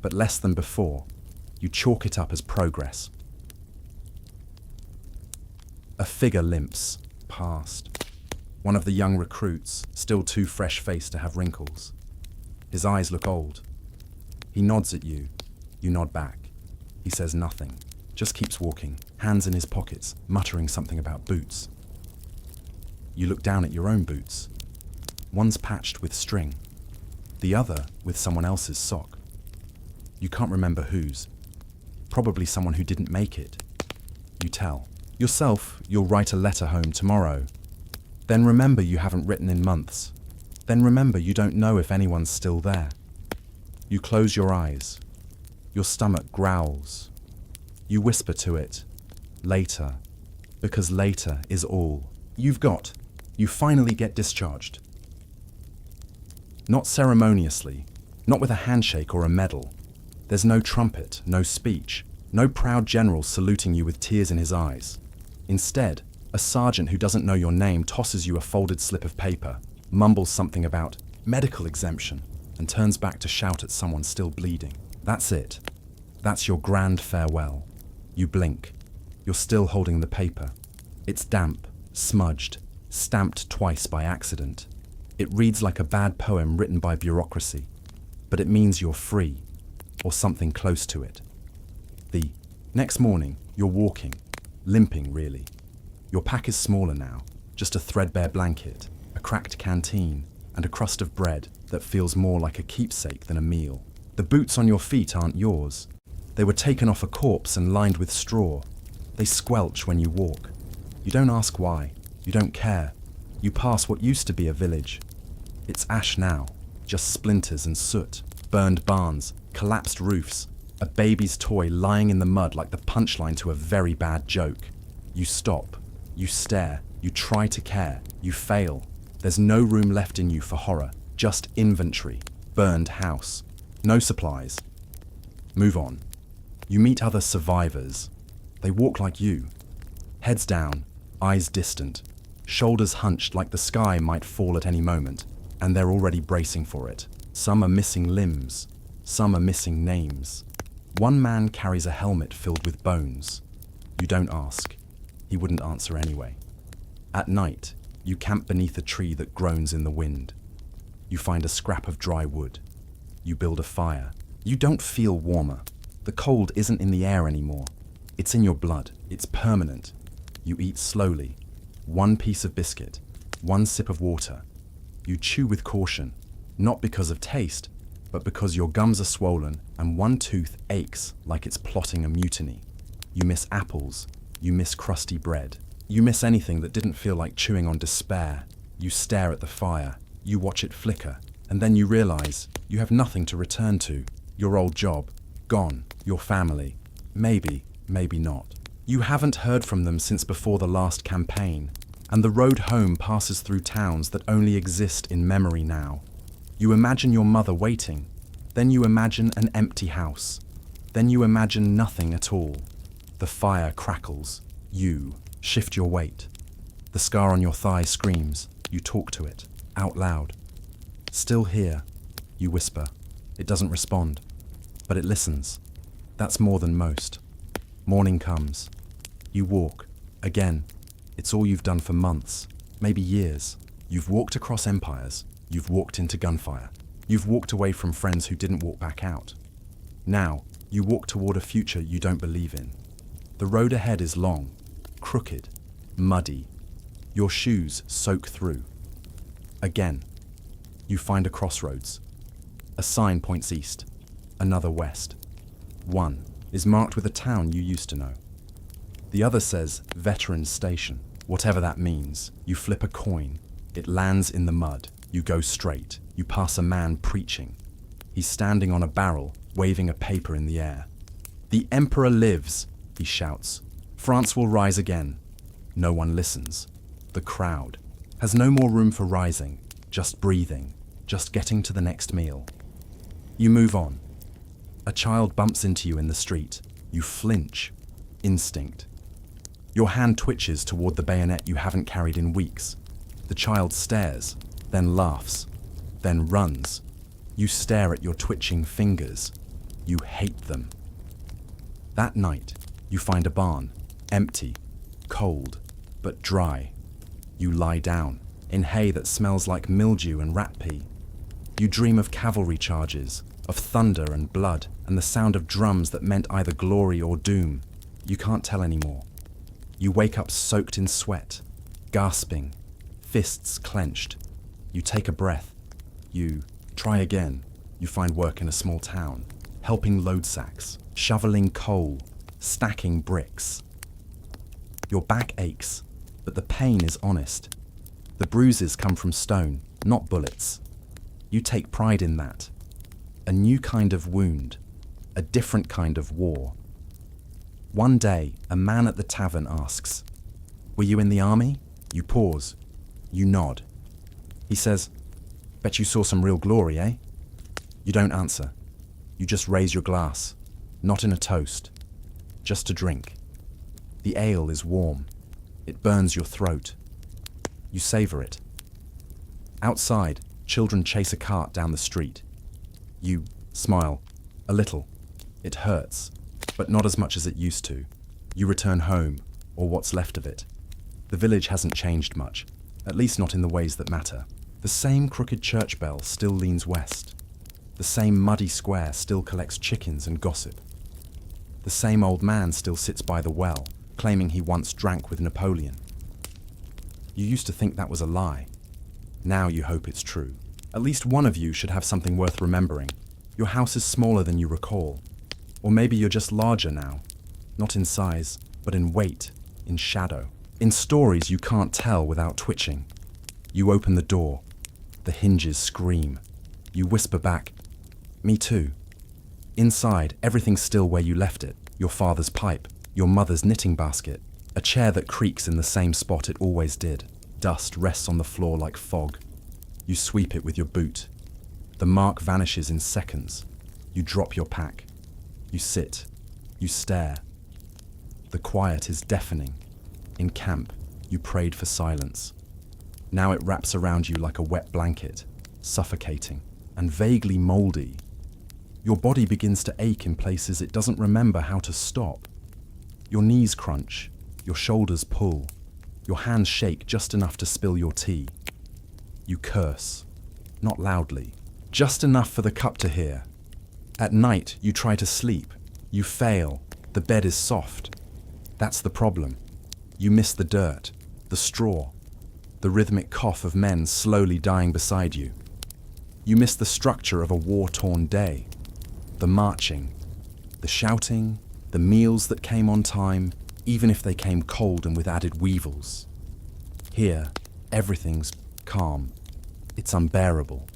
but less than before. You chalk it up as progress. A figure limps past. One of the young recruits, still too fresh-faced to have wrinkles. His eyes look old. He nods at you. You nod back. He says nothing, just keeps walking, hands in his pockets, muttering something about boots. You look down at your own boots. One's patched with string, the other with someone else's sock. You can't remember whose. Probably someone who didn't make it. You tell. Yourself, you'll write a letter home tomorrow. Then remember you haven't written in months. Then remember you don't know if anyone's still there. You close your eyes. Your stomach growls. You whisper to it, later, because later is all you've got. You finally get discharged. Not ceremoniously, not with a handshake or a medal. There's no trumpet, no speech, no proud general saluting you with tears in his eyes. Instead, a sergeant who doesn't know your name tosses you a folded slip of paper, mumbles something about medical exemption, and turns back to shout at someone still bleeding. That's it. That's your grand farewell. You blink. You're still holding the paper. It's damp, smudged, stamped twice by accident. It reads like a bad poem written by bureaucracy, but it means you're free, or something close to it. The next morning, you're walking, limping really. Your pack is smaller now, just a threadbare blanket, a cracked canteen, and a crust of bread that feels more like a keepsake than a meal. The boots on your feet aren't yours. They were taken off a corpse and lined with straw. They squelch when you walk. You don't ask why. You don't care. You pass what used to be a village. It's ash now, just splinters and soot, burned barns, collapsed roofs, a baby's toy lying in the mud like the punchline to a very bad joke. You stop. You stare. You try to care. You fail. There's no room left in you for horror, just inventory, burned house. No supplies. Move on. You meet other survivors. They walk like you. Heads down, eyes distant, shoulders hunched like the sky might fall at any moment, and they're already bracing for it. Some are missing limbs. Some are missing names. One man carries a helmet filled with bones. You don't ask. He wouldn't answer anyway. At night, you camp beneath a tree that groans in the wind. You find a scrap of dry wood. You build a fire. You don't feel warmer. The cold isn't in the air anymore. It's in your blood. It's permanent. You eat slowly. One piece of biscuit. One sip of water. You chew with caution, not because of taste, but because your gums are swollen and one tooth aches like it's plotting a mutiny. You miss apples. You miss crusty bread. You miss anything that didn't feel like chewing on despair. You stare at the fire. You watch it flicker. And then you realize you have nothing to return to. Your old job, gone. Your family, maybe not. You haven't heard from them since before the last campaign, and the road home passes through towns that only exist in memory now. You imagine your mother waiting, then you imagine an empty house, then you imagine nothing at all. The fire crackles. You shift your weight. The scar on your thigh screams. You talk to it, out loud. Still here, you whisper. It doesn't respond, but it listens. That's more than most. Morning comes. You walk. Again. It's all you've done for months, maybe years. You've walked across empires. You've walked into gunfire. You've walked away from friends who didn't walk back out. Now, you walk toward a future you don't believe in. The road ahead is long, crooked, muddy. Your shoes soak through. Again, you find a crossroads. A sign points east, another west. One is marked with a town you used to know. The other says Veterans Station. Whatever that means, you flip a coin. It lands in the mud. You go straight. You pass a man preaching. He's standing on a barrel, waving a paper in the air. "The Emperor lives," he shouts. "France will rise again." No one listens. The crowd has no more room for rising, just breathing, just getting to the next meal. You move on. A child bumps into you in the street. You flinch. Instinct. Your hand twitches toward the bayonet you haven't carried in weeks. The child stares, then laughs, then runs. You stare at your twitching fingers. You hate them. That night, you find a barn, empty, cold, but dry. You lie down, in hay that smells like mildew and rat pee. You dream of cavalry charges, of thunder and blood, and the sound of drums that meant either glory or doom. You can't tell anymore. You wake up soaked in sweat, gasping, fists clenched. You take a breath. You try again. You find work in a small town, helping load sacks, shoveling coal, stacking bricks. Your back aches, but the pain is honest. The bruises come from stone, not bullets. You take pride in that. A new kind of wound, a different kind of war. One day, a man at the tavern asks, "Were you in the army?" You pause. You nod. He says, "Bet you saw some real glory, eh?" You don't answer. You just raise your glass, not in a toast, just to drink. The ale is warm. It burns your throat. You savor it. Outside, children chase a cart down the street. You smile, a little. It hurts, but not as much as it used to. You return home, or what's left of it. The village hasn't changed much, at least not in the ways that matter. The same crooked church bell still leans west. The same muddy square still collects chickens and gossip. The same old man still sits by the well, claiming he once drank with Napoleon. You used to think that was a lie. Now you hope it's true. At least one of you should have something worth remembering. Your house is smaller than you recall. Or maybe you're just larger now. Not in size, but in weight, in shadow. In stories you can't tell without twitching. You open the door. The hinges scream. You whisper back, "Me too." Inside, everything's still where you left it. Your father's pipe, your mother's knitting basket, a chair that creaks in the same spot it always did. Dust rests on the floor like fog. You sweep it with your boot. The mark vanishes in seconds. You drop your pack. You sit. You stare. The quiet is deafening. In camp, you prayed for silence. Now it wraps around you like a wet blanket, suffocating and vaguely moldy. Your body begins to ache in places it doesn't remember how to stop. Your knees crunch, your shoulders pull, your hands shake just enough to spill your tea. You curse, not loudly, just enough for the cup to hear. At night, you try to sleep. You fail. The bed is soft. That's the problem. You miss the dirt, the straw, the rhythmic cough of men slowly dying beside you. You miss the structure of a war-torn day, the marching, the shouting, the meals that came on time, even if they came cold and with added weevils. Here, everything's calm. It's unbearable.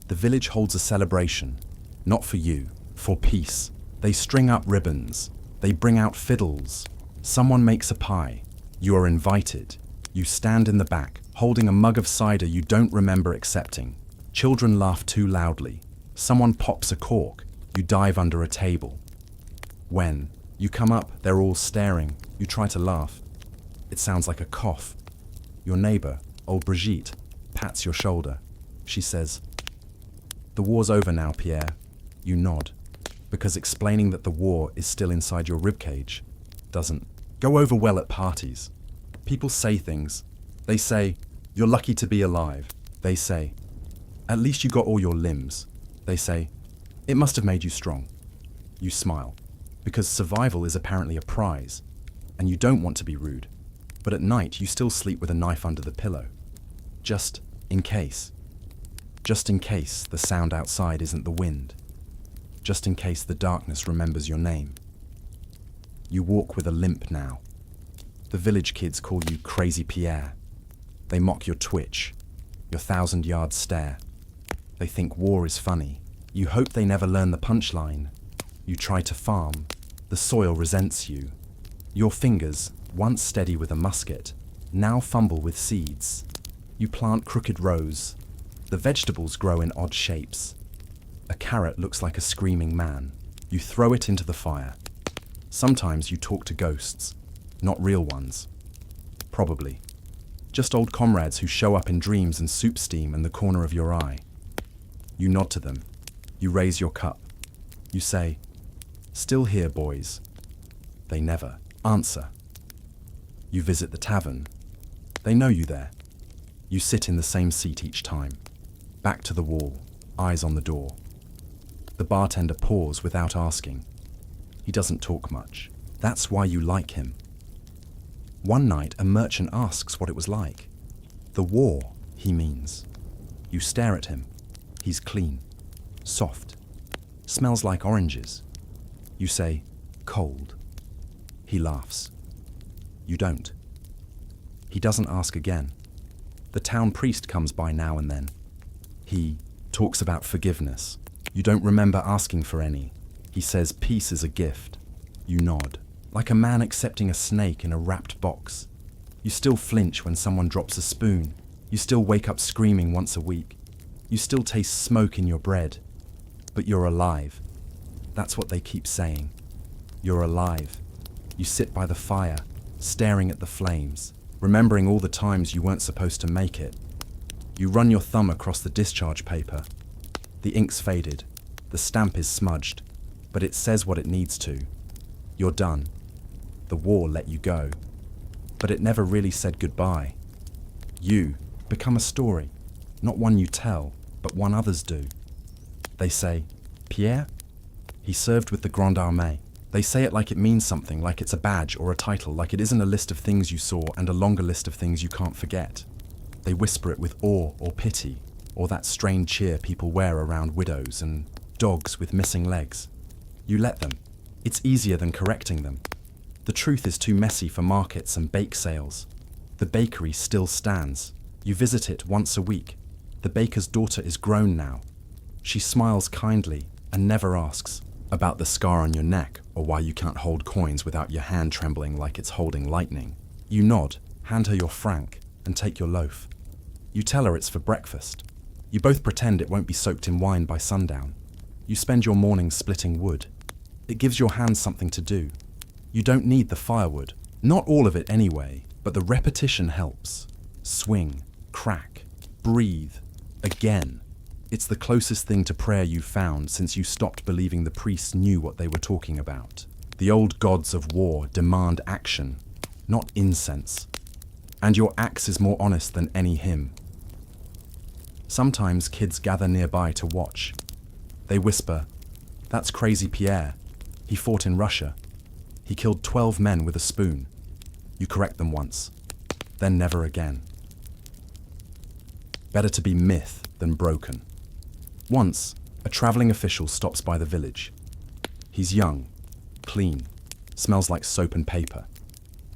The village holds a celebration, not for you, for peace. They string up ribbons. They bring out fiddles. Someone makes a pie. You are invited. You stand in the back, holding a mug of cider you don't remember accepting. Children laugh too loudly. Someone pops a cork. You dive under a table. When you come up, they're all staring. You try to laugh. It sounds like a cough. Your neighbor, old Brigitte, pats your shoulder. She says, "The war's over now, Pierre." You nod, because explaining that the war is still inside your ribcage doesn't go over well at parties. People say things. They say, "You're lucky to be alive." They say, "At least you got all your limbs." They say, "It must have made you strong." You smile, because survival is apparently a prize, and you don't want to be rude. But at night, you still sleep with a knife under the pillow. Just in case. Just in case the sound outside isn't the wind. Just in case the darkness remembers your name. You walk with a limp now. The village kids call you Crazy Pierre. They mock your twitch, your 1,000-yard stare. They think war is funny. You hope they never learn the punchline. You try to farm. The soil resents you. Your fingers, once steady with a musket, now fumble with seeds. You plant crooked rows. The vegetables grow in odd shapes. A carrot looks like a screaming man. You throw it into the fire. Sometimes you talk to ghosts, not real ones. Probably. Just old comrades who show up in dreams and soup steam in the corner of your eye. You nod to them. You raise your cup. You say, "Still here, boys." They never answer. You visit the tavern. They know you there. You sit in the same seat each time. Back to the wall, eyes on the door. The bartender pours without asking. He doesn't talk much. That's why you like him. One night, a merchant asks what it was like. "The war," he means. You stare at him. He's clean, soft, smells like oranges. You say, "Cold." He laughs. You don't. He doesn't ask again. The town priest comes by now and then. He talks about forgiveness. You don't remember asking for any. He says peace is a gift. You nod, like a man accepting a snake in a wrapped box. You still flinch when someone drops a spoon. You still wake up screaming once a week. You still taste smoke in your bread. But you're alive. That's what they keep saying. You're alive. You sit by the fire, staring at the flames, remembering all the times you weren't supposed to make it. You run your thumb across the discharge paper. The ink's faded. The stamp is smudged. But it says what it needs to. You're done. The war let you go. But it never really said goodbye. You become a story. Not one you tell, but one others do. They say, "Pierre? He served with the Grande Armée." They say it like it means something, like it's a badge or a title, like it isn't a list of things you saw and a longer list of things you can't forget. They whisper it with awe or pity, or that strained cheer people wear around widows and dogs with missing legs. You let them. It's easier than correcting them. The truth is too messy for markets and bake sales. The bakery still stands. You visit it once a week. The baker's daughter is grown now. She smiles kindly and never asks about the scar on your neck or why you can't hold coins without your hand trembling like it's holding lightning. You nod, hand her your franc, and take your loaf. You tell her it's for breakfast. You both pretend it won't be soaked in wine by sundown. You spend your mornings splitting wood. It gives your hands something to do. You don't need the firewood. Not all of it anyway, but the repetition helps. Swing, crack, breathe, again. It's the closest thing to prayer you've found since you stopped believing the priests knew what they were talking about. The old gods of war demand action, not incense. And your axe is more honest than any hymn. Sometimes kids gather nearby to watch. They whisper, "That's crazy Pierre. He fought in Russia. He killed 12 men with a spoon." You correct them once, then never again. Better to be myth than broken. Once, a traveling official stops by the village. He's young, clean, smells like soap and paper.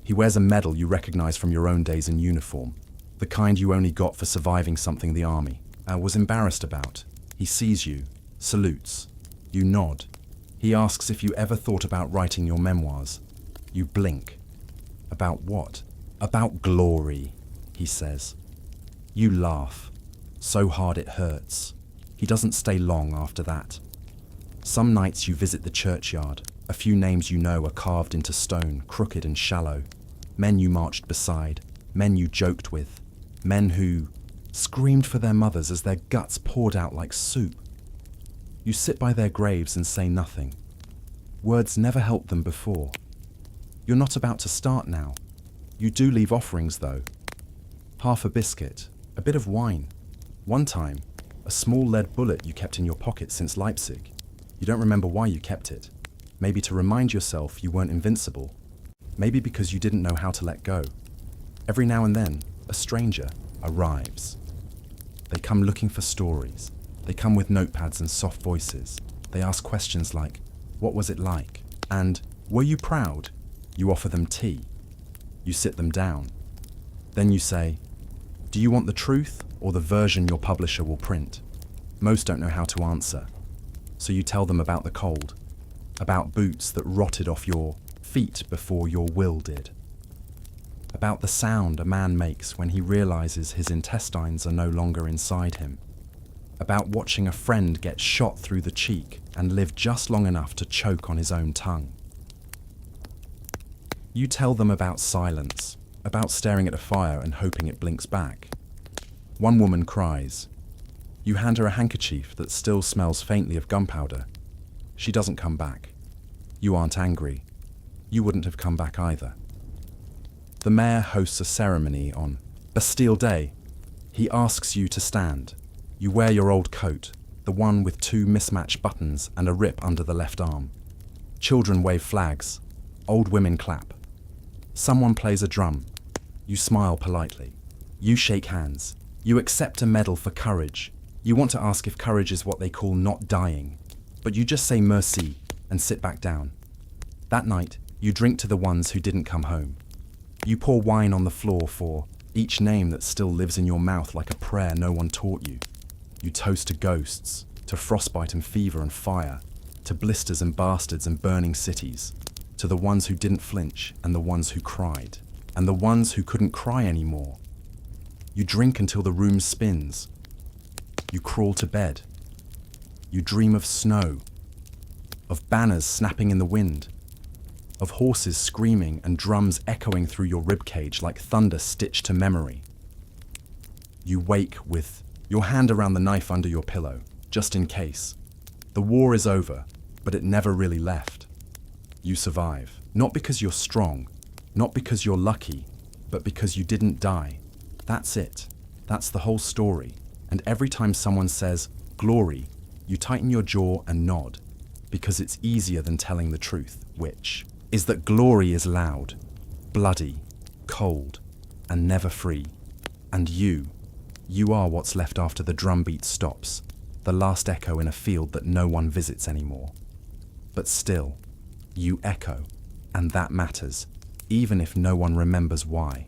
He wears a medal you recognize from your own days in uniform, the kind you only got for surviving something the army was embarrassed about. He sees you, salutes. You nod. He asks if you ever thought about writing your memoirs. You blink. About what? About glory, he says. You laugh. So hard it hurts. He doesn't stay long after that. Some nights you visit the churchyard. A few names you know are carved into stone, crooked and shallow. Men you marched beside, men you joked with, men who screamed for their mothers as their guts poured out like soup. You sit by their graves and say nothing. Words never helped them before. You're not about to start now. You do leave offerings, though. Half a biscuit, a bit of wine. One time, a small lead bullet you kept in your pocket since Leipzig. You don't remember why you kept it. Maybe to remind yourself you weren't invincible. Maybe because you didn't know how to let go. Every now and then, a stranger arrives. They come looking for stories. They come with notepads and soft voices. They ask questions like, "What was it like?" And, "Were you proud?" You offer them tea. You sit them down. Then you say, "Do you want the truth or the version your publisher will print?" Most don't know how to answer. So you tell them about the cold, about boots that rotted off your feet before your will did, about the sound a man makes when he realizes his intestines are no longer inside him, about watching a friend get shot through the cheek and live just long enough to choke on his own tongue. You tell them about silence, about staring at a fire and hoping it blinks back. One woman cries. You hand her a handkerchief that still smells faintly of gunpowder. She doesn't come back. You aren't angry. You wouldn't have come back either. The mayor hosts a ceremony on Bastille Day. He asks you to stand. You wear your old coat, the one with 2 mismatched buttons and a rip under the left arm. Children wave flags. Old women clap. Someone plays a drum. You smile politely. You shake hands. You accept a medal for courage. You want to ask if courage is what they call not dying, but you just say merci and sit back down. That night, you drink to the ones who didn't come home. You pour wine on the floor for each name that still lives in your mouth like a prayer no one taught you. You toast to ghosts, to frostbite and fever and fire, to blisters and bastards and burning cities, to the ones who didn't flinch and the ones who cried, and the ones who couldn't cry anymore. You drink until the room spins. You crawl to bed. You dream of snow, of banners snapping in the wind, of horses screaming and drums echoing through your ribcage like thunder stitched to memory. You wake with your hand around the knife under your pillow, just in case. The war is over, but it never really left. You survive, not because you're strong, not because you're lucky, but because you didn't die. That's it. That's the whole story. And every time someone says, "glory," you tighten your jaw and nod, because it's easier than telling the truth, which is that glory is loud, bloody, cold, and never free. And you are what's left after the drumbeat stops, the last echo in a field that no one visits anymore. But still, you echo, and that matters, even if no one remembers why.